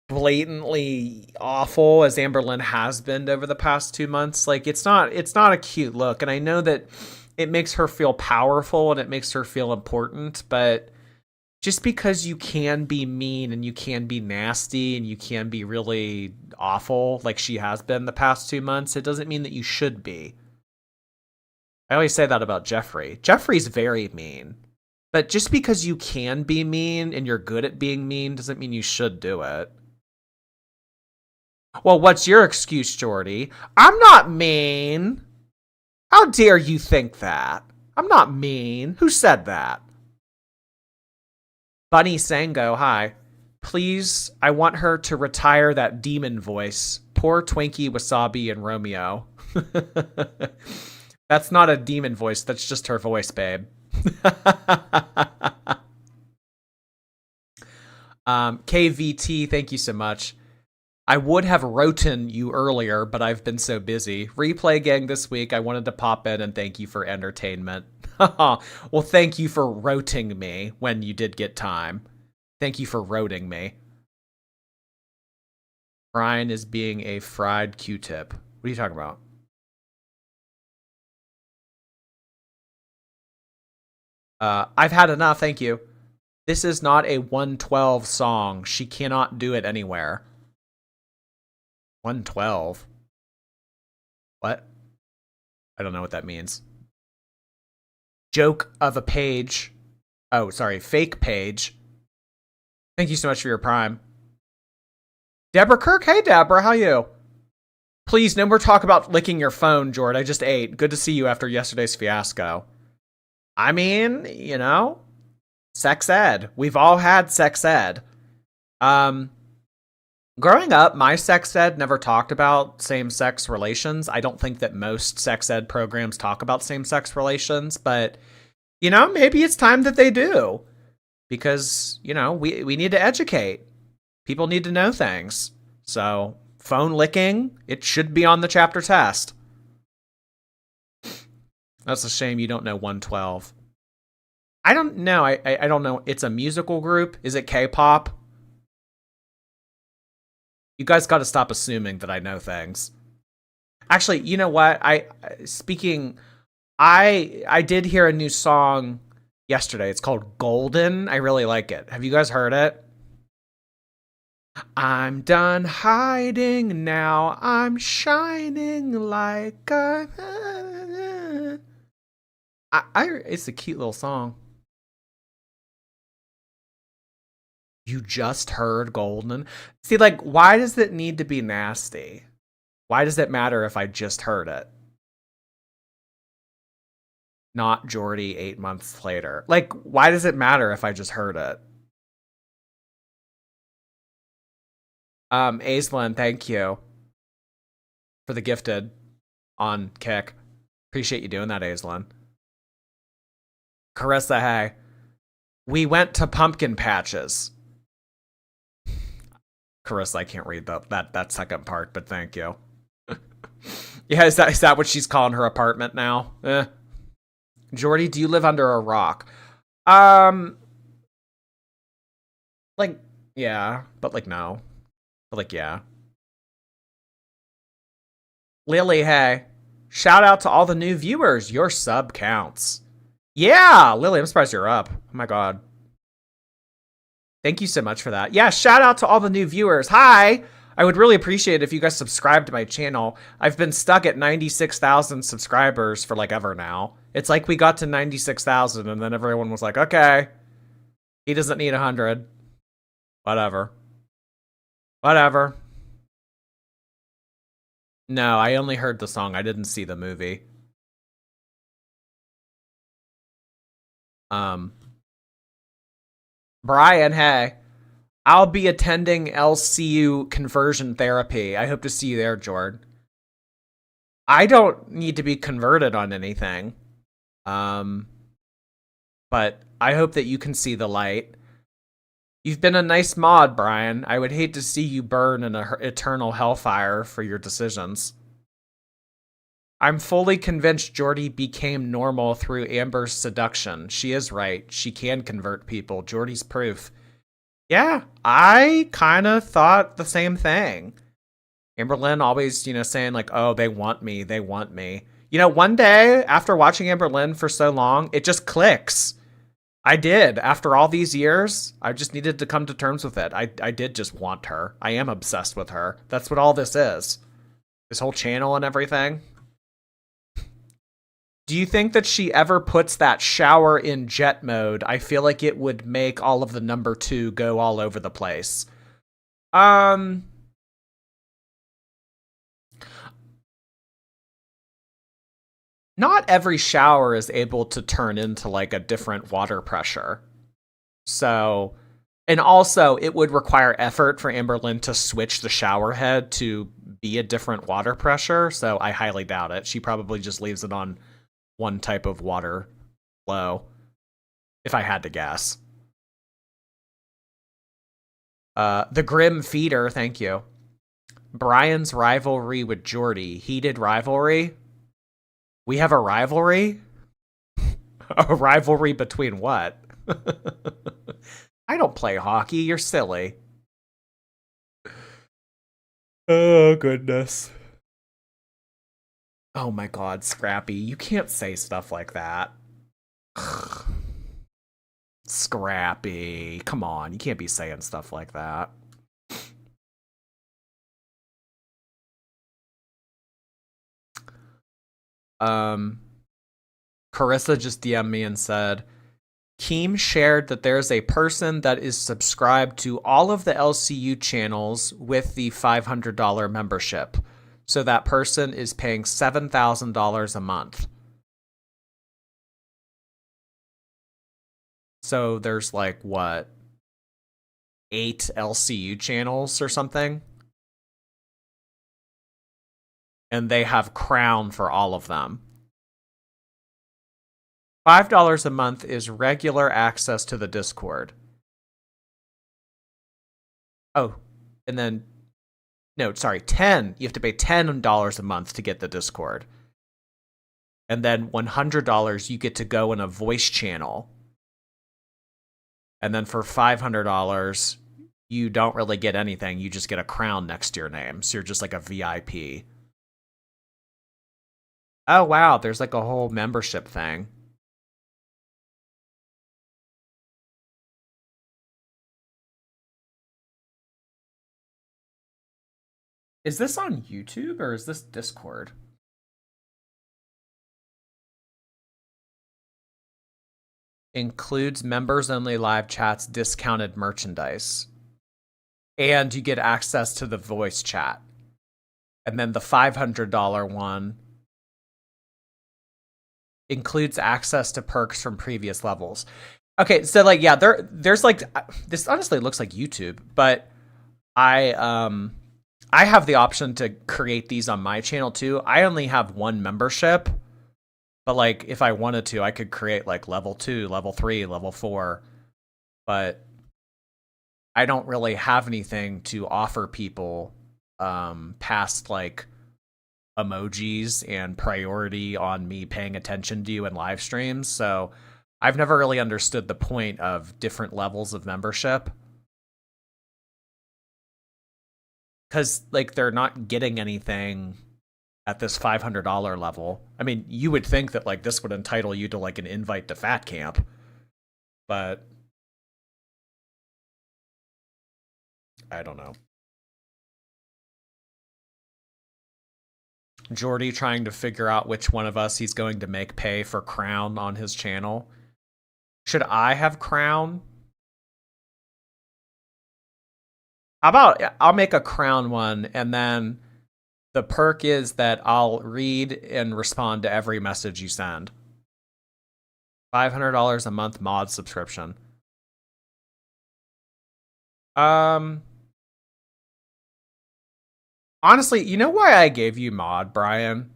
blatantly awful as Amberlynn has been over the past 2 months, like it's not a cute look. And I know that it makes her feel powerful and it makes her feel important, but just because you can be mean and you can be nasty and you can be really awful like she has been the past 2 months, it doesn't mean that you should be. I always say that about Jeffrey. Jeffrey's very mean. But just because you can be mean and you're good at being mean doesn't mean you should do it. Well, what's your excuse, Jordy? I'm not mean. How dare you think that? I'm not mean. Who said that? Bunny Sango, hi. Please, I want her to retire that demon voice. Poor Twinkie, Wasabi, and Romeo. That's not a demon voice. That's just her voice, babe. KVT, thank you so much. I would have written you earlier, but I've been so busy. Replay gang this week. I wanted to pop in and thank you for entertainment. Well, thank you for roting me when you did get time. Thank you for roting me. Brian is being a fried Q-tip. What are you talking about? I've had enough, thank you. This is not a 112 song. She cannot do it anywhere. 112? What? I don't know what that means. Joke of a page. Oh, sorry, fake page. Thank you so much for your prime. Deborah Kirk, hey Deborah, how you? Please, no more talk about licking your phone, Jord. I just ate. Good to see you after yesterday's fiasco. I mean, you know, sex ed. We've all had sex ed. Growing up, my sex ed never talked about same-sex relations. I don't think that most sex ed programs talk about same-sex relations, but, you know, maybe it's time that they do. Because, you know, we need to educate. People need to know things. So, phone licking, it should be on the chapter test. That's a shame you don't know 112. I don't know. I don't know. It's a musical group. Is it K-pop? You guys got to stop assuming that I know things. Actually, you know what? I did hear a new song yesterday. It's called Golden. I really like it. Have you guys heard it? I'm done hiding now. I'm shining like a... it's a cute little song. You just heard Golden? See, like, why does it need to be nasty? Why does it matter if I just heard it? Not Jordy 8 months later. Like, why does it matter if I just heard it? Aislinn, thank you for the gifted on Kick. Appreciate you doing that, Aislinn. Carissa, hey. We went to pumpkin patches. Carissa, I can't read that second part, but thank you. Yeah, is that what she's calling her apartment now? Jordy, do you live under a rock? Like, yeah, but like no. But like, yeah. Lily, hey. Shout out to all the new viewers. Your sub counts. Yeah, Lily, I'm surprised you're up. Oh my god. Thank you so much for that. Yeah, shout out to all the new viewers. Hi! I would really appreciate it if you guys subscribe to my channel. I've been stuck at 96,000 subscribers for like ever now. It's like we got to 96,000 and then everyone was like, okay, he doesn't need 100. Whatever. Whatever. No, I only heard the song. I didn't see the movie. Brian, hey. I'll be attending LCU conversion therapy. I hope to see you there, Jord. I don't need to be converted on anything. But I hope that you can see the light. You've been a nice mod, Brian. I would hate to see you burn in an eternal hellfire for your decisions. I'm fully convinced Jordy became normal through Amber's seduction. She is right. She can convert people. Jordy's proof. Yeah, I kind of thought the same thing. Amberlynn always, you know, saying like, oh, they want me. They want me. You know, one day after watching Amberlynn for so long, it just clicks. I did. After all these years, I just needed to come to terms with it. I did just want her. I am obsessed with her. That's what all this is. This whole channel and everything. Do you think that she ever puts that shower in jet mode? I feel like it would make all of the number 2 go all over the place. Not every shower is able to turn into like a different water pressure. So, and also it would require effort for Amberlynn to switch the shower head to be a different water pressure. So I highly doubt it. She probably just leaves it on one type of water flow, if I had to guess. The Grim Feeder, thank you. Brian's rivalry with Jordy. Heated rivalry? We have a rivalry? A rivalry between what? I don't play hockey, you're silly. Oh, goodness. Oh my god, Scrappy, you can't say stuff like that. Scrappy, come on, you can't be saying stuff like that. Carissa just DM'd me and said, Keem shared that there's a person that is subscribed to all of the LCU channels with the $500 membership. So that person is paying $7,000 a month. So there's like, what, 8 LCU channels or something? And they have Crown for all of them. $5 a month is regular access to the Discord. Oh, and then, no, sorry, 10. You have to pay $10 a month to get the Discord. And then $100, you get to go in a voice channel. And then for $500, you don't really get anything. You just get a crown next to your name. So you're just like a VIP. Oh, wow, there's like a whole membership thing. Is this on YouTube or is this Discord? Includes members only live chats, discounted merchandise. And you get access to the voice chat. And then the $500 one includes access to perks from previous levels. Okay, so like, yeah, there's like, this honestly looks like YouTube, but I have the option to create these on my channel too. I only have one membership, but like if I wanted to, I could create like level 2, level 3, level 4, but I don't really have anything to offer people past like emojis and priority on me paying attention to you in live streams. So I've never really understood the point of different levels of membership. Because, like, they're not getting anything at this $500 level. I mean, you would think that, like, this would entitle you to, like, an invite to Fat Camp. But I don't know. Jordy trying to figure out which one of us he's going to make pay for Crown on his channel. Should I have Crown? How about I'll make a Crown one, and then the perk is that I'll read and respond to every message you send. $500 a month mod subscription. Honestly, you know why I gave you mod, Brian?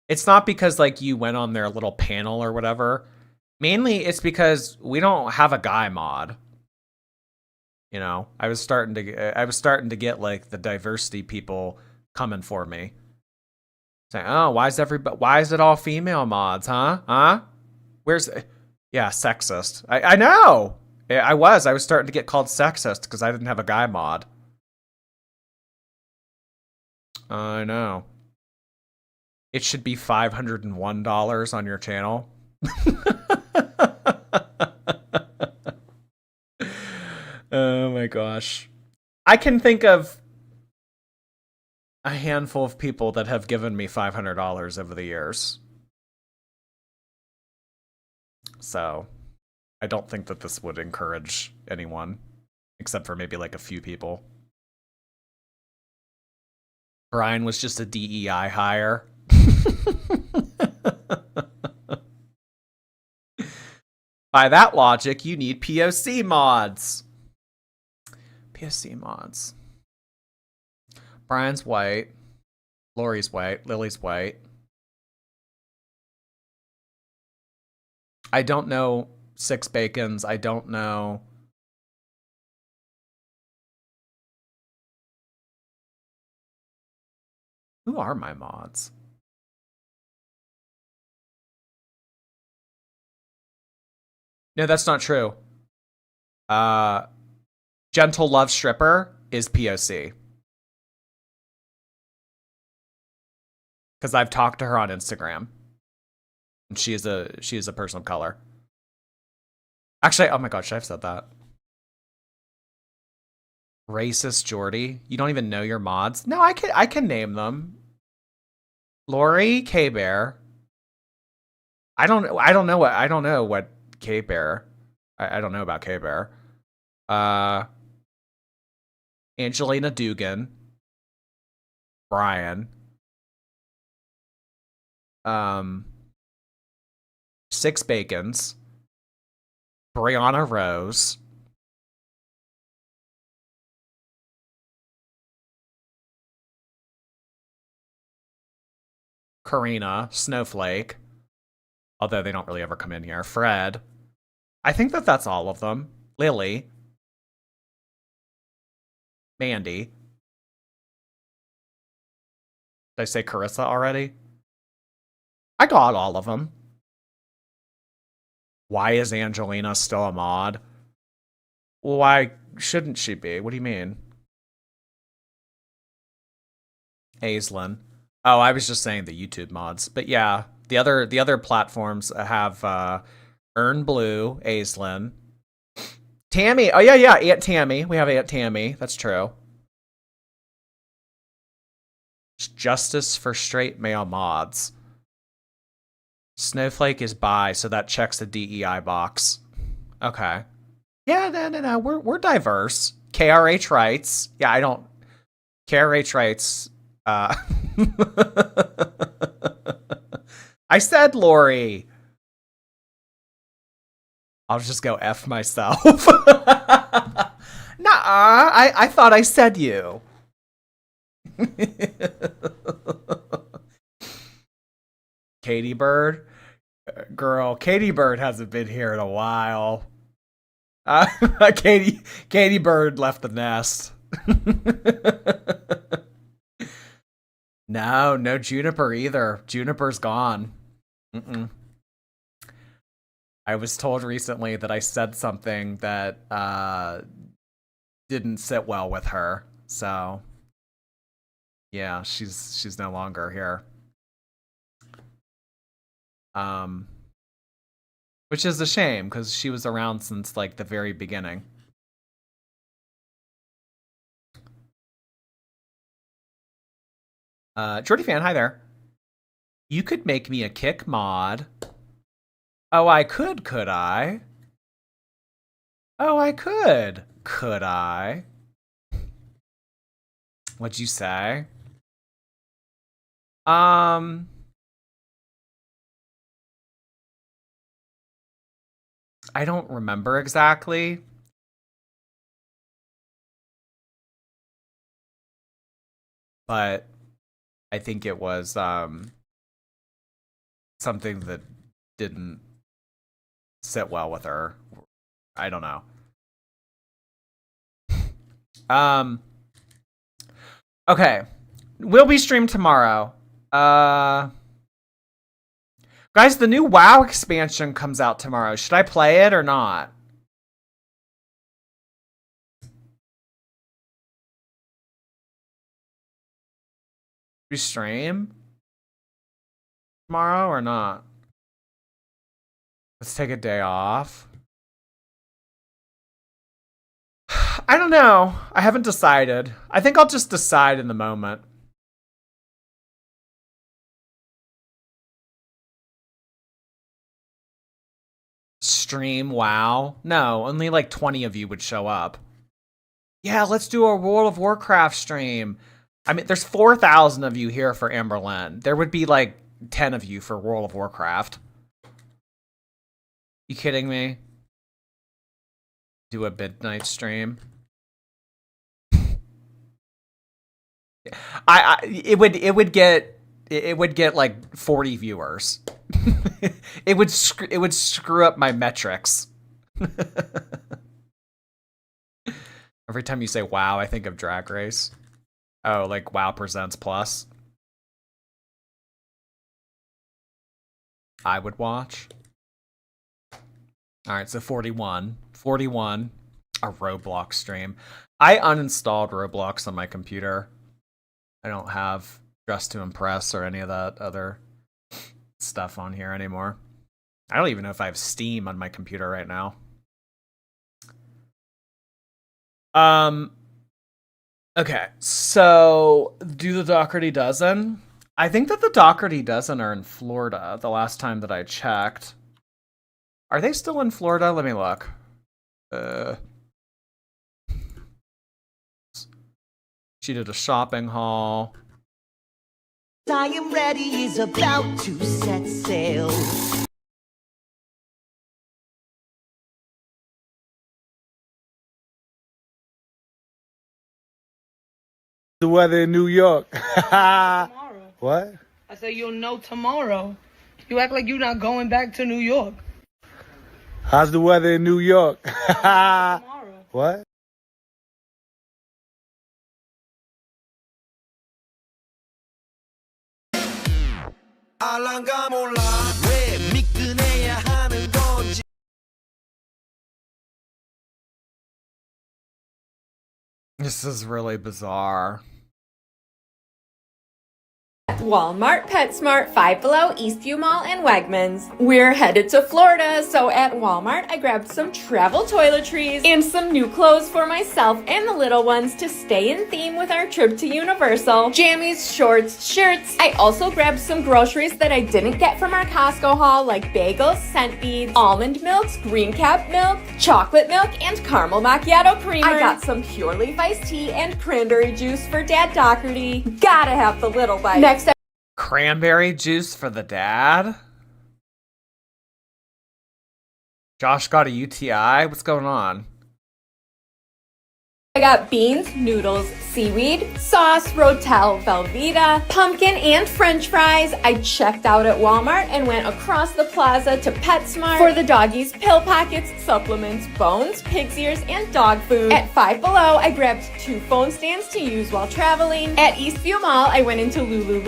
It's not because like you went on their little panel or whatever. Mainly it's because we don't have a guy mod. You know, I was starting to get like the diversity people coming for me. Saying, "Oh, why is it all female mods, huh? Huh? Yeah, sexist. I know. I was starting to get called sexist because I didn't have a guy mod. I know. It should be $501 on your channel. Oh my gosh. I can think of a handful of people that have given me $500 over the years. So, I don't think that this would encourage anyone, except for maybe like a few people. Brian was just a DEI hire. By that logic, you need POC mods. POC mods. Brian's white. Lori's white. Lily's white. I don't know Six Bacons. I don't know. Who are my mods? No, that's not true. Gentle Love Stripper is POC. Because I've talked to her on Instagram. And she is a person of color. Actually, oh my god, should I have said that? Racist Jordy. You don't even know your mods? No, I can name them. Lori, K-Bear. I don't know what K-Bear. I don't know about K-Bear. Angelina Dugan. Brian. Six Bacons. Brianna Rose. Karina, Snowflake, although they don't really ever come in here. Fred. I think that's all of them. Lily. Mandy. Did I say Carissa already? I got all of them. Why is Angelina still a mod? Why shouldn't she be? What do you mean? Aislinn. Oh, I was just saying the YouTube mods. But yeah, the other platforms have Earn Blue, Aislinn. Tammy. Oh yeah, Aunt Tammy. We have Aunt Tammy. That's true. Justice for straight male mods. Snowflake is bi, so that checks the DEI box. Okay. Yeah, no. We're diverse. KRH writes. Yeah, I don't. KRH writes. I said Lori. I'll just go F myself. Nuh-uh. I thought I said you. Katie Bird? Girl, Katie Bird hasn't been here in a while. Katie Bird left the nest. No Juniper either. Juniper's gone. I was told recently that I said something that didn't sit well with her. So yeah, she's no longer here. Which is a shame because she was around since like the very beginning. Jordy Fan, hi there. You could make me a kick mod. Oh, I could I? Oh, I could. Could I? What'd you say? I don't remember exactly. But I think it was something that didn't sit well with her. I don't know. Okay. Will be streamed tomorrow. Guys, the new WoW expansion comes out tomorrow. Should I play it or not? We stream tomorrow or not? Let's take a day off. I don't know. I haven't decided. I think I'll just decide in the moment. Stream WoW? No, only like 20 of you would show up. Yeah, let's do a World of Warcraft stream. I mean, there's 4,000 of you here for Amberlynn. There would be like 10 of you for World of Warcraft. You kidding me? Do a midnight stream. It would get like 40 viewers. it would screw up my metrics. Every time you say WoW, I think of Drag Race. Oh, like WoW Presents Plus. I would watch. All right, so 41. 41. A Roblox stream. I uninstalled Roblox on my computer. I don't have Dress to Impress or any of that other stuff on here anymore. I don't even know if I have Steam on my computer right now. Okay, so do the Doherty Dozen? I think that the Doherty Dozen are in Florida the last time that I checked. Are they still in Florida? Let me look. She did a shopping haul. I am ready is about to set sail. The weather in New York. Tomorrow. What? I said you'll know tomorrow. You act like you're not going back to New York. How's the weather in New York? Tomorrow. What? This is really bizarre. Walmart, PetSmart, Five Below, Eastview Mall, and Wegmans. We're headed to Florida, so at Walmart I grabbed some travel toiletries and some new clothes for myself and the little ones to stay in theme with our trip to Universal. Jammies, shorts, shirts. I also grabbed some groceries that I didn't get from our Costco haul, like bagels, scent beads, almond milks, green cap milk, chocolate milk, and caramel macchiato creamer. I got some pure leaf iced tea and cranberry juice for Dad Doherty. Gotta have the little bite. Next, Cranberry juice for the dad? Josh got a UTI? What's going on? I got beans, noodles, seaweed, sauce, Rotel, Velveeta, pumpkin, and french fries. I checked out at Walmart and went across the plaza to PetSmart for the doggies' pill pockets, supplements, bones, pig's ears, and dog food. At Five Below, I grabbed 2 phone stands to use while traveling. At Eastview Mall, I went into Lululemon.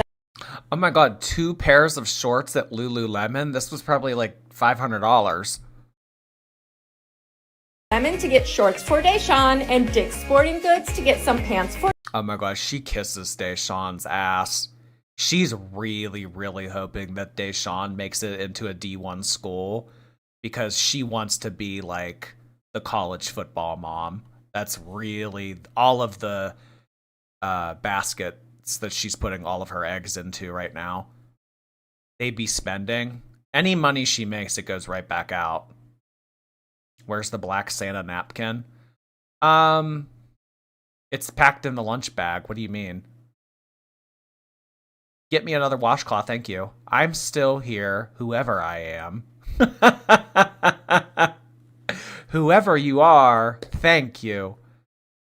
Oh my god, 2 pairs of shorts at Lululemon? This was probably like $500. To get shorts for Deshawn and Dick's Sporting Goods to get some pants for... Oh my gosh, she kisses Deshawn's ass. She's really, really hoping that Deshawn makes it into a D1 school because she wants to be like the college football mom. That's really all of the baskets that she's putting all of her eggs into right now. They be spending. Any money she makes, it goes right back out. Where's the black Santa napkin? It's packed in the lunch bag. What do you mean? Get me another washcloth, thank you. I'm still here, whoever I am. Whoever you are, thank you.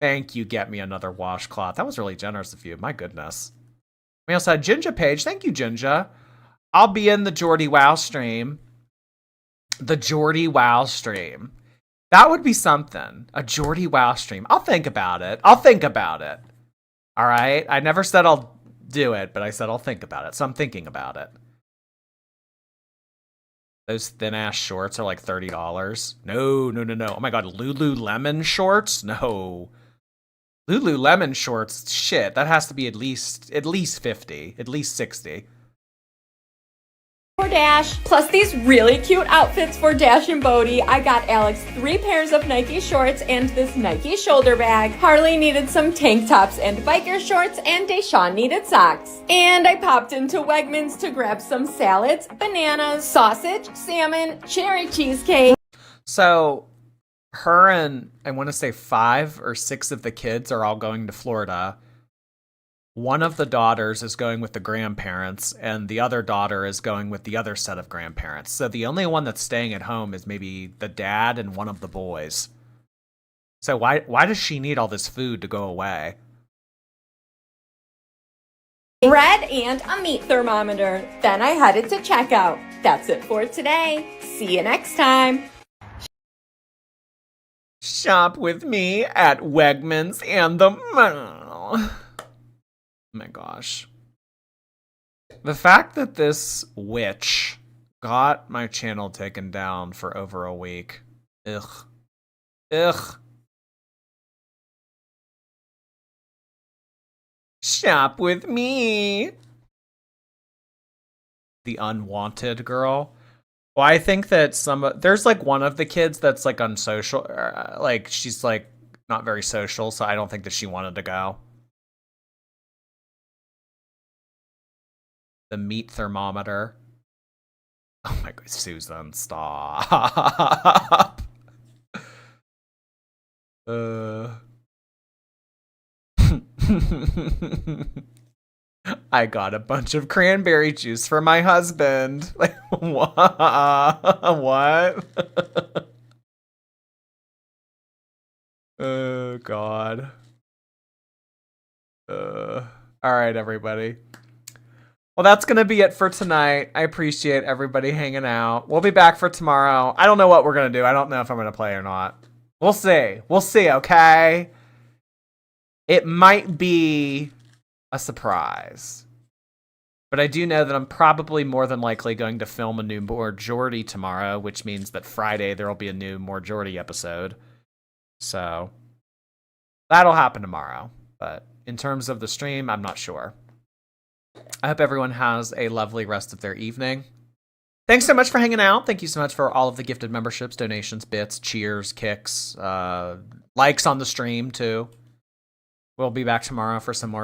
Thank you, get me another washcloth. That was really generous of you, my goodness. We also had Jinja Page. Thank you, Jinja. I'll be in the Jordy Wow stream. The Jordy Wow stream. That would be something. A Jordy Wow stream. I'll think about it. All right? I never said I'll do it, but I said I'll think about it. So I'm thinking about it. Those thin-ass shorts are like $30. No. Oh my god, Lululemon shorts? No. Lululemon shorts, shit, that has to be at least 50, at least 60. For Dash, plus these really cute outfits for Dash and Bodhi. I got Alex 3 pairs of Nike shorts and this Nike shoulder bag. Harley needed some tank tops and biker shorts, and Deshawn needed socks. And I popped into Wegmans to grab some salads, bananas, sausage, salmon, cherry cheesecake. So her and I want to say 5 or 6 of the kids are all going to Florida. One of the daughters is going with the grandparents, and the other daughter is going with the other set of grandparents. So the only one that's staying at home is maybe the dad and one of the boys. So why does she need all this food to go away? Bread and a meat thermometer. Then I headed to checkout. That's it for today. See you next time. Shop with me at Wegmans and the Mall. Oh my gosh. The fact that this witch got my channel taken down for over a week. Ugh. Shop with me. The unwanted girl. Well, I think that there's like one of the kids that's like unsocial, like she's like not very social, so I don't think that she wanted to go. The meat thermometer. Oh my god, Susan, stop. I got a bunch of cranberry juice for my husband. Like, what? What? Oh, God. All right, everybody. Well, that's going to be it for tonight. I appreciate everybody hanging out. We'll be back for tomorrow. I don't know what we're going to do. I don't know if I'm going to play or not. We'll see. We'll see, okay? It might be a surprise. But I do know that I'm probably more than likely going to film a new More Jordy tomorrow, which means that Friday there will be a new More Jordy episode. So that'll happen tomorrow. But in terms of the stream, I'm not sure. I hope everyone has a lovely rest of their evening. Thanks so much for hanging out. Thank you so much for all of the gifted memberships, donations, bits, cheers, kicks, likes on the stream too. We'll be back tomorrow for some more